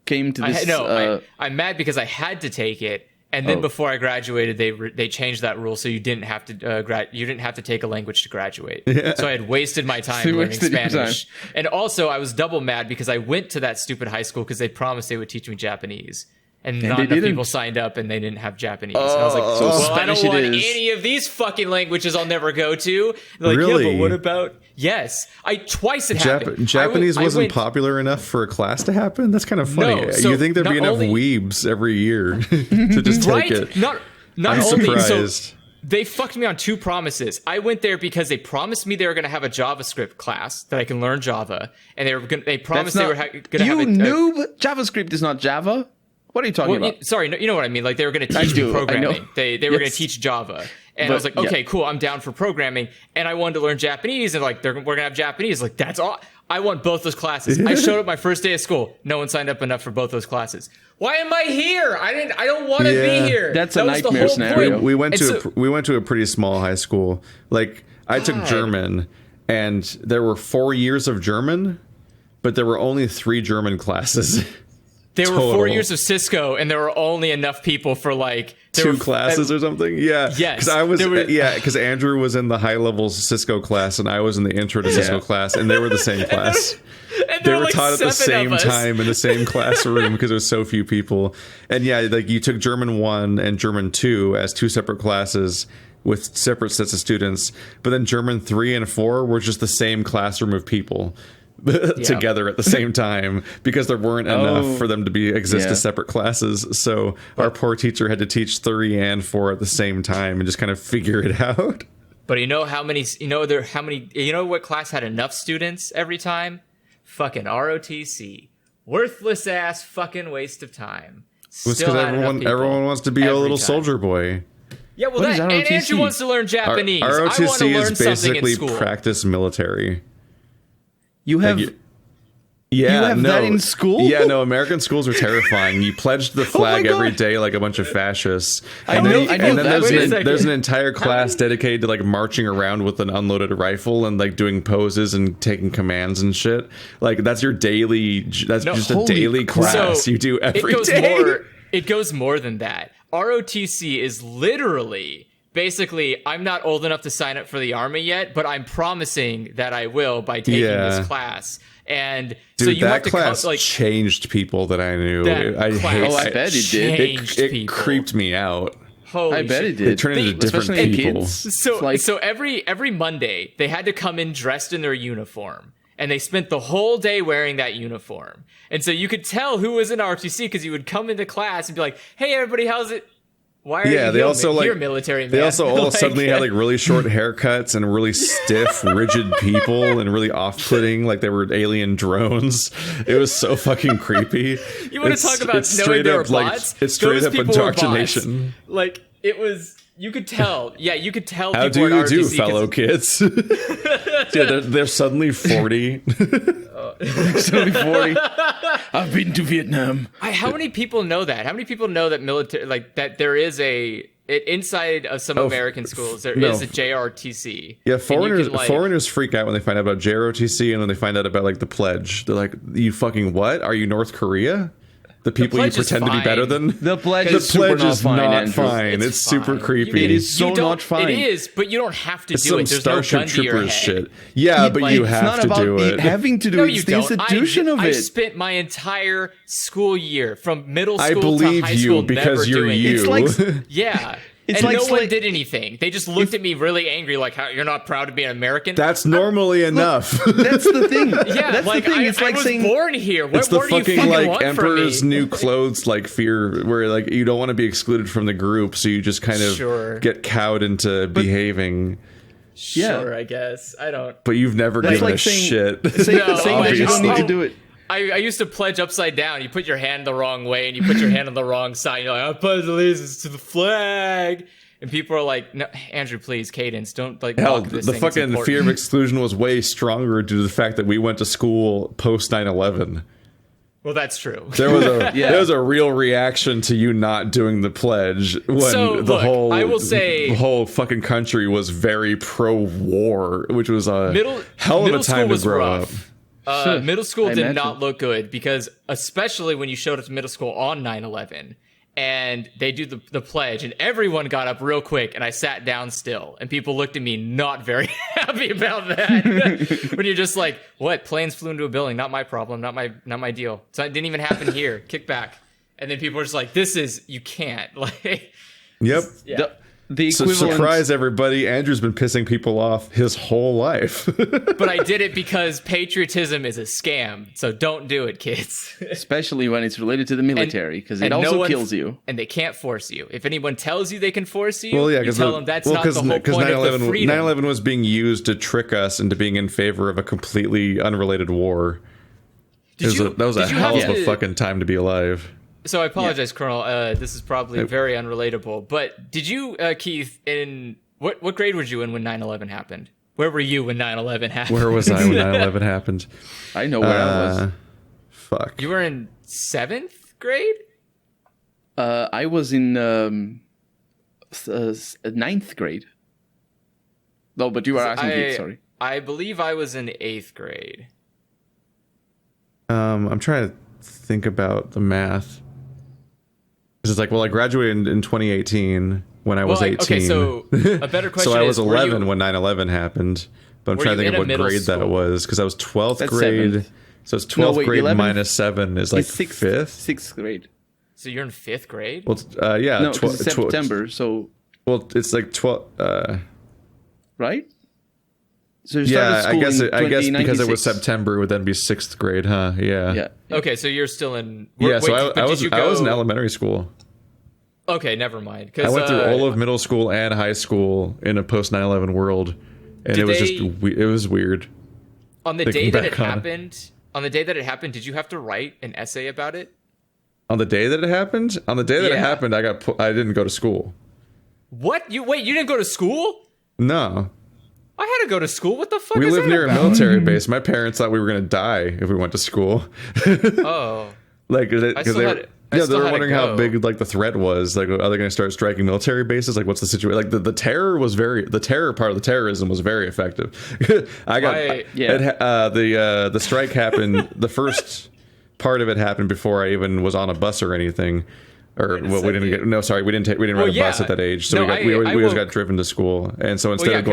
came to this... I'm mad because I had to take it, and then before I graduated, they changed that rule so you didn't have to take a language to graduate. Yeah. So I had wasted my time learning Spanish. And also, I was double mad because I went to that stupid high school because they promised they would teach me Japanese. And not enough people signed up, and they didn't have Japanese. And I was like, I don't want any of these fucking languages I'll never go to. They're like, really? Yeah, but what about... Yes. Twice it happened. Japanese wasn't popular enough for a class to happen? That's kind of funny. No, so you think there'd be enough weebs every year to just take it. I'm surprised. So they fucked me on two promises. I went there because they promised me they were going to have a JavaScript class that I can learn Java. And they promised they were going to have a... noob! JavaScript is not Java. What are you talking about? Sorry, you know what I mean. Like they were going to teach me programming. They were going to teach Java, and I was like, okay, cool, I'm down for programming. And I wanted to learn Japanese, and like we're going to have Japanese. Like that's all. I want both those classes. I showed up my first day of school. No one signed up enough for both those classes. Why am I here? I don't want to be here. That's a nightmare scenario. We went to a pretty small high school. Like I took German, and there were 4 years of German, but there were only 3 German classes. There were 4 years of Cisco, and there were only enough people for like 2 classes or something. Yeah, yes. Because Andrew was in the high level Cisco class, and I was in the intro to Cisco class, and they were the same class. They were taught at the same time in the same classroom because there was so few people. And yeah, like you took German 1 and German 2 as 2 separate classes with separate sets of students, but then German 3 and 4 were just the same classroom of people. Together at the same time because there weren't enough for them to exist as separate classes. So our poor teacher had to teach 3 and 4 at the same time and just kind of figure it out. But you know what class had enough students every time? Fucking ROTC. Worthless ass fucking waste of time. It was because everyone wants to be a little soldier boy. Yeah, well, and Andrew wants to learn Japanese. ROTC is basically practice military. You have that in school? Yeah, no, American schools are terrifying. You pledge the flag every day like a bunch of fascists. And then there's an entire class dedicated to like marching around with an unloaded rifle and like doing poses and taking commands and shit. Like that's your daily, just a daily class you do every day. It goes more than that. ROTC is literally... Basically, I'm not old enough to sign up for the army yet, but I'm promising that I will by taking this class. And dude, so you that have to class changed people that I knew. I bet it did. It creeped me out. Holy I bet shit. it did. They turned into different people. So every Monday, they had to come in dressed in their uniform. And they spent the whole day wearing that uniform. And so you could tell who was in ROTC because you would come into class and be like, hey, everybody, how's it? Why are you they also like military man? They also all suddenly had like really short haircuts and really stiff, rigid people and really off-putting, like they were alien drones. It was so fucking creepy. You want to talk about knowing there were bots? It's straight up indoctrination. Like it was. You could tell. Yeah, you could tell. How do you do, fellow kids? Yeah, they're suddenly 40. Suddenly 40. I've been to Vietnam. How many people know that? How many people know that military, like that there is inside of some American schools, there is a JRTC. Yeah, foreigners freak out when they find out about JROTC and when they find out about like the pledge. They're like, you fucking what? Are you North Korea? The people you pretend to be better than. The pledge is not fine. It's super creepy. It is so not fine. It is, but you don't have to it's do it. There's Starship no gun Troopers to your shit. Yeah, but you have to do it. Having to do it. It's the institution of it. I spent my entire school year from middle school to high school I believe you because you're you. It's like, yeah. It's and like no one did anything. They just looked at me really angry, like, "How you're not proud to be an American?" That's normally enough. That's the thing. Yeah, that's like the thing. I was born here. What it's the more do you fucking fucking like want Emperor's from me? New Clothes like fear, where like you don't want to be excluded from the group, so you just kind of get cowed into behaving. Sure, I guess I don't. But you've never given a shit. Saying that you don't need to do it. I used to pledge upside down. You put your hand the wrong way, and you put your hand on the wrong side. And you're like, "I pledge allegiance to the flag." And people are like, "No, Andrew, please, cadence, don't like." Hell, this the thing. fucking fear of exclusion was way stronger due to the fact that we went to school post 9/11. Well, that's true. There was a there was a real reaction to you not doing the pledge when the whole fucking country was very pro-war, which was a hell of a time to grow up. Middle school did not look good because, especially when you showed up to middle school on 9/11 and they do the pledge and everyone got up real quick and I sat down still and people looked at me not very happy about that. When you're just like, what? Planes flew into a building. Not my problem. Not my deal. So it didn't even happen here. Kick back. And then people are just like, you can't. Like, yep. Yeah. The equivalent. So surprise everybody, Andrew's been pissing people off his whole life. But I did it because patriotism is a scam. So don't do it, kids. Especially when it's related to the military, because it also kills you. And they can't force you. If anyone tells you they can force you, you tell them that's not the whole point of the freedom. 9/11 was being used to trick us into being in favor of a completely unrelated war. That was a hell of a fucking time to be alive. So I apologize, Colonel. This is probably very unrelatable. But did you, Keith, in what grade were you in when 9/11 happened? Where were you when 9/11 happened? Where was I when 9/11 happened? I know where I was. Fuck. You were in 7th grade? I was in 9th grade. No, but you were asking Keith, sorry. I believe I was in 8th grade. I'm trying to think about the math. It's like, well, I graduated in 2018 when I was 18. Okay, so a better question so I was 11 when 9/11 happened, but I'm trying to think of what grade that was, because I was 12th grade. 7th. So it's 12th grade 11th? Minus 7 is like 5th? 6th grade. So you're in 5th grade? Well, yeah. No, it's September, so... Well, it's like 12... right? So I guess because it was September, it would then be 6th grade, huh? Yeah. Okay, so you're still in... I was in elementary school. Okay, never mind. I went through all of middle school and high school in a post 9/11 world, and it was weird. On the day that it happened, did you have to write an essay about it? On the day that it happened? On the day that it happened, I didn't go to school. What? You didn't go to school? No. I had to go to school. What the fuck? We live near a military base. My parents thought we were gonna die if we went to school. Oh, like because they were wondering how big like the threat was. Like, are they gonna start striking military bases? Like, what's the situation? Like the terror part of the terrorism was very effective. The strike happened. The first part of it happened before I even was on a bus or anything. Or we didn't ride a bus at that age, so we always got driven to school. And so instead of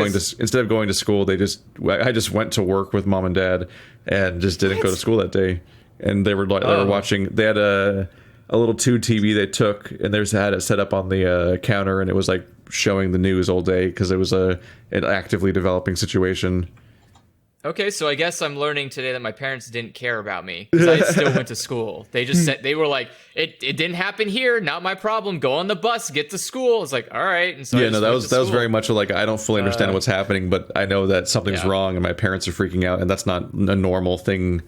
going to school, I just went to work with mom and dad and just didn't go to school that day. And they were watching. They had a little tube TV they took, and they had it set up on the counter, and it was like showing the news all day because it was an actively developing situation. Okay, so I guess I'm learning today that my parents didn't care about me because I still went to school. They just said, they were like, it didn't happen here, not my problem. Go on the bus, get to school. It's like, all right. And so that was very much like, I don't fully understand what's happening, but I know that something's wrong and my parents are freaking out, and that's not a normal thing.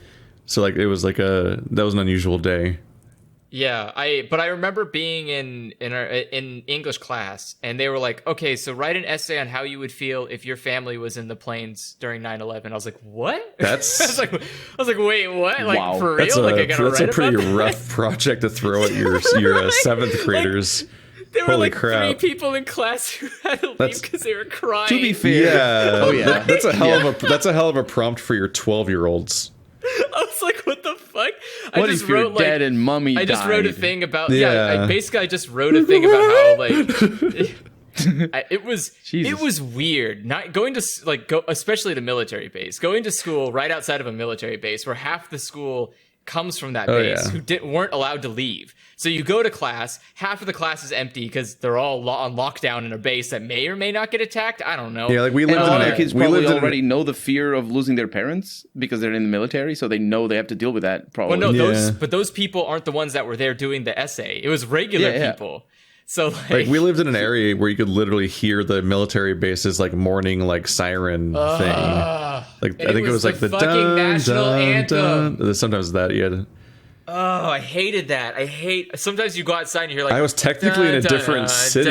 So like it was like that was an unusual day. Yeah, but I remember being in English class, and they were like, "Okay, so write an essay on how you would feel if your family was in the planes during 9/11." I was like, "What?" I was like, "Wait, what? Like wow. for real? That's a pretty rough project to throw at your 7th graders." There were Holy like crap. 3 people in class who had to leave because they were crying. To be fair, that's a hell of a prompt for your 12-year-olds. I was like, "What the fuck?" fuck? What if your dad and mummy died? I just wrote a thing about I just wrote a thing about how like it was weird not going to especially the military base, going to school right outside of a military base where half the school comes from that base who weren't allowed to leave. So you go to class, half of the class is empty because they're all on lockdown in a base that may or may not get attacked. I don't know. Yeah, like we lived and all in the kids probably already know the fear of losing their parents because they're in the military, so they know they have to deal with that probably. Well, no, those people aren't the ones that were there doing the essay. It was regular people. So like we lived in an area where you could literally hear the military base's like morning like siren thing. Like I think it was like the fucking national anthem. Sometimes that Oh, I hated that. Sometimes you go outside and you hear like I was technically in a different city.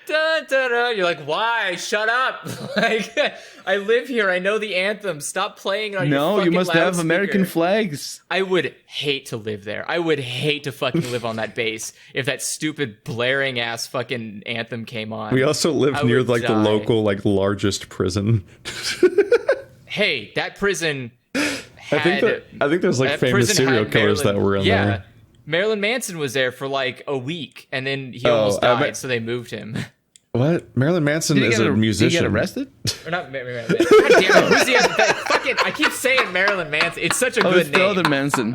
You're like, why? Shut up! Like I live here. I know the anthem. Stop playing on your fucking you must have loudspeaker. American flags. I would hate to live there. I would hate to fucking live on that base if that stupid blaring ass fucking anthem came on. We also lived near like the local like largest prison. Hey, that prison. I think there's like famous serial killers that were in there. Yeah, Marilyn Manson was there for like a week, and then he almost died, so they moved him. What? Marilyn Manson is a musician. Did he get arrested? Or not Marilyn Manson. God damn it! Who's the other? Fucking! I keep saying Marilyn Manson. It's such a good it's name. The other Manson.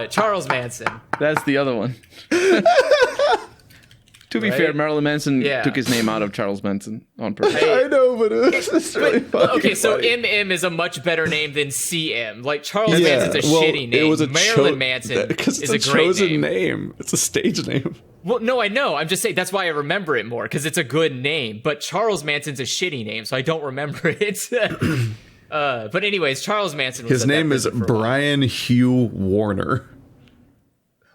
Charles Manson. That's the other one. To be fair, Marilyn Manson took his name out of Charles Manson on purpose. I know, but it's really fucking okay, so funny. MM is a much better name than CM. Like Charles Manson's a shitty name. It was Marilyn Manson because is it's a great chosen name. It's a stage name. Well, no, I know. I'm just saying that's why I remember it more because it's a good name. But Charles Manson's a shitty name, so I don't remember it. But anyways, Charles Manson. Was his name is Brian Hugh Warner.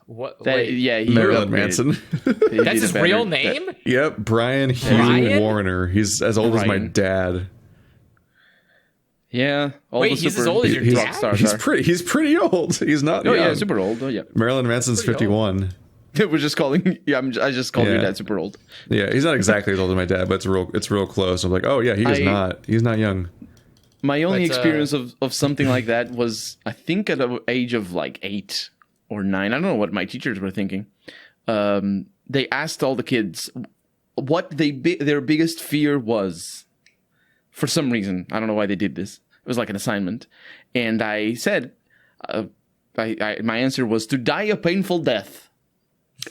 What? Marilyn Manson. That's his real name? Yep, Brian Hugh Warner. He's as old as my dad. Yeah. He's as old as your dad? He's pretty old. He's not young. Yeah, super old. Oh, yeah. Marilyn Manson's 51. We're just calling. Yeah, I just called your dad super old. Yeah, he's not exactly as old as my dad, but it's real close. I'm like, oh yeah, he's not young. My only experience of something like that was, I think, at the age of like 8 or 9. I don't know what my teachers were thinking. They asked all the kids what their biggest fear was. For some reason, I don't know why they did this. It was like an assignment, and I said, my answer was to die a painful death.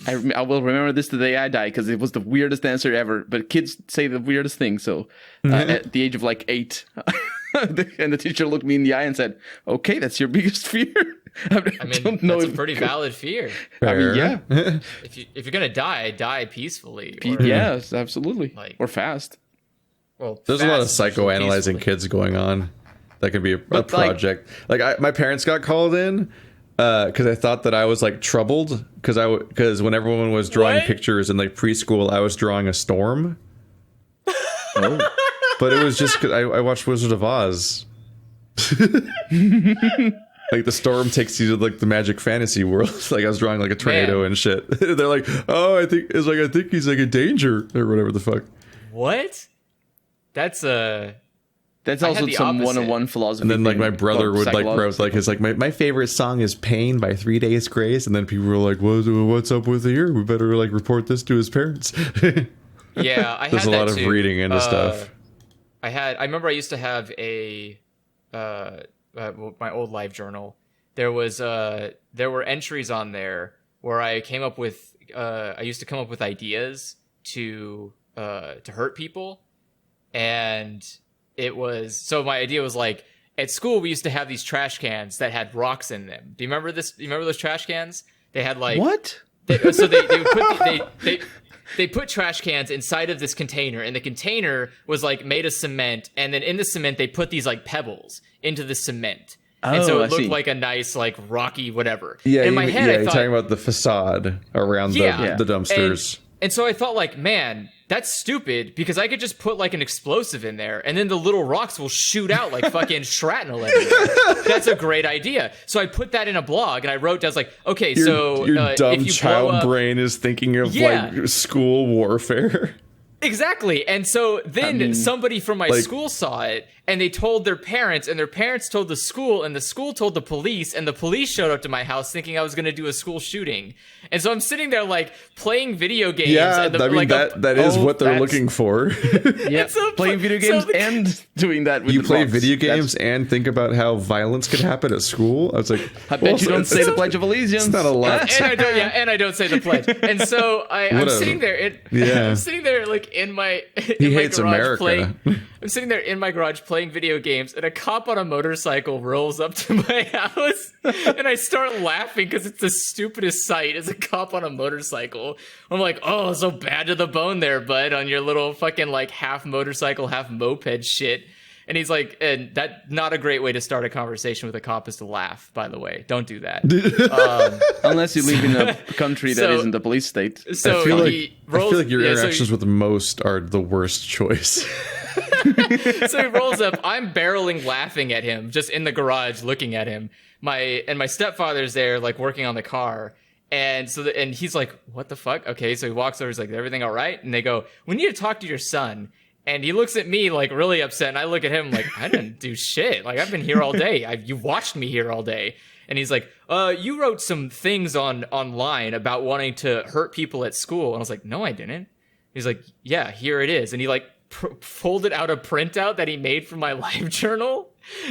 I will remember this to the day I die because it was the weirdest answer ever. But kids say the weirdest thing. So at the age of like 8, and the teacher looked me in the eye and said, "Okay, that's your biggest fear." I mean, that's a pretty valid fear. I mean, yeah. If you're gonna die peacefully. Yes, absolutely. Or fast. Well, there's a lot of psychoanalyzing kids going on. That could be a project. My parents got called in because I thought that I was like troubled because when everyone was drawing pictures in like preschool, I was drawing a storm. But it was just because I watched Wizard of Oz. Like the storm takes you to like the magic fantasy world. Like I was drawing like a tornado and shit. They're like, oh, I think he's like a danger or whatever the fuck. What? That's also some one-on-one philosophy. And then like my brother would like wrote like his like my favorite song is Pain by 3 Days Grace, and then people were like, what's up with here? We better like report this to his parents. Yeah, there's a lot of reading into stuff. I remember I used to have a my old live journal. There were entries on there where I came up with I used to come up with ideas to hurt people, and it was so my idea was like at school we used to have these trash cans that had rocks in them. Do you remember this? Do you remember those trash cans? They had like what? They would put they put trash cans inside of this container, and the container was like made of cement, and then in the cement they put these like pebbles into the cement. And so it looked like a nice, like rocky whatever. Yeah, in my head, I thought, you're talking about the facade around the dumpsters. And so I thought, like, man, that's stupid because I could just put like an explosive in there, and then the little rocks will shoot out like fucking shrapnel everywhere. That's a great idea. So I put that in a blog, and I wrote, I was like, okay, so your dumb if you child brain is thinking of like school warfare. Exactly. And so then somebody from my school saw it and they told their parents, and their parents told the school, and the school told the police, and the police showed up to my house thinking I was going to do a school shooting. And so I'm sitting there like playing video games. Yeah, and I mean, that is what they're looking for. Yeah, so playing video games and doing that with you the play box. video games and think about how violence could happen at school. I was like, I bet you don't say the Pledge of Allegiance. It's not a lot. And I don't say the pledge. And so I'm sitting there. I'm sitting there like in my he hates America. I'm sitting there in my garage playing video games, and a cop on a motorcycle rolls up to my house, and I start laughing because it's the stupidest sight is a cop on a motorcycle. I'm like, oh, so bad to the bone there, bud, on your little fucking like half motorcycle, half moped shit. And he's like, and that not a great way to start a conversation with a cop is to laugh, by the way. Don't do that. Unless you live in a country that isn't a police state. So I feel like your interactions with most are the worst choice. So he rolls up. I'm barreling laughing at him, just in the garage looking at him. My stepfather's there, like working on the car. And so and he's like, what the fuck? Okay, so he walks over, he's like, everything all right? And they go, we need to talk to your son. And he looks at me like really upset, and I look at him like, I didn't do shit. Like, I've been here all day. You watched me here all day. And he's like, you wrote some things online about wanting to hurt people at school. And I was like, no, I didn't. He's like, yeah, here it is. And he like folded out a printout that he made from my live journal,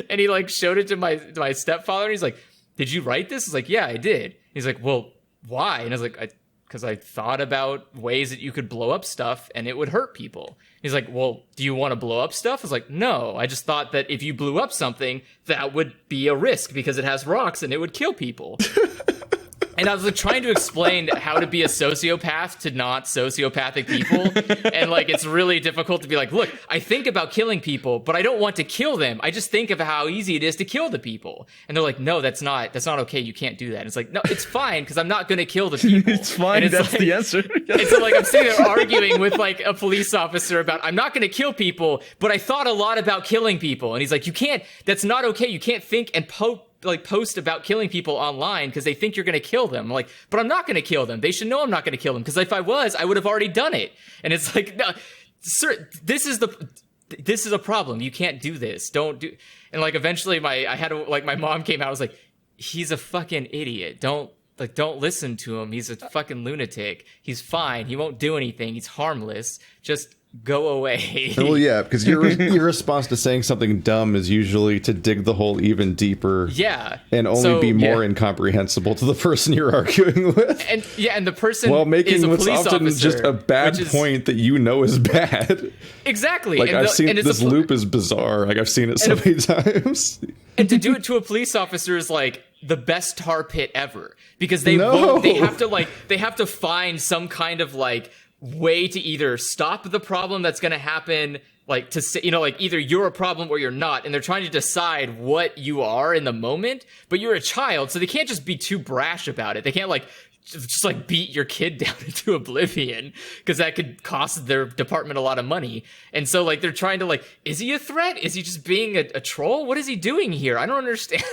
and he like showed it to my stepfather. And he's like, did you write this? I was like, yeah, I did. He's like, well, why? And I was like, because I thought about ways that you could blow up stuff and it would hurt people. He's like, well, do you want to blow up stuff? I was like, no, I just thought that if you blew up something, that would be a risk because it has rocks and it would kill people. And I was like trying to explain how to be a sociopath to not sociopathic people. And like, it's really difficult to be like, look, I think about killing people, but I don't want to kill them. I just think of how easy it is to kill the people. And they're like, no, that's not okay. You can't do that. And it's like, no, it's fine because I'm not going to kill the people. It's fine. It's that's like, the answer. And so like, I'm sitting there arguing with like a police officer about, I'm not going to kill people, but I thought a lot about killing people. And he's like, you can't, that's not okay. You can't think and post about killing people online because they think you're going to kill them. I'm like, but I'm not going to kill them. They should know I'm not going to kill them because if I was, I would have already done it. And it's like, no, sir, this is a problem. You can't do this. Don't do. And like, eventually my mom came out. I was like, he's a fucking idiot. Don't listen to him. He's a fucking lunatic. He's fine. He won't do anything. He's harmless. Just go away. Well, yeah, because your response to saying something dumb is usually to dig the hole even deeper. Yeah. And only be more incomprehensible to the person you're arguing with. And the person while making is a what's police often officer, just a bad point that you know is bad. Exactly. Like, I've seen this loop is bizarre. Like, I've seen it so many times. And to do it to a police officer is like the best tar pit ever. Because they have to find some kind of like way to either stop the problem that's going to happen, like to say, like either you're a problem or you're not, and they're trying to decide what you are in the moment, but you're a child, so they can't just be too brash about it. They can't like just like beat your kid down into oblivion because that could cost their department a lot of money. And so like they're trying to like, is he a threat? Is he just being a troll? What is he doing here? I don't understand.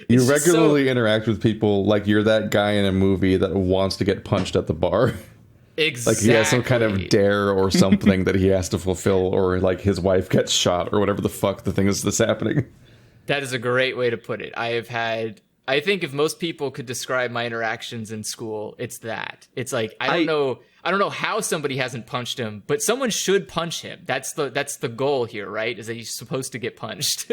You regularly interact with people like you're that guy in a movie that wants to get punched at the bar. Exactly. Like he has some kind of dare or something that he has to fulfill, or like his wife gets shot or whatever the fuck the thing is that's happening. That is a great way to put it. I think if most people could describe my interactions in school, it's that. It's like, I don't know how somebody hasn't punched him, but someone should punch him. That's the goal here, right? Is that he's supposed to get punched.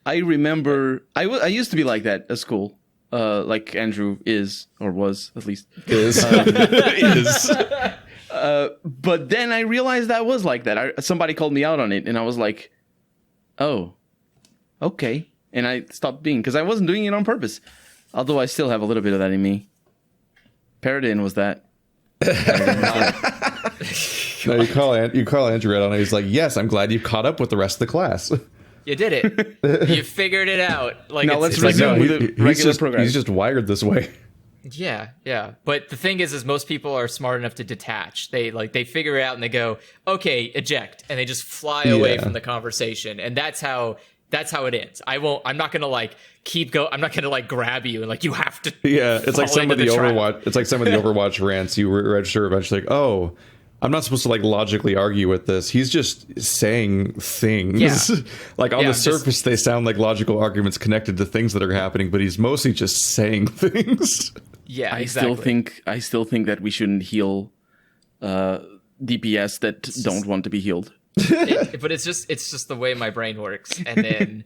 I remember I used to be like that at school, like Andrew is, or was at least. Is. But then I realized I was like that. Somebody called me out on it, and I was like, oh, okay. And I stopped being, because I wasn't doing it on purpose. Although I still have a little bit of that in me. Paradin was that. No, you call Andrew out on it. He's like, yes, I'm glad you caught up with the rest of the class. You did it. You figured it out. Like, now let's resume with the regular program. He's just wired this way. Yeah. But the thing is most people are smart enough to detach. They figure it out and they go, okay, eject, and they just fly away from the conversation. And that's how it ends. I'm not gonna like I'm not gonna like grab you and like you have to. Yeah, it's like some of the Overwatch. It's like some of the Overwatch rants. You register eventually, like, oh, I'm not supposed to like logically argue with this. He's just saying things. Yeah. Like on the surface, they sound like logical arguments connected to things that are happening, but he's mostly just saying things. Yeah, exactly. I still think that we shouldn't heal DPS that don't want to be healed. But it's just the way my brain works, and then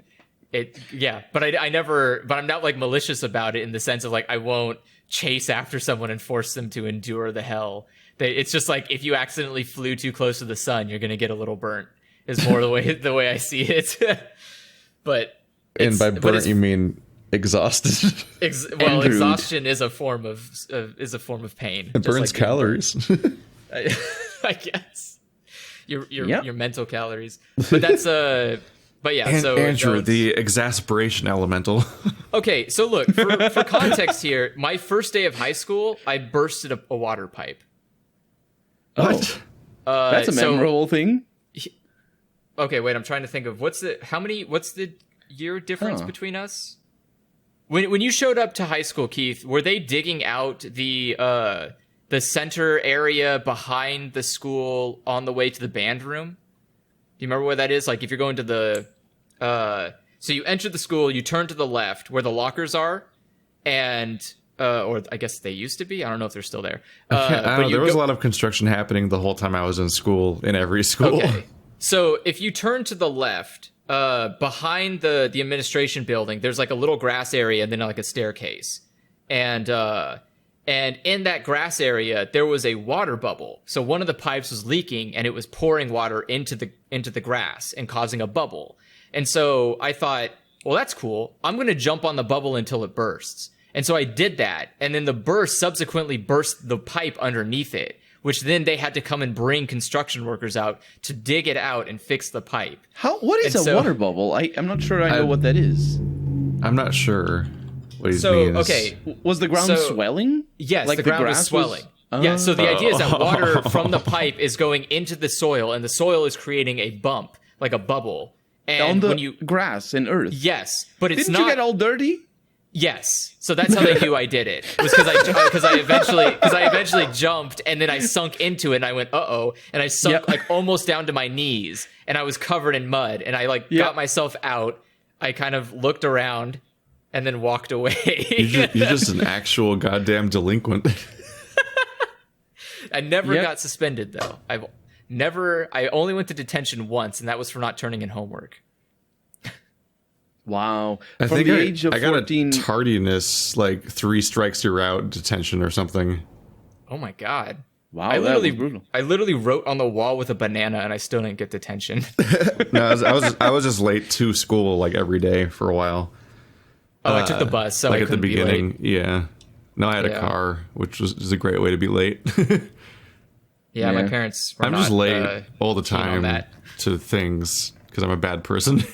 but I'm not like malicious about it in the sense of like I won't chase after someone and force them to endure the hell. It's just like if you accidentally flew too close to the sun, you're gonna get a little burnt. Is more the way I see it. But by burnt you mean exhausted. Exhaustion is a form of pain. It burns calories. I guess your mental calories, but that's but yeah. So Andrew, the exasperation elemental. Okay, so look for context here. My first day of high school, I bursted a water pipe. What? That's a memorable thing. Okay, wait. I'm trying to think of what's the year difference between us? When you showed up to high school, Keith, were they digging out the center area behind the school on the way to the band room? Do you remember where that is? Like if you're going to the so you enter the school, you turn to the left where the lockers are, and or I guess they used to be. I don't know if they're still there. There was a lot of construction happening the whole time I was in school, in every school. Okay. So if you turn to the left, behind the administration building, there's like a little grass area and then like a staircase. And in that grass area, there was a water bubble. So one of the pipes was leaking and it was pouring water into the grass and causing a bubble. And so I thought, well, that's cool. I'm going to jump on the bubble until it bursts. And so I did that. And then the burst subsequently burst the pipe underneath it, which then they had to come and bring construction workers out to dig it out and fix the pipe. What is a water bubble? I'm not sure I know what that is. I'm not sure what he means. Okay. Was the ground swelling? Yes, like the ground was swelling. Yeah, so the idea is that water from the pipe is going into the soil, and the soil is creating a bump, like a bubble. And on the grass and earth. Yes, but it's Didn't you get all dirty? Yes, so that's how they knew I did it. It was because I eventually jumped and then I sunk into it and I went uh-oh, and I sunk like almost down to my knees and I was covered in mud and I got myself out. I kind of looked around and then walked away. You're just an actual goddamn delinquent. I never got suspended though. I only went to detention once, and that was for not turning in homework. Wow. I think the age of 14... got a tardiness, like 3 strikes you're out detention or something. Oh my god. Wow, that was brutal. I literally wrote on the wall with a banana and I still didn't get detention. No, I was just late to school like every day for a while. Oh, I took the bus, so like I at the beginning. Be late. Yeah. No, I had a car, which was a great way to be late. Yeah, my parents were I'm just late all the time to things because I'm a bad person.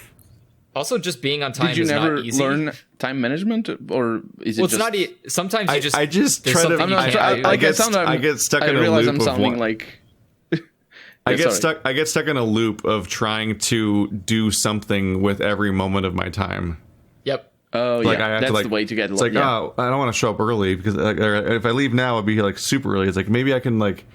Also, just being on time is not easy. Did you never learn time management, or is it it's not sometimes you just... I just try to... I get stuck in a loop of like... I get stuck in a loop of trying to do something with every moment of my time. Yep. Oh, like, yeah. That's the way to get... It's like, oh, I don't want to show up early because if I leave now, it'd be like super early. It's like, maybe I can like...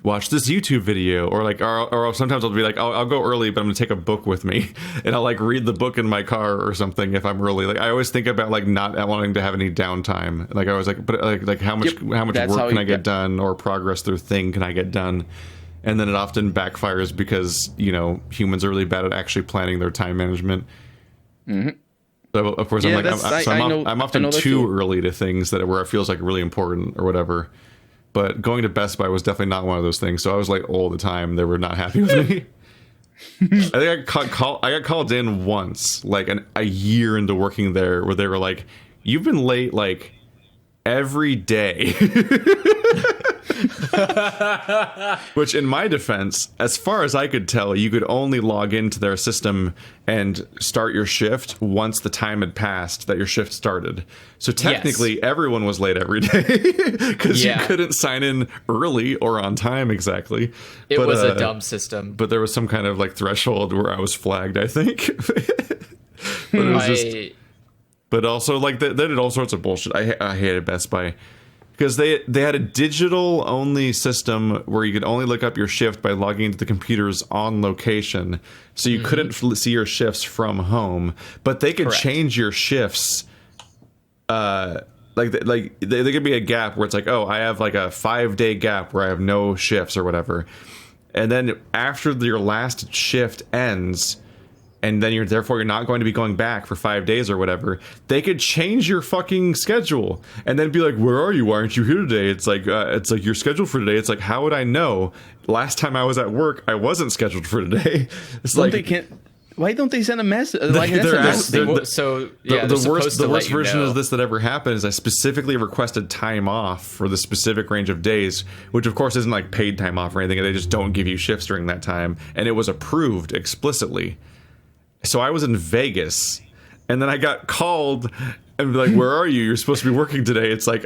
watch this YouTube video, or like, or sometimes I'll be like, I'll go early, but I'm gonna take a book with me, and I'll like read the book in my car or something if I'm early. Like I always think about like not wanting to have any downtime. Like I was like, but like how much work can I get done, or progress through thing can I get done? And then it often backfires because humans are really bad at actually planning their time management. Mm-hmm. So of course I'm often too early to things where it feels like really important or whatever. But going to Best Buy was definitely not one of those things. So I was late all the time. They were not happy with me. I think I got called in once, like a year into working there, where they were like, "You've been late like every day." Which, in my defense, as far as I could tell, you could only log into their system and start your shift once the time had passed that your shift started. So technically, everyone was late every day because you couldn't sign in early or on time exactly. It was a dumb system. But there was some kind of like threshold where I was flagged, I think. But it was just... But also, like, they did all sorts of bullshit. I hated Best Buy. because they had a digital only system where you could only look up your shift by logging into the computers on location, so you couldn't see your shifts from home, but they could change your shifts. Like there could be a gap where it's like, oh, I have like a 5-day gap where I have no shifts or whatever, and then after your last shift ends, and then you're not going to be going back for 5 days or whatever, they could change your fucking schedule and then be like, where are you? Why aren't you here today? It's like you're scheduled for today. It's like, how would I know? Last time I was at work, I wasn't scheduled for today. It's Why don't they send a message? The worst version of this that ever happened is I specifically requested time off for the specific range of days, which of course isn't like paid time off or anything. They just don't give you shifts during that time, and it was approved explicitly. So I was in Vegas, and then I got called and be like, where are you? You're supposed to be working today. It's like,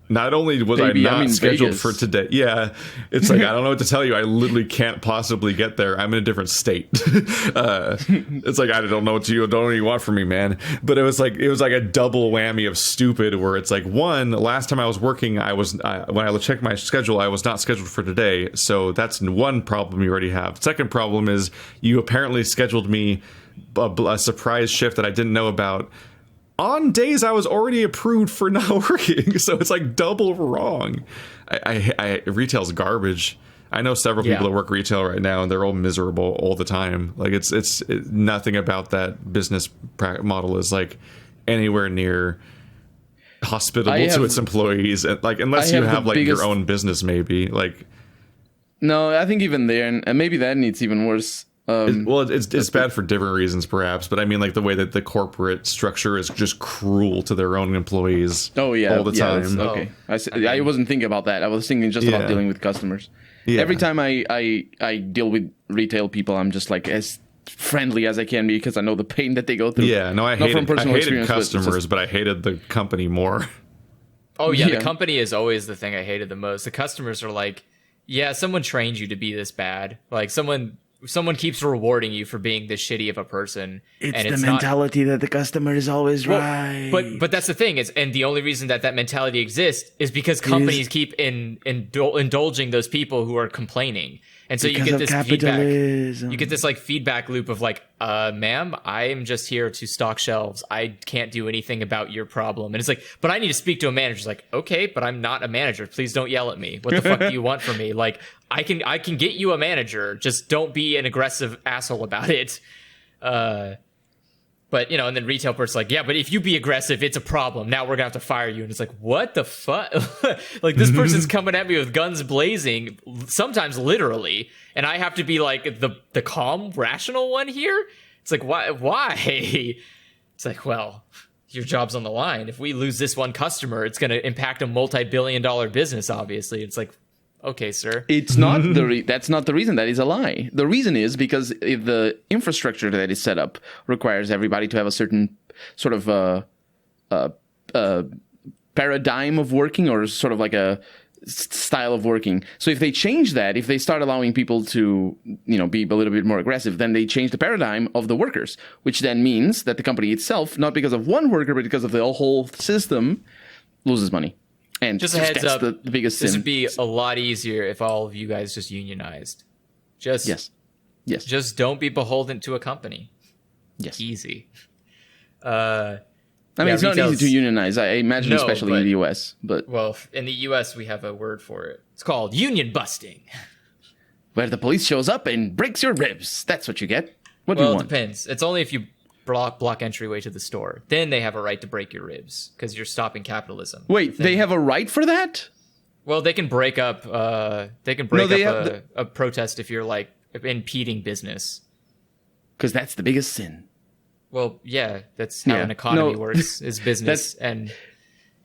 not only was I not scheduled Vegas for today. Yeah. It's like, I don't know what to tell you. I literally can't possibly get there. I'm in a different state. It's like, I don't know what you want from me, man. But it was like a double whammy of stupid, where it's like, one, last time I was working, when I checked my schedule, I was not scheduled for today. So that's one problem you already have. Second problem is you apparently scheduled me a surprise shift that I didn't know about on days I was already approved for not working. So it's like double wrong. Retail's garbage. I know several people that work retail right now, and they're all miserable all the time. Like it's nothing about that business model is like anywhere near hospitable to its employees. Like, unless you have like your own business, maybe. Like, no, I think even there, and maybe that needs even worse. It's bad for different reasons, perhaps, but I mean, like the way that the corporate structure is just cruel to their own employees. Oh yeah, all the time. Okay, I wasn't thinking about that. I was thinking just about dealing with customers. Yeah. Every time I deal with retail people, I'm just like as friendly as I can be, because I know the pain that they go through. Yeah, no, I hated customers, but I hated the company more. Oh yeah, the company is always the thing I hated the most. The customers are like, yeah, someone trained you to be this bad. Like someone keeps rewarding you for being this shitty of a person. It's the mentality that the customer is always right. But that's the thing is, and the only reason that mentality exists is because companies keep indulging those people who are complaining. And so you get this feedback. You get this like feedback loop of like, ma'am, I am just here to stock shelves. I can't do anything about your problem. And it's like, but I need to speak to a manager. It's like, okay, but I'm not a manager. Please don't yell at me. What the fuck do you want from me? Like, I can get you a manager. Just don't be an aggressive asshole about it. But, you know, and then retail person's like, yeah, but if you be aggressive, it's a problem. Now we're going to have to fire you. And it's like, what the fuck? Like, this person's coming at me with guns blazing, sometimes literally. And I have to be like the calm, rational one here? It's like, why? It's like, well, your job's on the line. If we lose this one customer, it's going to impact a multi-billion-dollar business, obviously. It's like, okay, sir. It's not that's not the reason. That is a lie. The reason is because the infrastructure that is set up requires everybody to have a certain sort of paradigm of working, or sort of like a style of working. So if they change that, if they start allowing people to, you know, be a little bit more aggressive, then they change the paradigm of the workers, which then means that the company itself, not because of one worker, but because of the whole system, loses money. And just a heads up, the biggest sin. This would be a lot easier if all of you guys just unionized. Yes. Just don't be beholden to a company. Yes. Easy. I mean, it's not easy to unionize. I imagine, especially in the U.S. But well, in the U.S. we have a word for it. It's called union busting, where the police shows up and breaks your ribs. That's what you get. What do you want? Well, it depends. It's only if you block entryway to the store. Then they have a right to break your ribs because you're stopping capitalism. Wait, they have a right for that? Well, they can break up. A protest if you're like impeding business. Because that's the biggest sin. Well, yeah, that's how an economy works. Is business and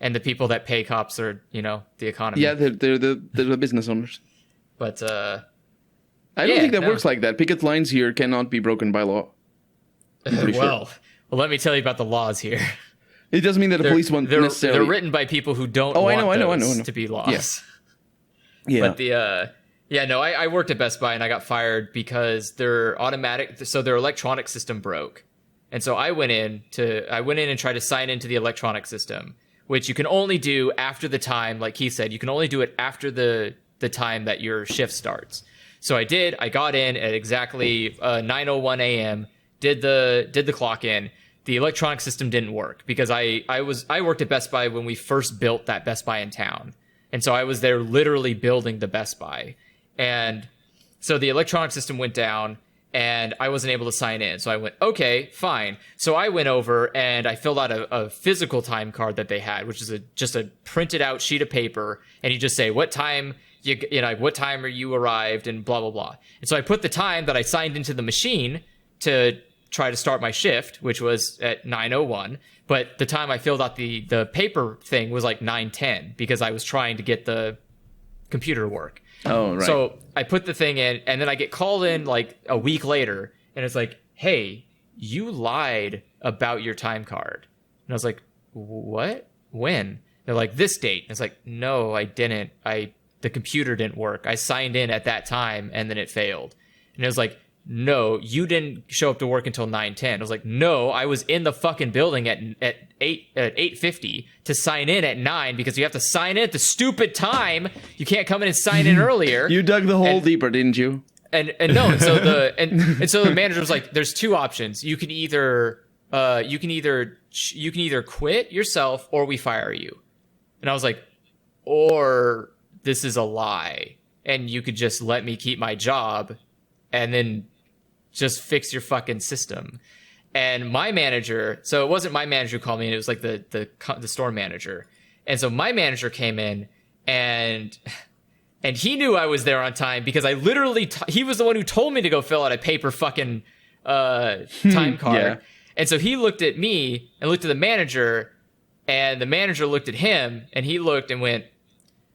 the people that pay cops are, you know, the economy. Yeah, they're the business owners. But I don't think that works like that. Picket lines here cannot be broken by law. Well, let me tell you about the laws here. It doesn't mean that the police won't necessarily... They're written by people who don't want those to be laws. Yeah. But I worked at Best Buy and I got fired because their electronic system broke. And so I went in and tried to sign into the electronic system, which you can only do after the time, like he said, you can only do it after the time that your shift starts. So I did. I got in at exactly 9:01 a.m. Did the clock in. The electronic system didn't work because I worked at Best Buy when we first built that Best Buy in town, and so I was there literally building the Best Buy, and so the electronic system went down and I wasn't able to sign in. So I went, okay, fine. So I went over and I filled out a physical time card that they had, which is just a printed out sheet of paper, and you just say what time. What time are you arrived and blah, blah, blah. And so I put the time that I signed into the machine to try to start my shift, which was at 9:01. But the time I filled out the paper thing was like 9:10 because I was trying to get the computer to work. Oh, right. So I put the thing in, and then I get called in like a week later, and it's like, hey, you lied about your time card. And I was like, what? When? They're like, this date. And it's like, no, I didn't. The computer didn't work. I signed in at that time and then it failed. And it was like, no, you didn't show up to work until 9:10. I was like, no, I was in the fucking building at 8:50 to sign in at 9 because you have to sign in at the stupid time. You can't come in and sign in earlier. You dug the hole deeper, didn't you? And no, and so the manager was like, there's two options. You can either quit yourself or we fire you. And I was like, or this is a lie, and you could just let me keep my job and then just fix your fucking system. And my manager, so it wasn't my manager who called me, it was like the store manager. And so my manager came in and he knew I was there on time because I literally, he was the one who told me to go fill out a paper fucking time card. Yeah. And so he looked at me and looked at the manager, and the manager looked at him, and he looked and went,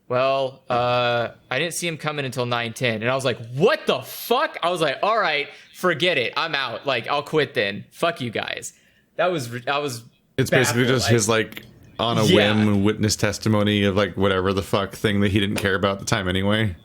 well, I didn't see him coming until 9:10. And I was like, what the fuck? I was like, all right, forget it. I'm out. Like, I'll quit then. Fuck you guys. It's basically just his, like, on a whim witness testimony of, like, whatever the fuck thing that he didn't care about at the time anyway.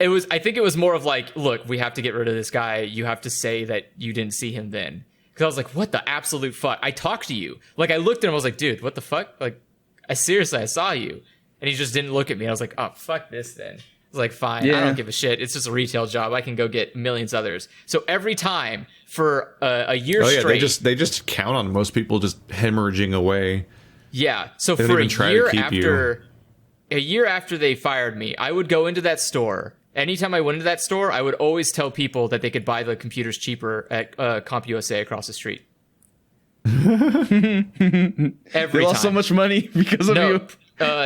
I think it was more of like, look, we have to get rid of this guy. You have to say that you didn't see him then. Because I was like, what the absolute fuck? I talked to you. Like, I looked at him, I was like, dude, what the fuck? Like, I saw you. And he just didn't look at me. I was like, oh, fuck this then. I was like, fine, I don't give a shit. It's just a retail job. I can go get millions others. So every time for a year straight. They just count on most people just hemorrhaging away. Yeah. So for a year after they fired me, I would go into that store. Anytime I went into that store, I would always tell people that they could buy the computers cheaper at CompUSA across the street. They lost so much money because of you.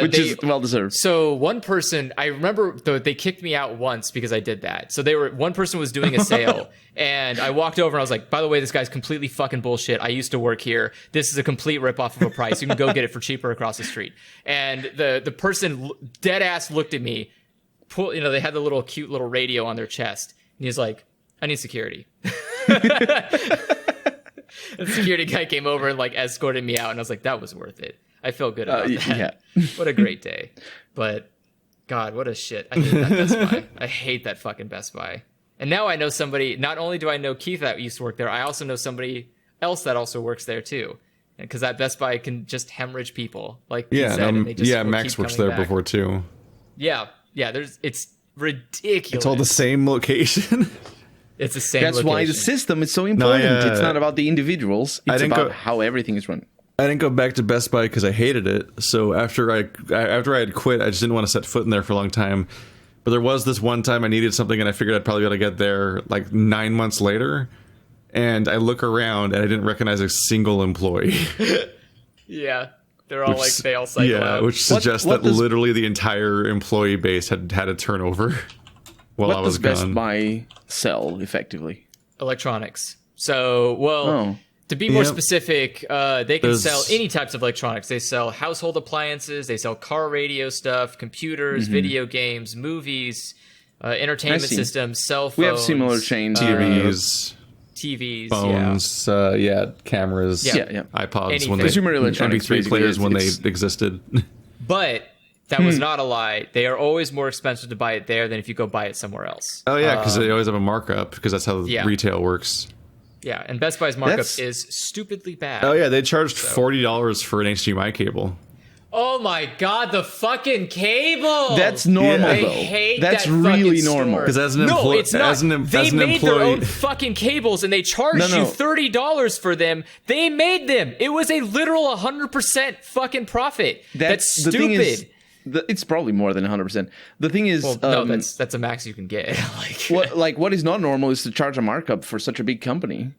Which is well deserved. So one person, I remember they kicked me out once because I did that. So one person was doing a sale and I walked over and I was like, by the way, this guy's completely fucking bullshit. I used to work here. This is a complete ripoff of a price. You can go get it for cheaper across the street. And the person dead ass looked at me, they had the cute little radio on their chest. And he was like, I need security. The security guy came over and like escorted me out. And I was like, that was worth it. I feel good about that. Yeah. What a great day. But God, what a shit. I hate that Best Buy. I hate that fucking Best Buy. And now I know somebody, not only do I know Keith that used to work there, I also know somebody else that also works there too. Because that Best Buy can just hemorrhage people. Like Max works there before too. Yeah. It's ridiculous. It's all the same location. It's the same That's location. why the system is so important. It's not about the individuals. It's about how everything is run. I didn't go back to Best Buy because I hated it. So after I had quit, I just didn't want to set foot in there for a long time. But there was this one time I needed something, and I figured I'd probably be able to get there like 9 months later. And I look around, and I didn't recognize a single employee. Yeah, they're all they all cycle out. Yeah, which suggests that literally the entire employee base had a turnover while I was gone. What does Best Buy sell effectively? Electronics. So, to be more specific, they can sell any types of electronics. They sell household appliances, they sell car radio stuff, computers, video games, movies, entertainment systems, cell phones. We have similar chains. TVs, phones, cameras, iPods, anything. when consumer electronics, MP3 players when they existed. But that was not a lie. They are always more expensive to buy it there than if you go buy it somewhere else. Oh yeah, because they always have a markup because that's how retail works. Yeah, and Best Buy's markup is stupidly bad. Oh yeah, they charged $40 for an HDMI cable. Oh my god, the fucking cable! That's normal, though. I hate That's that really fucking normal. Because as an no, employee, it's not. They made their own fucking cables and they charged you $30 for them. They made them. It was a literal 100% fucking profit. That's stupid. The thing is, it's probably more than 100%. The thing is, no, that's a max you can get. what is not normal is to charge a markup for such a big company.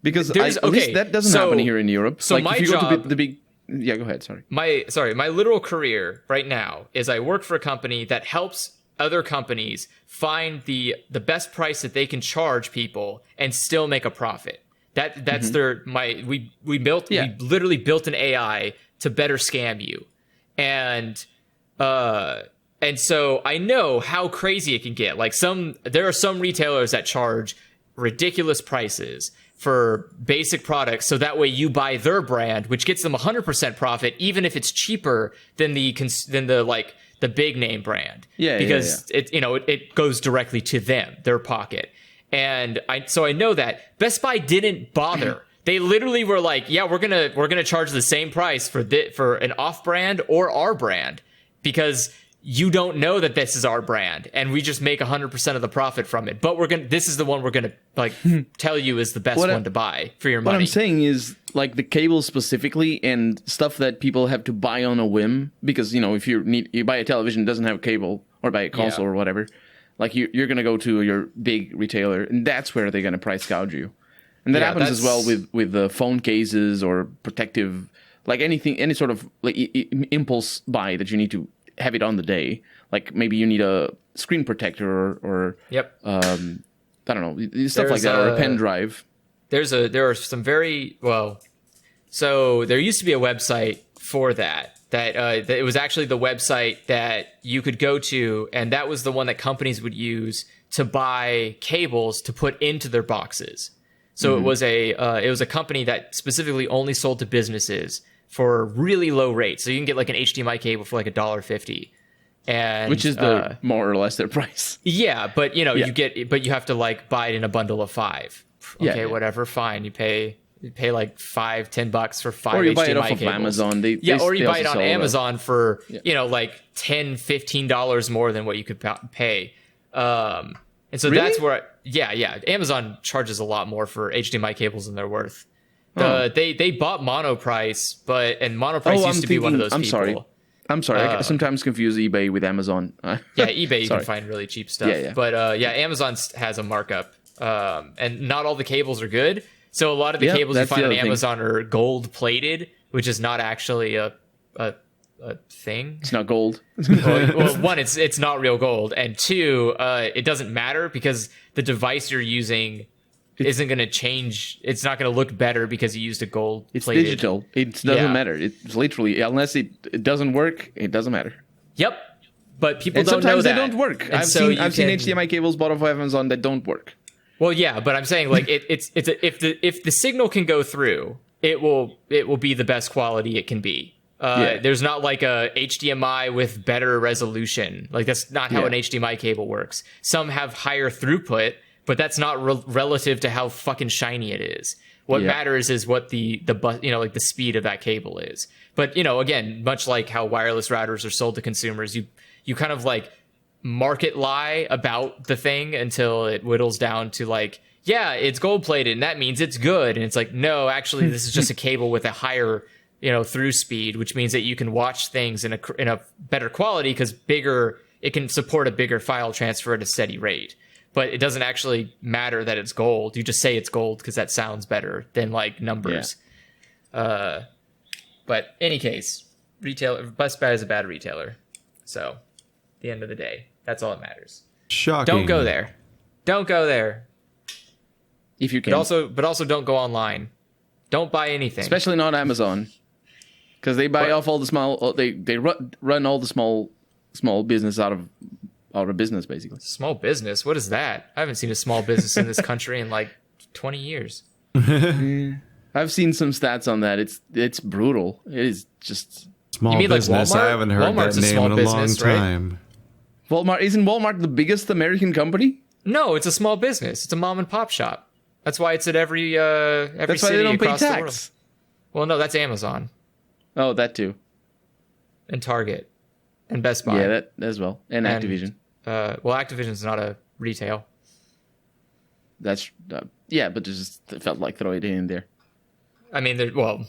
Because at least that doesn't happen here in Europe. So my job, the big. Yeah, go ahead. Sorry. My literal career right now is I work for a company that helps other companies find the best price that they can charge people and still make a profit. That's we literally built an AI to better scam you, and so I know how crazy it can get. Like there are some retailers that charge ridiculous prices for basic products, so that way you buy their brand, which gets them 100% profit, even if it's cheaper than the big name brand. Because it goes directly to them, their pocket. And I know that Best Buy didn't bother. They literally were like, yeah, we're gonna charge the same price for an off brand or our brand, because you don't know that this is our brand, and we just make 100% of the profit from it. But this is the one we're gonna tell you is the best one to buy for your money. What I'm saying is, like, the cable specifically and stuff that people have to buy on a whim, because if you buy a television that doesn't have a cable, or buy a console or whatever, like you're gonna go to your big retailer, and that's where they're gonna price gouge you. And that happens as well with the phone cases or protective, like any sort of like impulse buy that you need to have it on the day. Like maybe you need a screen protector or I don't know, stuff like that, or a pen drive. There are some so there used to be a website for that it was actually the website that you could go to, and that was the one that companies would use to buy cables to put into their boxes. So it was a company that specifically only sold to businesses for really low rates. So you can get like an HDMI cable for like $1.50, and which is more or less their price. Yeah, but you have to like buy it in a bundle of 5. Okay, whatever, fine. You pay like $5-10 for 5 HDMI cables. Or you buy it off of Amazon. Or you buy it on Amazon for like $10-15 more than what you could pay. And so that's where Amazon charges a lot more for HDMI cables than they're worth. They bought Monoprice, and Monoprice used to be one of those people. I'm sorry. I sometimes confuse eBay with Amazon. eBay you can find really cheap stuff. But Amazon has a markup, and not all the cables are good. So a lot of the cables you find on Amazon are gold plated, which is not actually a thing. It's not gold. Well, one, it's not real gold, and two, it doesn't matter because the device you're using isn't going to change. It's not going to look better because you used a gold plated. It's digital. It doesn't matter. It's literally, unless it doesn't work, it doesn't matter. Yep. But people don't know that. Sometimes they don't work. And I've seen HDMI cables bought off Amazon that don't work. Well, yeah, but I'm saying like if the signal can go through, it will be the best quality it can be. There's not like a HDMI with better resolution. Like that's not how an HDMI cable works. Some have higher throughput, but that's not relative to how fucking shiny it is. What matters is what the like the speed of that cable is. But again, much like how wireless routers are sold to consumers, you kind of like market lie about the thing until it whittles down to like, yeah, it's gold plated and that means it's good. And it's like, no, actually this is just a cable with a higher through speed, which means that you can watch things in a better quality because it can support a bigger file transfer at a steady rate. But it doesn't actually matter that it's gold. You just say it's gold because that sounds better than like numbers. But any case, Best Buy is a bad retailer. So, at the end of the day, that's all that matters. Shocking. Don't go there. Don't go there. If you can. But also don't go online. Don't buy anything. Especially not Amazon. Because they buy off all the small. They run all the small business out of business, basically. Small business? What is that? I haven't seen a small business in this country in like 20 years. I've seen some stats on that. It's brutal. It is just small business. Like I haven't heard Walmart's that name in a business, long time. Walmart isn't Walmart the biggest American company? No, it's a small business. It's a mom and pop shop. That's why it's at every That's city why they don't pay across the world. tax. Well, no, that's Amazon. Oh, that too. and Target and Best Buy. Yeah, that as well. And Activision. Well, Activision's not a retail. That's yeah, but it felt like throw it in there. I mean, if you want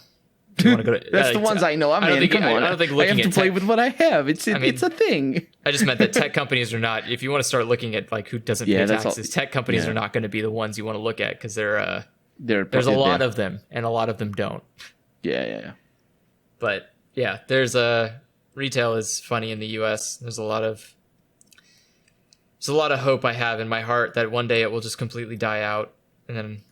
to go to, that's the ones I know. I don't think I have to play with what I have. It's a thing. I just meant that tech companies are not. If you want to start looking at like who doesn't pay taxes, tech companies are not going to be the ones you want to look at because there's a lot of them, and a lot of them don't. Yeah. But yeah, retail is funny in the U.S. There's a lot of hope I have in my heart that one day it will just completely die out, and then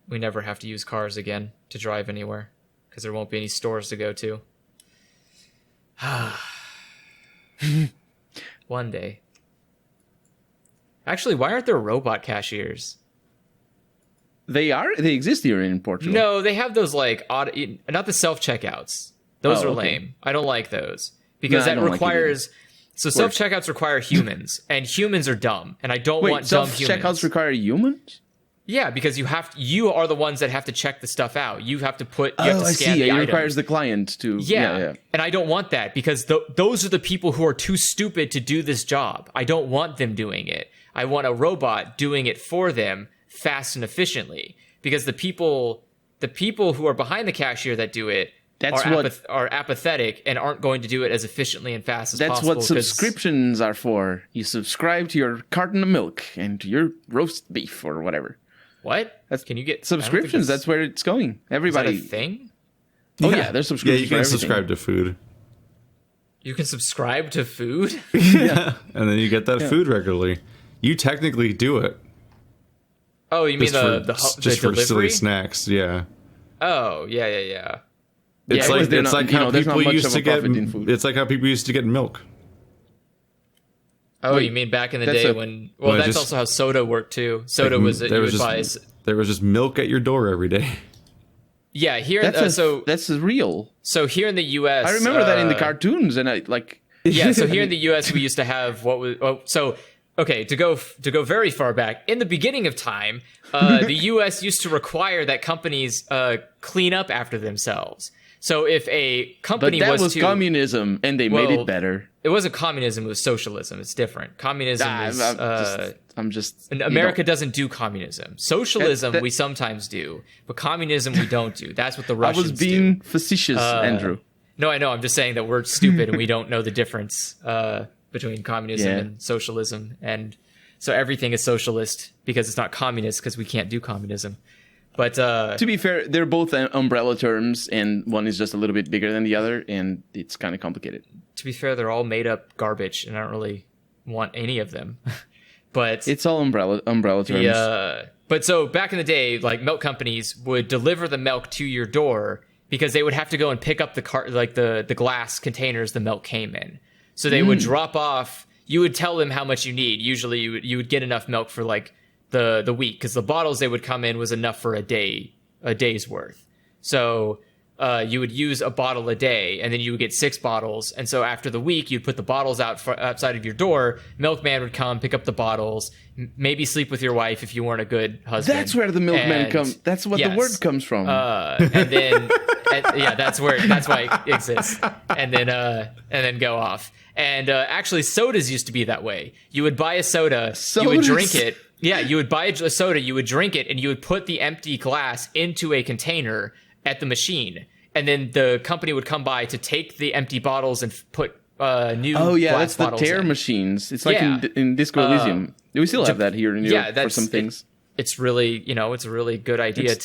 we never have to use cars again to drive anywhere because there won't be any stores to go to. One day. Actually, why aren't there robot cashiers? They exist here in Portugal. No, they have those like not the self-checkouts. Those are lame. I don't like those because that requires. So self-checkouts require humans, and humans are dumb, and I don't want dumb humans. Self-checkouts require humans? Yeah, because you are the ones that have to check the stuff out. You have to scan the It items. Requires the client to. Yeah. And I don't want that because those are the people who are too stupid to do this job. I don't want them doing it. I want a robot doing it for them fast and efficiently. Because the people who are behind the cashier that do it are apathetic and aren't going to do it as efficiently and fast as possible. That's what subscriptions are for. You subscribe to your carton of milk and to your roast beef or whatever. What? Can you get subscriptions? That's where it's going. Everybody. Is that a thing? Oh yeah, there's subscriptions. Yeah, you can subscribe to food. You can subscribe to food? Yeah. And then you get that food regularly. You technically do it. Oh, you mean the for silly snacks? Yeah. Oh, yeah. It's like how people used to get. It's like how people used to get milk. Oh, you mean back in the day when? Well, that's also how soda worked too. Soda was that you would buy. There was just milk at your door every day. Yeah, here. That's real. So here in the U.S., I remember that in the cartoons, and I like. Yeah, so here in the U.S., we used to have what was. Oh, so okay, to go very far back in the beginning of time, the U.S. used to require that companies clean up after themselves. So if a company was communism, and they made it better. It wasn't communism; it was socialism. It's different. Communism is. America doesn't do communism. Socialism we sometimes do, but communism we don't do. That's what the Russians do. I was being facetious, Andrew. No, I know. I'm just saying that we're stupid and we don't know the difference between communism and socialism, and so everything is socialist because it's not communist because we can't do communism. But to be fair, they're both umbrella terms, and one is just a little bit bigger than the other, and it's kind of complicated. To be fair, they're all made up garbage, and I don't really want any of them. But it's all umbrella terms. But so back in the day, like milk companies would deliver the milk to your door because they would have to go and pick up the glass containers the milk came in. So they would drop off. You would tell them how much you need. Usually, you would get enough milk for like the week because the bottles they would come in was enough for a day's worth. So you would use a bottle a day, and then you would get 6 bottles. And so after the week, you'd put the bottles outside of your door. Milkman would come, pick up the bottles, maybe sleep with your wife if you weren't a good husband. That's where the milkman comes. That's what the word comes from. And then, that's why it exists. And then go off. And actually, sodas used to be that way. You would buy a soda, you would drink it. Yeah, you would buy a soda, you would drink it, and you would put the empty glass into a container at the machine, and then the company would come by to take the empty bottles and put new glass that's the tear machines. It's like in Disco Elysium. We still have that here in Europe for some things. It's really, it's a really good idea it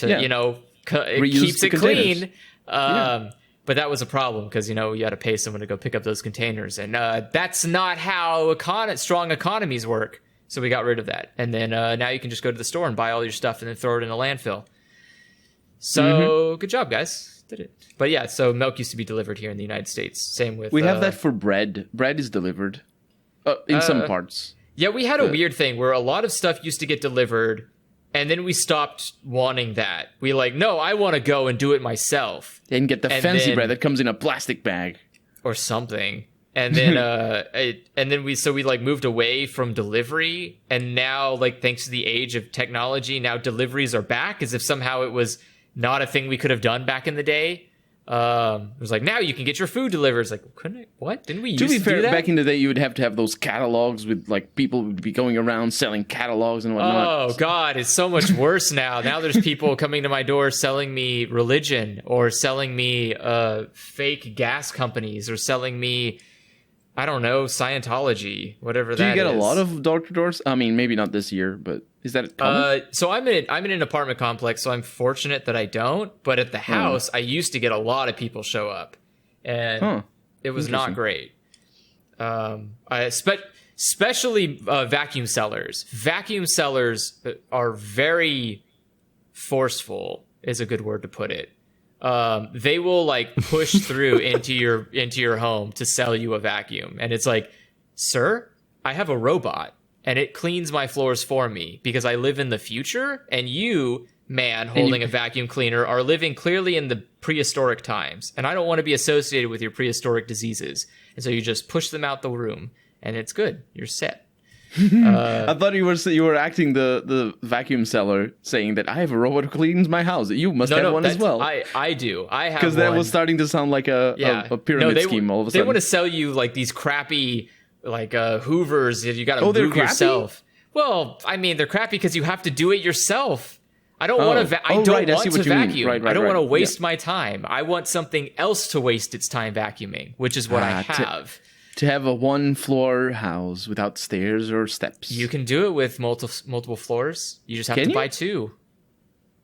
keeps it clean. But that was a problem because, you had to pay someone to go pick up those containers, and that's not how strong economies work. So we got rid of that. And then now you can just go to the store and buy all your stuff and then throw it in a landfill. So good job, guys. Did it. But yeah, so milk used to be delivered here in the United States. Same with... We have that for bread. Bread is delivered in some parts. Yeah, we had a weird thing where a lot of stuff used to get delivered, and then we stopped wanting that. No, I want to go and do it myself. And get the fancy bread that comes in a plastic bag. Or something. And then we moved away from delivery, and now thanks to the age of technology, now deliveries are back as if somehow it was not a thing we could have done back in the day. It was like, now you can get your food delivered. It's like, couldn't I? What? Didn't we used to be fair, do that? back in the day, you would have to have those catalogs with like people would be going around selling catalogs and whatnot. Oh God, it's so much worse now. Now there's people coming to my door selling me religion or selling me fake gas companies or selling me, I don't know, Scientology, whatever that is. Do you get a lot of door-to-doors? I mean, maybe not this year, but is that common? So I'm in an apartment complex, so I'm fortunate that I don't. But at the house, I used to get a lot of people show up, and it was not great. Especially vacuum sellers. Vacuum sellers are very forceful, is a good word to put it. They will like push through into your home to sell you a vacuum, and it's like, sir, I have a robot and it cleans my floors for me because I live in the future, and you, man, holding a vacuum cleaner, are living clearly in the prehistoric times, and I don't want to be associated with your prehistoric diseases. And so you just push them out the room, and it's good. You're set. I thought you were acting the vacuum seller, saying that I have a robot who cleans my house. You must have one as well. I do. I have, because that was starting to sound like a pyramid scheme all of a sudden. They want to sell you like these crappy like Hoovers that you got to they're move crappy? Yourself. Well, I mean, they're crappy because you have to do it yourself. I don't want to. I don't want to vacuum. I don't want to waste my time. I want something else to waste its time vacuuming, which is what I have. To have a one-floor house without stairs or steps. You can do it with multiple floors. You just have to buy 2.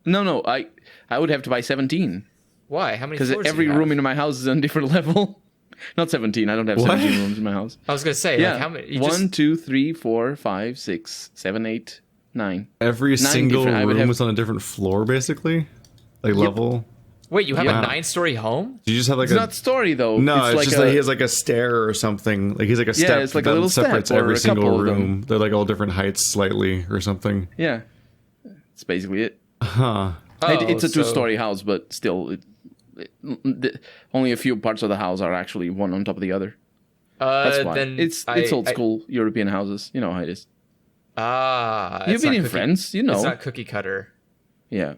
No. I would have to buy 17. Why? How many floors? Because every room in my house is on a different level. Not 17. I don't have 17 rooms in my house. I was going to say, like, how many? 1, 2, 3, 4, 5, 6, 7, 8, 9. Every single room is on a different floor, basically? Like level? Wait, you have a 9-story home? Do you just have like it's not story though. No, it's like just like he has like a stair or something. Like he's like a step it's like a little separates step every single room. Them. They're like all different heights slightly or something. Yeah. That's basically it. Huh. It's a 2-story house, but still only a few parts of the house are actually one on top of the other. That's why. It's old school European houses. You know how it is. You've been in France, you know. It's not cookie cutter. Yeah.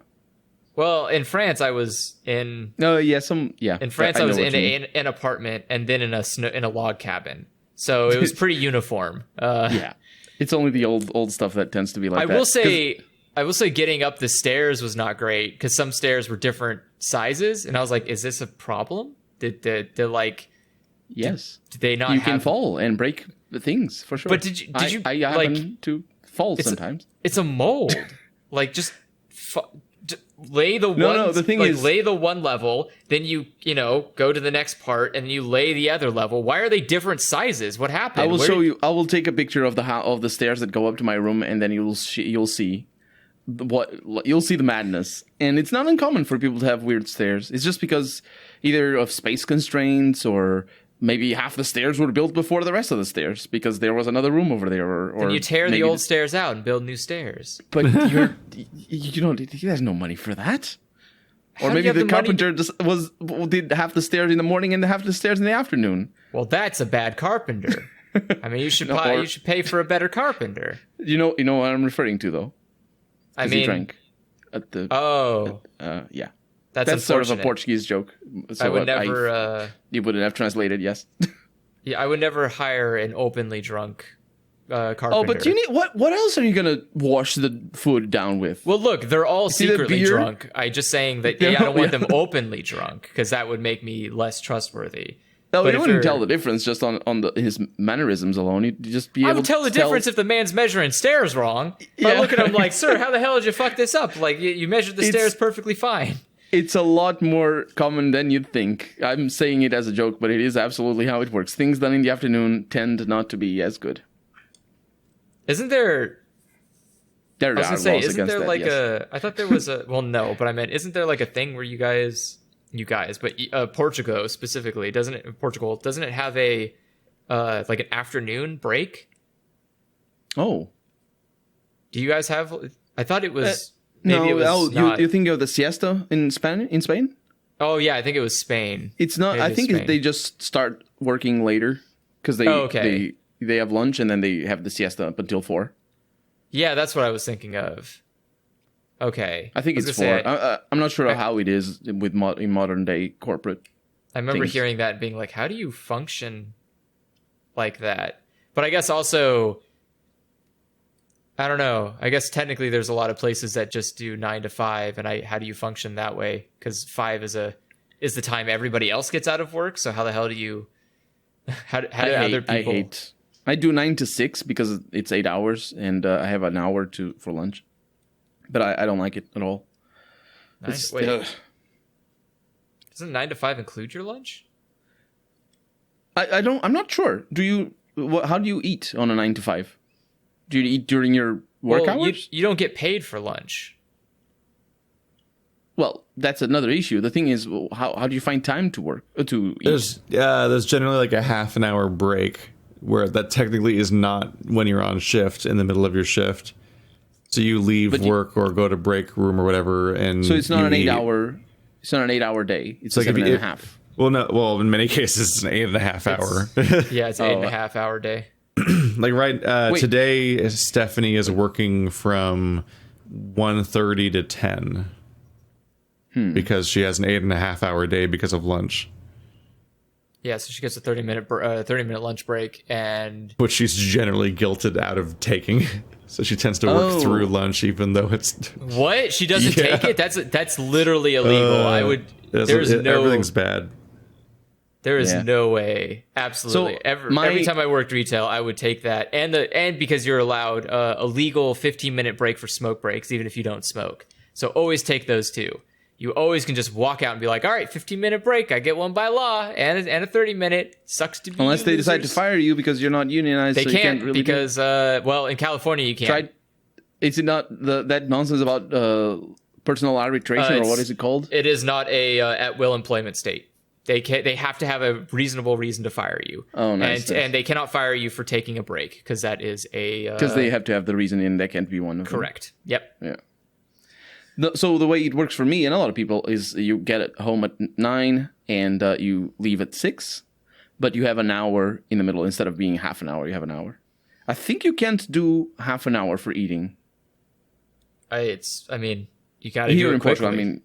Well, in France, I was in. Oh yeah, In France, I was in an apartment and then in a log cabin, so it was pretty uniform. Yeah, it's only the old stuff that tends to be like that. I will say, getting up the stairs was not great because some stairs were different sizes, and I was like, "Is this a problem? Did like?" Yes. Did they not? You can fall and break the things for sure. But did you? I happen to fall sometimes. It's a mold. Like just. Lay the lay the one level, then you go to the next part, and you lay the other level. Why are they different sizes? What happened? I will show you. I will take a picture of the stairs that go up to my room, and then you'll see the madness. And it's not uncommon for people to have weird stairs. It's just because either of space constraints or maybe half the stairs were built before the rest of the stairs because there was another room over there. Or then you tear the old stairs out and build new stairs. But there's no money for that. Or maybe the carpenter did half the stairs in the morning and half the stairs in the afternoon. Well, that's a bad carpenter. I mean, you should pay for a better carpenter. You know what I'm referring to though. I mean, he drank at the. Yeah. That's sort of a Portuguese joke. So I would never. You wouldn't have translated, yes. Yeah, I would never hire an openly drunk carpenter. Oh, but you need what else are you gonna wash the food down with? Well, look, they're all secretly drunk. I'm just saying that I don't want them openly drunk because that would make me less trustworthy. No, you wouldn't tell the difference just on his mannerisms alone. You'd just be able to I would tell the difference if the man's measuring stairs wrong. I look at him like, sir, how the hell did you fuck this up? Like, you measured the stairs perfectly fine. It's a lot more common than you'd think. I'm saying it as a joke, but it is absolutely how it works. Things done in the afternoon tend not to be as good. Isn't there... There are laws against that, like yes. I thought there was a... Well, no, but I meant, isn't there like a thing where you guys, but Portugal specifically, doesn't it have a, like an afternoon break? Oh. Do you guys have... I thought it was... You think of the siesta in Spain? Oh yeah, I think it was Spain. It's not. I think they just start working later because they have lunch and then they have the siesta up until 4. Yeah, that's what I was thinking of. Okay. I think it's 4. I'm not sure how it is with in modern day corporate. I remember things. hearing that and being like, how do you function like that? But I guess also, I don't know. I guess technically there's a lot of places that just do 9 to 5, and how do you function that way? Because 5 is the time everybody else gets out of work. So how the hell do you? How do other people? I do 9 to 6 because it's 8 hours, and I have an hour for lunch. But I don't like it at all. Wait. Doesn't 9 to 5 include your lunch? I'm not sure. How do you eat on a 9 to 5? Do you eat during your work hours? You don't get paid for lunch. Well, that's another issue. The thing is, how do you find time to work to eat? There's generally like a half an hour break where that technically is not when you're on shift in the middle of your shift. So you leave work or go to break room or whatever, and so it's not an 8 hour. It's not an 8 hour day. It's like 7.5. Well, no. Well, in many cases, it's an 8.5 hour. Yeah, it's 8.5 hour day. Like today, Stephanie is working from 1:30 to 10 because she has an 8.5 hour day because of lunch. Yeah, so she gets a 30-minute lunch break, and which she's generally guilted out of taking. So she tends to work through lunch, even though it's what she doesn't take it. That's literally illegal. Everything's bad. There is no way. Absolutely. So every time I worked retail, I would take that, and because you're allowed a legal 15-minute break for smoke breaks, even if you don't smoke. So always take those too. You always can just walk out and be like, all right, 15-minute break. I get one by law, and a 30-minute. Sucks to be unless they decide to fire you because you're not unionized. They so can't, you can't really because in California you can't. Is it not that nonsense about personal arbitration or what is it called? It is not a at-will employment state. They have to have a reasonable reason to fire you. Oh, nice. And they cannot fire you for taking a break because that is because they have to have the reason, and that can't be one of them. Correct. Yep. Yeah. So the way it works for me and a lot of people is you get at home at 9 and you leave at 6, but you have an hour in the middle. Instead of being half an hour, you have an hour. I think you can't do half an hour for eating. You got to do it in quickly. Portugal.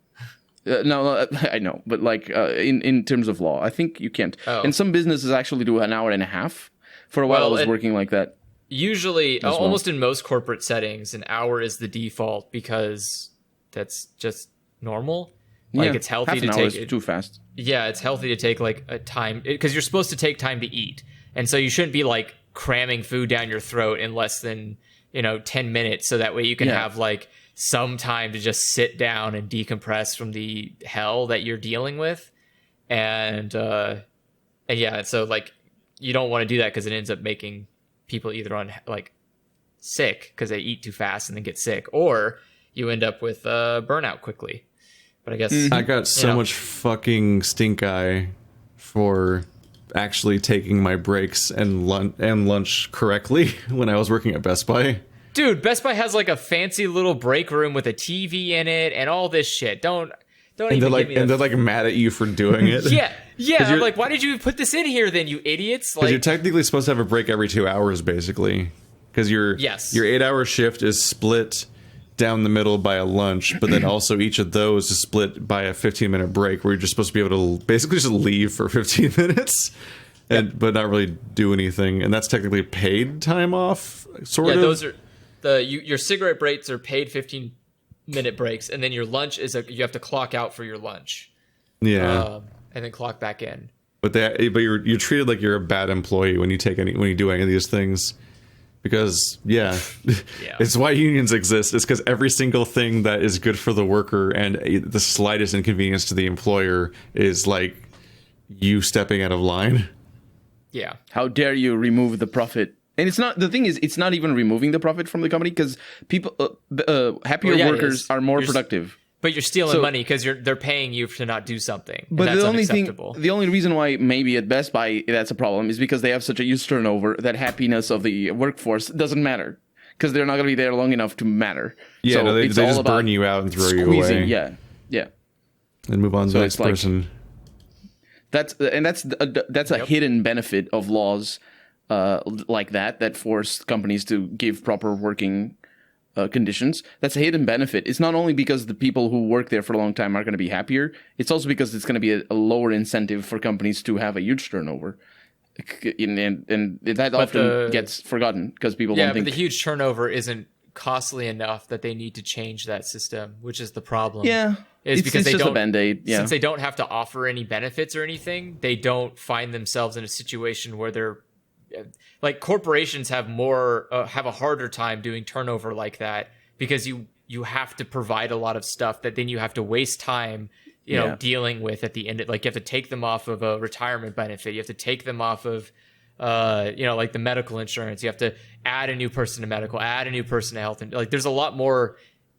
No, I know, but like in terms of law, I think you can't. Oh. And some businesses actually do an hour and a half. For a while, I was working like that. Usually, almost in most corporate settings, an hour is the default because that's just normal. Like it's healthy to take is too fast. Yeah, it's healthy to take like a time because you're supposed to take time to eat, and so you shouldn't be like cramming food down your throat in less than 10 minutes, so that way you can have like some time to just sit down and decompress from the hell that you're dealing with, and so like you don't want to do that because it ends up making people either sick because they eat too fast and then get sick, or you end up with burnout quickly. But I guess I got so much fucking stink eye for actually taking my breaks and lunch correctly when I was working at Best Buy. Dude, Best Buy has like a fancy little break room with a TV in it and all this shit. Don't and even they're like mad at you for doing it. Yeah. I'm like, why did you put this in here then, you idiots? Because you're technically supposed to have a break every 2 hours, basically. Because your 8-hour shift is split down the middle by a lunch, but then also each of those is split by a 15-minute break where you're just supposed to be able to basically just leave for 15 minutes but not really do anything. And that's technically paid time off, sort of. Yeah, those are your cigarette breaks are paid 15-minute breaks, and then your lunch is you have to clock out for your lunch. Yeah. And then clock back in. But you're treated like you're a bad employee when you do any of these things. Because it's why unions exist. It's because every single thing that is good for the worker and the slightest inconvenience to the employer is like you stepping out of line. Yeah. How dare you remove the profit? And the thing is, it's not even removing the profit from the company because people, happier workers are more productive. But you're stealing money because they're paying you to not do something. But that's the only reason why maybe at Best Buy that's a problem is because they have such a huge turnover that happiness of the workforce doesn't matter because they're not going to be there long enough to matter. Yeah, so they just burn you out and throw you away. Yeah. And move on to the next person. That's a hidden benefit of laws like that force companies to give proper working conditions. That's a hidden benefit. It's not only because the people who work there for a long time are going to be happier. It's also because it's going to be a lower incentive for companies to have a huge turnover. And that often gets forgotten because people don't think... Yeah, but the huge turnover isn't costly enough that they need to change that system, which is the problem. Yeah. Is because they just don't, a Band-Aid. Yeah. Since they don't have to offer any benefits or anything, they don't find themselves in a situation where they're... Like, corporations have a harder time doing turnover like that because you have to provide a lot of stuff that then you have to waste time dealing with at the end. Like, you have to take them off of a retirement benefit. You have to take them off of, like the medical insurance. You have to add a new person to medical, add a new person to health. And like, there's a lot more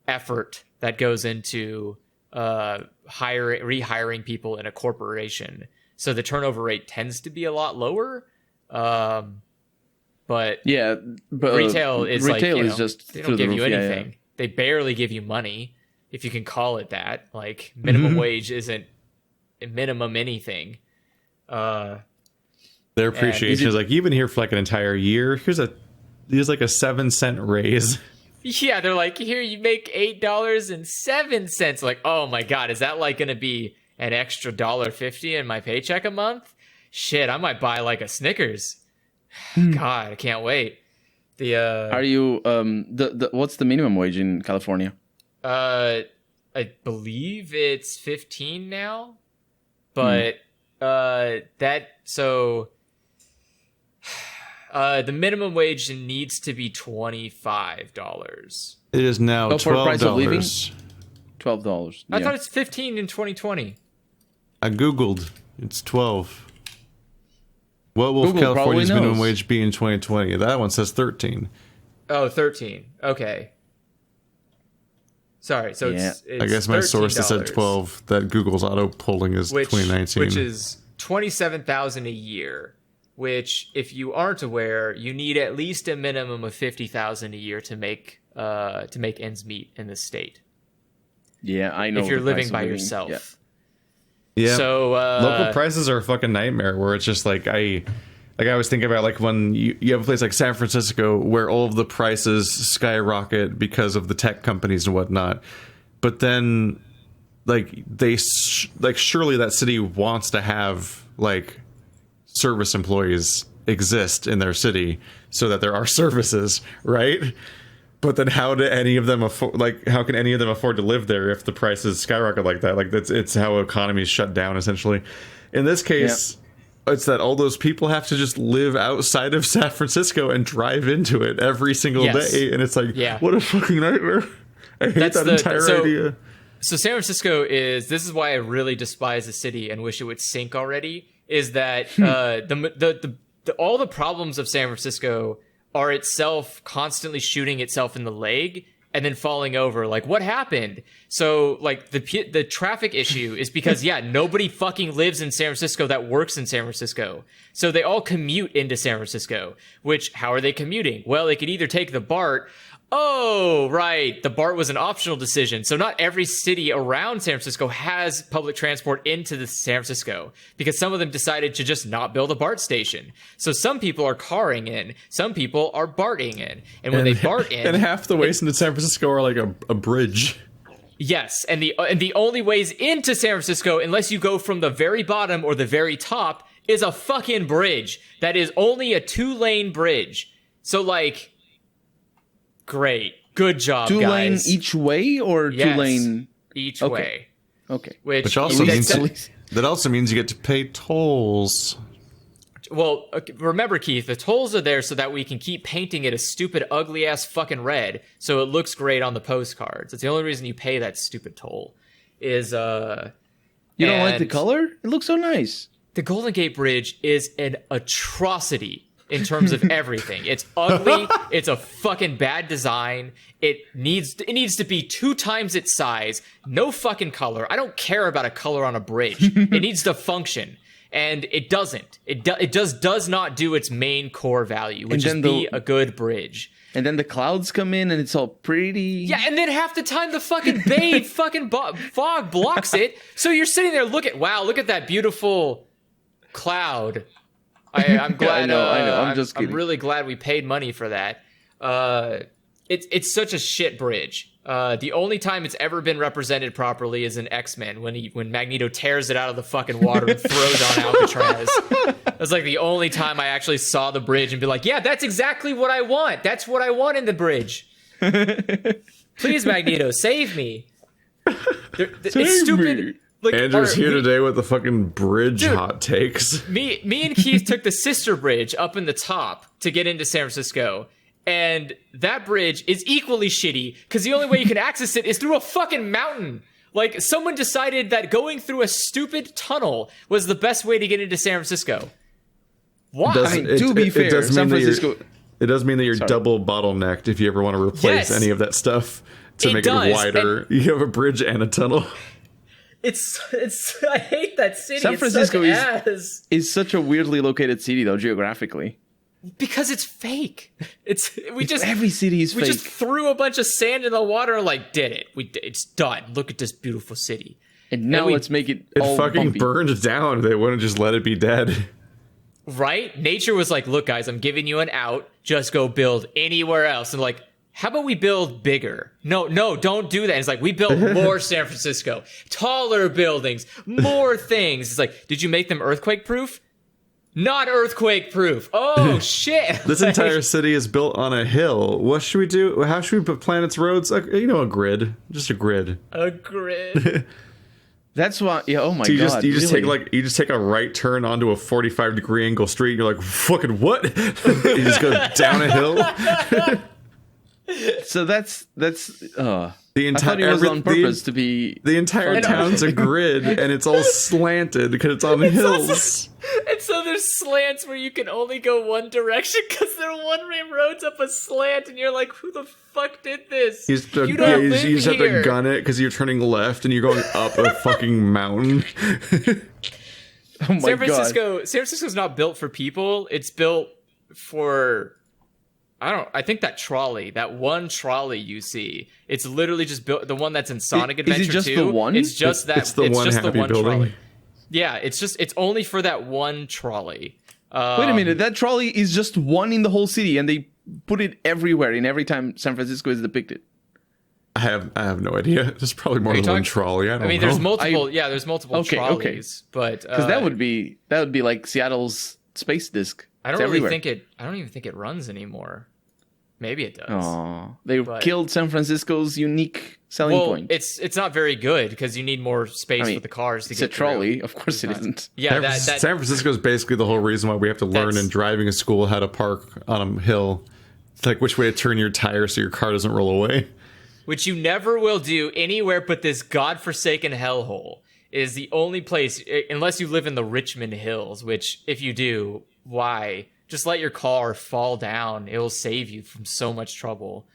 effort that goes into rehiring people in a corporation. So the turnover rate tends to be a lot lower. But retail is just they don't give you anything. Yeah. They barely give you money, if you can call it that. Like, minimum wage isn't minimum anything. Their appreciation is like, you've been here for like an entire year. Here's like a 7-cent raise. Yeah, they're like, here, you make $8.07. Like, oh my god, is that like going to be an extra $1.50 in my paycheck a month? Shit, I might buy like a Snickers. God, I can't wait. Are you what's the minimum wage in California? I believe it's 15 now, but the minimum wage needs to be $25. It is now $12. For the price of leaving? $12. I thought it's 15 in 2020. I googled. It's 12. What will Google California's minimum wage be in 2020? That one says 13. Oh, 13. Okay. Sorry. So it's I guess my source that said 12. That Google's auto polling is 2019, which is $27,000 a year. Which, if you aren't aware, you need at least a minimum of $50,000 a year to make ends meet in this state. Yeah, I know. If you're living by yourself. Yeah. Yeah. So local prices are a fucking nightmare. Where it's just like I was thinking about, like, when you have a place like San Francisco where all of the prices skyrocket because of the tech companies and whatnot, but then like surely that city wants to have like service employees exist in their city so that there are services, right? But then how do any of them afford? Like, how can any of them afford to live there if the prices skyrocket like that? Like, it's how economies shut down, essentially. In this case, it's that all those people have to just live outside of San Francisco and drive into it every single day, and it's like, what a fucking nightmare! I hate that entire idea. So San Francisco this is why I really despise the city and wish it would sink already. Is that all the problems of San Francisco are itself constantly shooting itself in the leg and then falling over. Like, what happened? So, like, the traffic issue is because, nobody fucking lives in San Francisco that works in San Francisco. So they all commute into San Francisco, which, how are they commuting? Well, they could either take the BART. Oh, right. The BART was an optional decision. So not every city around San Francisco has public transport into the San Francisco because some of them decided to just not build a BART station. So some people are carring in, some people are BARTing in. And when they BART in... And half the ways into San Francisco are like a bridge. Yes. And the only ways into San Francisco, unless you go from the very bottom or the very top, is a fucking bridge that is only a 2-lane bridge. So, like... Great. Good job, 2 guys. 2-lane each way or 2-lane? Each way. Okay. Which also means that also means you get to pay tolls. Well, remember, Keith, the tolls are there so that we can keep painting it a stupid, ugly-ass fucking red so it looks great on the postcards. It's the only reason you pay that stupid toll. You don't like the color? It looks so nice. The Golden Gate Bridge is an atrocity in terms of everything. It's ugly. It's a fucking bad design. It needs to be 2 times its size. No fucking color. I don't care about a color on a bridge. It needs to function. And it doesn't. It does not do its main core value, which is be a good bridge. And then the clouds come in and it's all pretty. Yeah, and then half the time the fucking bay fog blocks it. So you're sitting there look at that beautiful cloud. I'm glad. I know. I'm just kidding. I'm really glad we paid money for that. it's such a shit bridge. The only time it's ever been represented properly is in X-Men when Magneto tears it out of the fucking water and throws on Alcatraz. That's like the only time I actually saw the bridge and be like, yeah, that's exactly what I want. That's what I want in the bridge. Please, Magneto, save me. It's stupid. Me. Like, Andrew's here today with the fucking bridge hot takes. Me and Keith took the sister bridge up in the top to get into San Francisco. And that bridge is equally shitty because the only way you can access it is through a fucking mountain. Like, someone decided that going through a stupid tunnel was the best way to get into San Francisco. Why? To be fair, San Francisco... It does mean that you're double bottlenecked if you ever want to replace any of that stuff to make it wider. And you have a bridge and a tunnel. It's I hate that city. San Francisco is such a weirdly located city, though, geographically. Because it's fake. Every city is fake. We just threw a bunch of sand in the water and did it. It's done. Look at this beautiful city. And now let's make it all fucking bumpy. Burned down. They wouldn't just let it be dead. Right? Nature was like, look, guys, I'm giving you an out. Just go build anywhere else. And like, how about we build bigger? No, don't do that. And it's like, we built more San Francisco. Taller buildings. More things. It's like, did you make them earthquake proof? Not earthquake proof. Oh, shit. This entire city is built on a hill. What should we do? How should we plan its roads? A grid. Just a grid. A grid. That's why. Yeah. Oh my so god. You just take a right turn onto a 45-degree angle street. And you're like, fucking what? You just go down a hill. So that's. The entire it was on purpose to be. The entire town's a grid, and it's all slanted because it's on hills. And so there's slants where you can only go one direction because they're one-way roads up a slant, and you're like, who the fuck did this? You just have to gun it because you're turning left and you're going up a fucking mountain. Oh my god. San Francisco's not built for people. It's built for... I think that one trolley you see, it's literally just built, the one that's in Sonic Adventure 2. Is it just the one? It's just that. It's the one happy building. Trolley. Yeah, it's only for that one trolley. Wait a minute, that trolley is just one in the whole city, and they put it everywhere in every time San Francisco is depicted. I have no idea. There's probably more than one trolley. I don't know. There's multiple. There's multiple trolleys, but because that would be like Seattle's space disc. I don't even think it runs anymore. Maybe it does. Oh, they killed San Francisco's unique selling point. It's not very good because you need more space for the cars to get. It's a trolley, of course it isn't. Yeah, San Francisco is basically the whole reason why we have to learn in driving a school how to park on a hill. It's like which way to turn your tire so your car doesn't roll away. Which you never will do anywhere but this godforsaken hellhole. Is the only place, unless you live in the Richmond Hills, which if you do, why? Just let your car fall down. It will save you from so much trouble.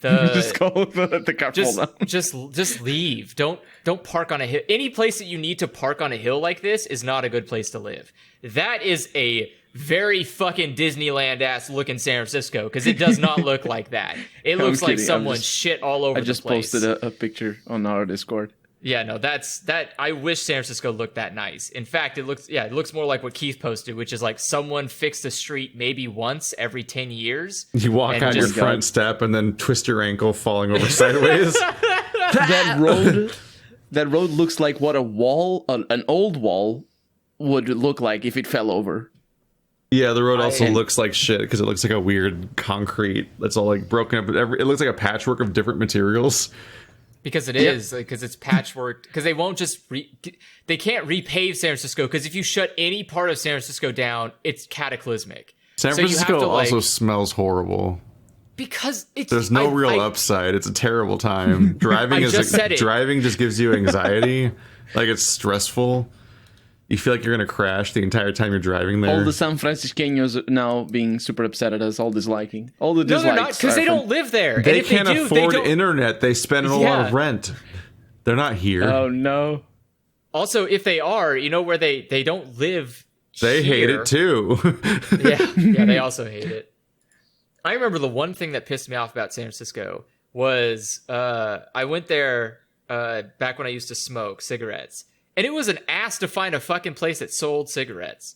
Just go let the car fall down. Just leave. Don't park on a hill. Any place that you need to park on a hill like this is not a good place to live. That is a very fucking Disneyland-ass looking San Francisco, because it does not look like that. It looks like someone shit all over the place. I just posted a picture on our Discord. Yeah, no, that. I wish San Francisco looked that nice. In fact, it looks more like what Keith posted, which is like someone fixed a street maybe once every 10 years. You walk on your front step and then twist your ankle falling over sideways. That road looks like what an old wall would look like if it fell over. Yeah, the road also looks like shit because it looks like a weird concrete that's all like broken up. It looks like a patchwork of different materials. Because it is, because it's patchwork. Because they won't just they can't repave San Francisco. Because if you shut any part of San Francisco down, it's caticlismic. San Francisco also smells horrible. Because there's no real upside. It's a terrible time. Driving driving just gives you anxiety. Like it's stressful. You feel like you're going to crash the entire time you're driving there. All the San Franciscanos now being super upset at us, all disliking. All the dislikes. No, they're not, because they don't live there. They can't afford internet. They spend a lot of rent. They're not here. Oh, no. Also, if they are, where they don't live They hate it, too. Yeah, they also hate it. I remember the one thing that pissed me off about San Francisco was I went there back when I used to smoke cigarettes. And it was an ass to find a fucking place that sold cigarettes.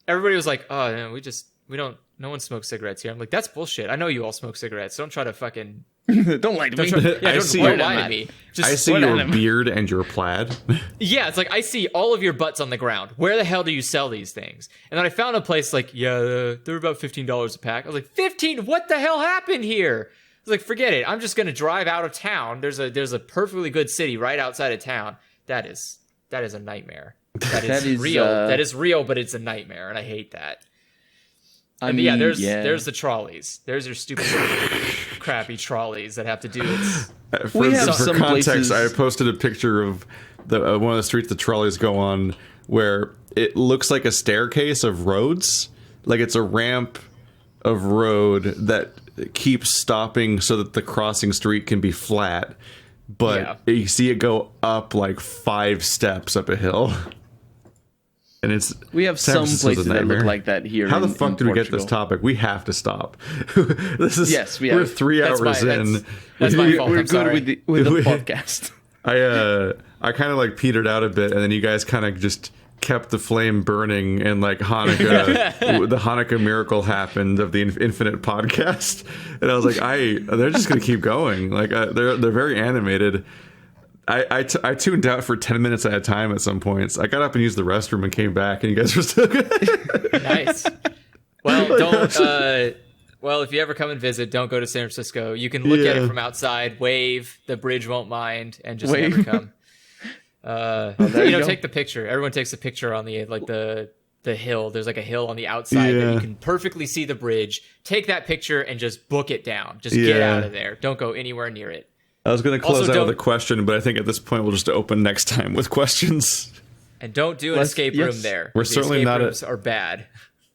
Everybody was like, "Oh, no, we just no one smokes cigarettes here. I'm like, that's bullshit. I know you all smoke cigarettes. Don't try to fucking don't lie to me. Don't lie to me. I see your beard and your plaid. Yeah, it's like, I see all of your butts on the ground. Where the hell do you sell these things? And then I found a place like, they're about $15 a pack. I was like, 15? What the hell happened here? I was like, forget it. I'm just going to drive out of town. There's a perfectly good city right outside of town. That is a nightmare. That is real. That is real, but it's a nightmare, and I hate that. There's the trolleys. There's your stupid, crappy trolleys that have to do it. For context, places. I posted a picture of one of the streets the trolleys go on, where it looks like a staircase of roads, like it's a ramp of road that keeps stopping so that the crossing street can be flat. But you see it go up like 5 steps up a hill. And we have some places that look like that here. How the fuck did we get this topic? We have to stop. We're 3 hours in. That's my fault. We're good with the podcast. I kind of like petered out a bit, and then you guys kind of just kept the flame burning, and like Hanukkah, the Hanukkah miracle happened of the Infinite podcast, and I was like, they're just gonna keep going. Like they're very animated. I tuned out for 10 minutes at a time at some points. I got up and used the restroom and came back, and you guys were still good. Nice. Well, well, if you ever come and visit, don't go to San Francisco. You can look at it from outside, wave, the bridge won't mind, and just never come. Take the picture. Everyone takes a picture on the hill. There's like a hill on the outside that you can perfectly see the bridge. Take that picture and just book it down. Just get out of there. Don't go anywhere near it. I was going to close out with a question, but I think at this point we'll just open next time with questions. And don't do an escape room there. We're certainly not. Rooms are bad.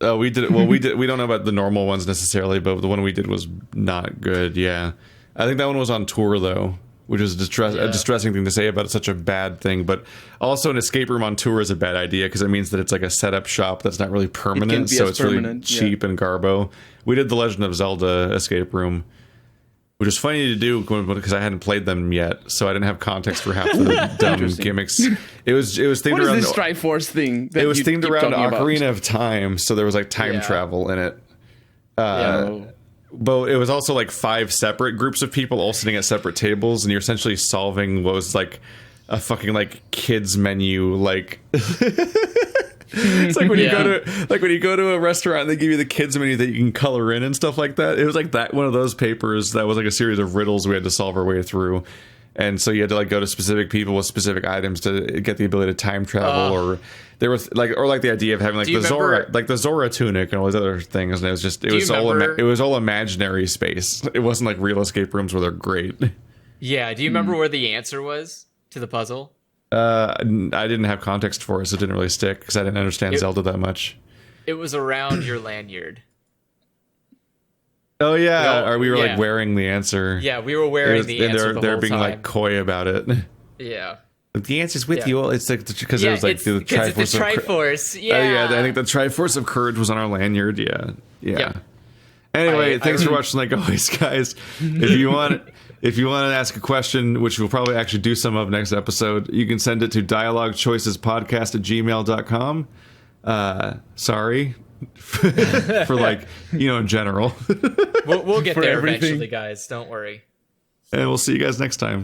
We did. Well, we did. We don't know about the normal ones necessarily, but the one we did was not good. Yeah, I think that one was on tour though, which is a distressing thing to say about such a bad thing. But also, an escape room on tour is a bad idea because it means that it's like a setup shop that's not really permanent, so it's really cheap and garbo. We did the Legend of Zelda escape room, which is funny to do because I hadn't played them yet, so I didn't have context for half the dumb gimmicks. It was themed around this Triforce thing. It was themed around Ocarina of Time, so there was like time travel in it. But it was also like 5 separate groups of people all sitting at separate tables, and you're essentially solving what was like a fucking like kids menu like. It's like when you go to a restaurant and they give you the kids menu that you can color in and stuff like that. It was like that one of those papers that was like a series of riddles we had to solve our way through. And so you had to like go to specific people with specific items to get the ability to time travel, or there was like the idea of having like the Zora tunic and all these other things. And it was all imaginary space. It wasn't like real escape rooms where they're great. Yeah. Do you remember where the answer was to the puzzle? I didn't have context for it, so it didn't really stick because I didn't understand Zelda that much. It was around your lanyard. Oh yeah, or we were like wearing the answer. Yeah, we were wearing the answer. They're being like coy about it. Yeah, the answer's with you. It's like because it was like the Triforce. Yeah, I think the Triforce of Courage was on our lanyard. Yeah. Anyway, thanks for watching. Like always, guys, if you want to ask a question, which we'll probably actually do some of next episode, you can send it to dialogchoicespodcast@gmail.com. Sorry for like, in general. We'll get there eventually, guys. Don't worry. And we'll see you guys next time.